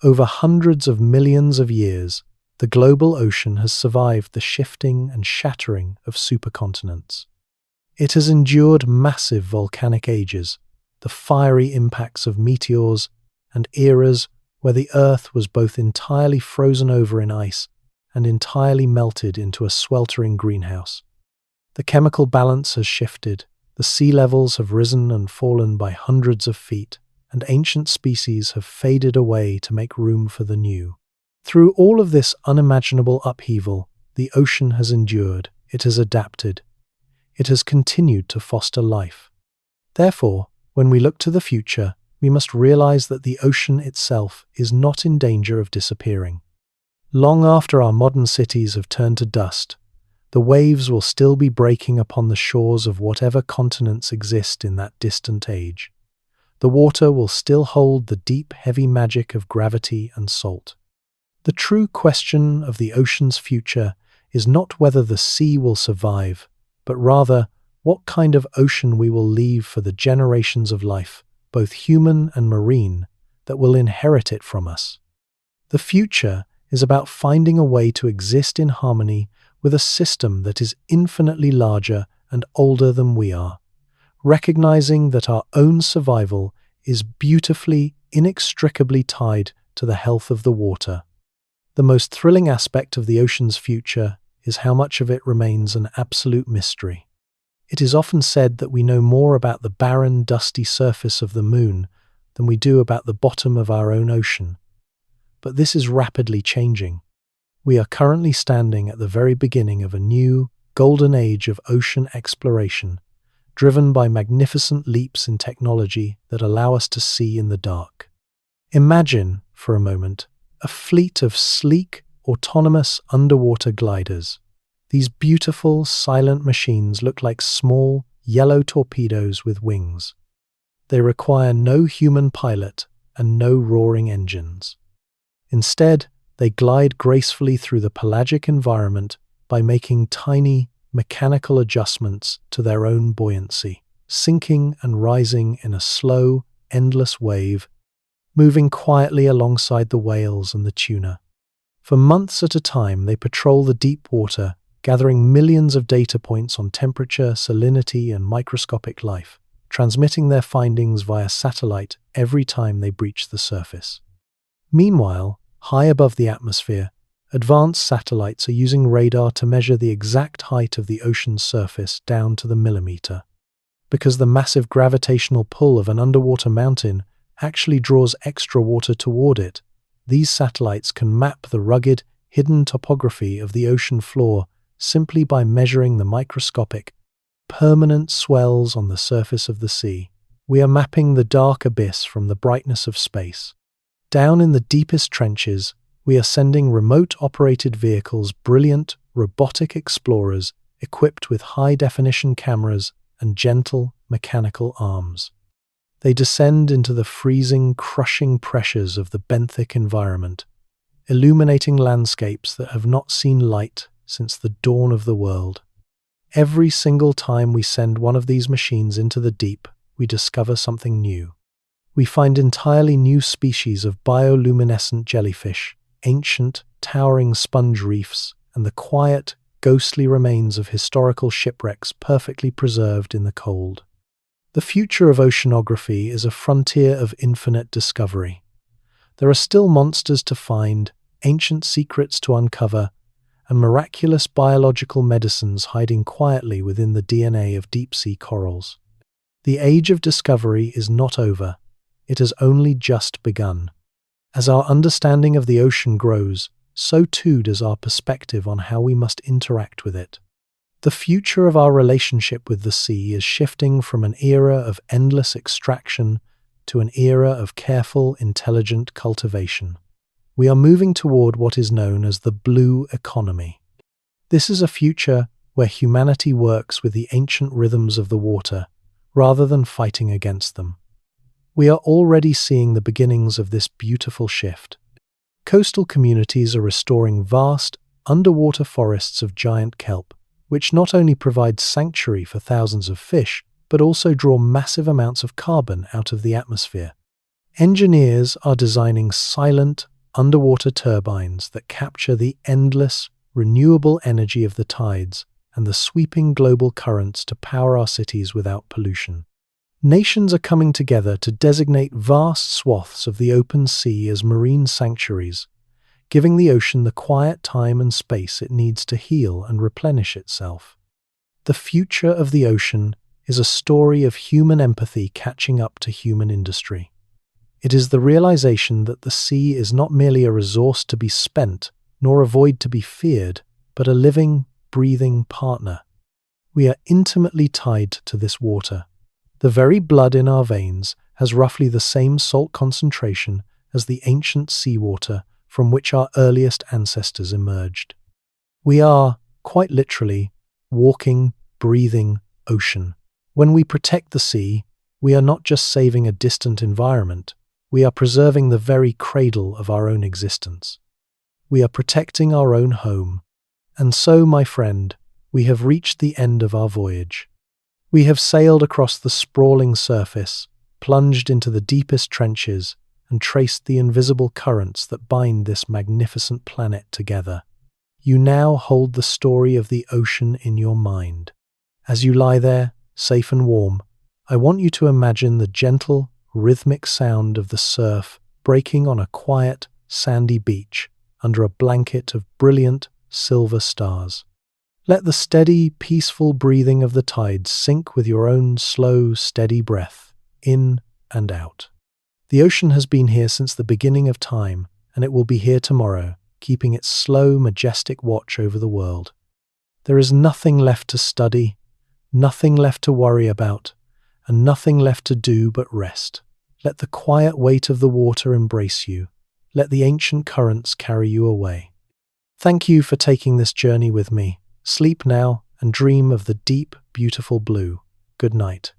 Over hundreds of millions of years, the global ocean has survived the shifting and shattering of supercontinents. It has endured massive volcanic ages, the fiery impacts of meteors, and eras where the Earth was both entirely frozen over in ice and entirely melted into a sweltering greenhouse. The chemical balance has shifted, the sea levels have risen and fallen by hundreds of feet, and ancient species have faded away to make room for the new. Through all of this unimaginable upheaval, the ocean has endured, it has adapted, it has continued to foster life. Therefore, when we look to the future, we must realize that the ocean itself is not in danger of disappearing. Long after our modern cities have turned to dust, the waves will still be breaking upon the shores of whatever continents exist in that distant age. The water will still hold the deep, heavy magic of gravity and salt. The true question of the ocean's future is not whether the sea will survive, but rather what kind of ocean we will leave for the generations of life, both human and marine, that will inherit it from us. The future is about finding a way to exist in harmony with a system that is infinitely larger and older than we are, recognizing that our own survival is beautifully, inextricably tied to the health of the water. The most thrilling aspect of the ocean's future is how much of it remains an absolute mystery. It is often said that we know more about the barren, dusty surface of the moon than we do about the bottom of our own ocean. But this is rapidly changing. We are currently standing at the very beginning of a new, golden age of ocean exploration, driven by magnificent leaps in technology that allow us to see in the dark. Imagine, for a moment, a fleet of sleek, autonomous underwater gliders. These beautiful, silent machines look like small, yellow torpedoes with wings. They require no human pilot and no roaring engines. Instead, they glide gracefully through the pelagic environment by making tiny, mechanical adjustments to their own buoyancy, sinking and rising in a slow, endless wave, moving quietly alongside the whales and the tuna. For months at a time, they patrol the deep water, gathering millions of data points on temperature, salinity, and microscopic life, transmitting their findings via satellite every time they breach the surface. Meanwhile, high above the atmosphere, advanced satellites are using radar to measure the exact height of the ocean's surface down to the millimeter. Because the massive gravitational pull of an underwater mountain actually draws extra water toward it, these satellites can map the rugged, hidden topography of the ocean floor simply by measuring the microscopic, permanent swells on the surface of the sea. We are mapping the dark abyss from the brightness of space. Down in the deepest trenches, we are sending remote-operated vehicles, brilliant, robotic explorers equipped with high-definition cameras and gentle, mechanical arms. They descend into the freezing, crushing pressures of the benthic environment, illuminating landscapes that have not seen light since the dawn of the world. Every single time we send one of these machines into the deep, we discover something new. We find entirely new species of bioluminescent jellyfish, ancient, towering sponge reefs, and the quiet, ghostly remains of historical shipwrecks perfectly preserved in the cold. The future of oceanography is a frontier of infinite discovery. There are still monsters to find, ancient secrets to uncover, and miraculous biological medicines hiding quietly within the DNA of deep-sea corals. The age of discovery is not over. It has only just begun. As our understanding of the ocean grows, so too does our perspective on how we must interact with it. The future of our relationship with the sea is shifting from an era of endless extraction to an era of careful, intelligent cultivation. We are moving toward what is known as the blue economy. This is a future where humanity works with the ancient rhythms of the water, rather than fighting against them. We are already seeing the beginnings of this beautiful shift. Coastal communities are restoring vast, underwater forests of giant kelp, which not only provide sanctuary for thousands of fish, but also draw massive amounts of carbon out of the atmosphere. Engineers are designing silent, underwater turbines that capture the endless, renewable energy of the tides and the sweeping global currents to power our cities without pollution. Nations are coming together to designate vast swaths of the open sea as marine sanctuaries, giving the ocean the quiet time and space it needs to heal and replenish itself. The future of the ocean is a story of human empathy catching up to human industry. It is the realization that the sea is not merely a resource to be spent, nor a void to be feared, but a living, breathing partner. We are intimately tied to this water. The very blood in our veins has roughly the same salt concentration as the ancient seawater from which our earliest ancestors emerged. We are, quite literally, walking, breathing ocean. When we protect the sea, we are not just saving a distant environment, we are preserving the very cradle of our own existence. We are protecting our own home. And so, my friend, we have reached the end of our voyage. We have sailed across the sprawling surface, plunged into the deepest trenches, and traced the invisible currents that bind this magnificent planet together. You now hold the story of the ocean in your mind. As you lie there, safe and warm, I want you to imagine the gentle, rhythmic sound of the surf breaking on a quiet, sandy beach under a blanket of brilliant, silver stars. Let the steady, peaceful breathing of the tides sync with your own slow, steady breath, in and out. The ocean has been here since the beginning of time, and it will be here tomorrow, keeping its slow, majestic watch over the world. There is nothing left to study, nothing left to worry about, and nothing left to do but rest. Let the quiet weight of the water embrace you. Let the ancient currents carry you away. Thank you for taking this journey with me. Sleep now and dream of the deep, beautiful blue. Good night.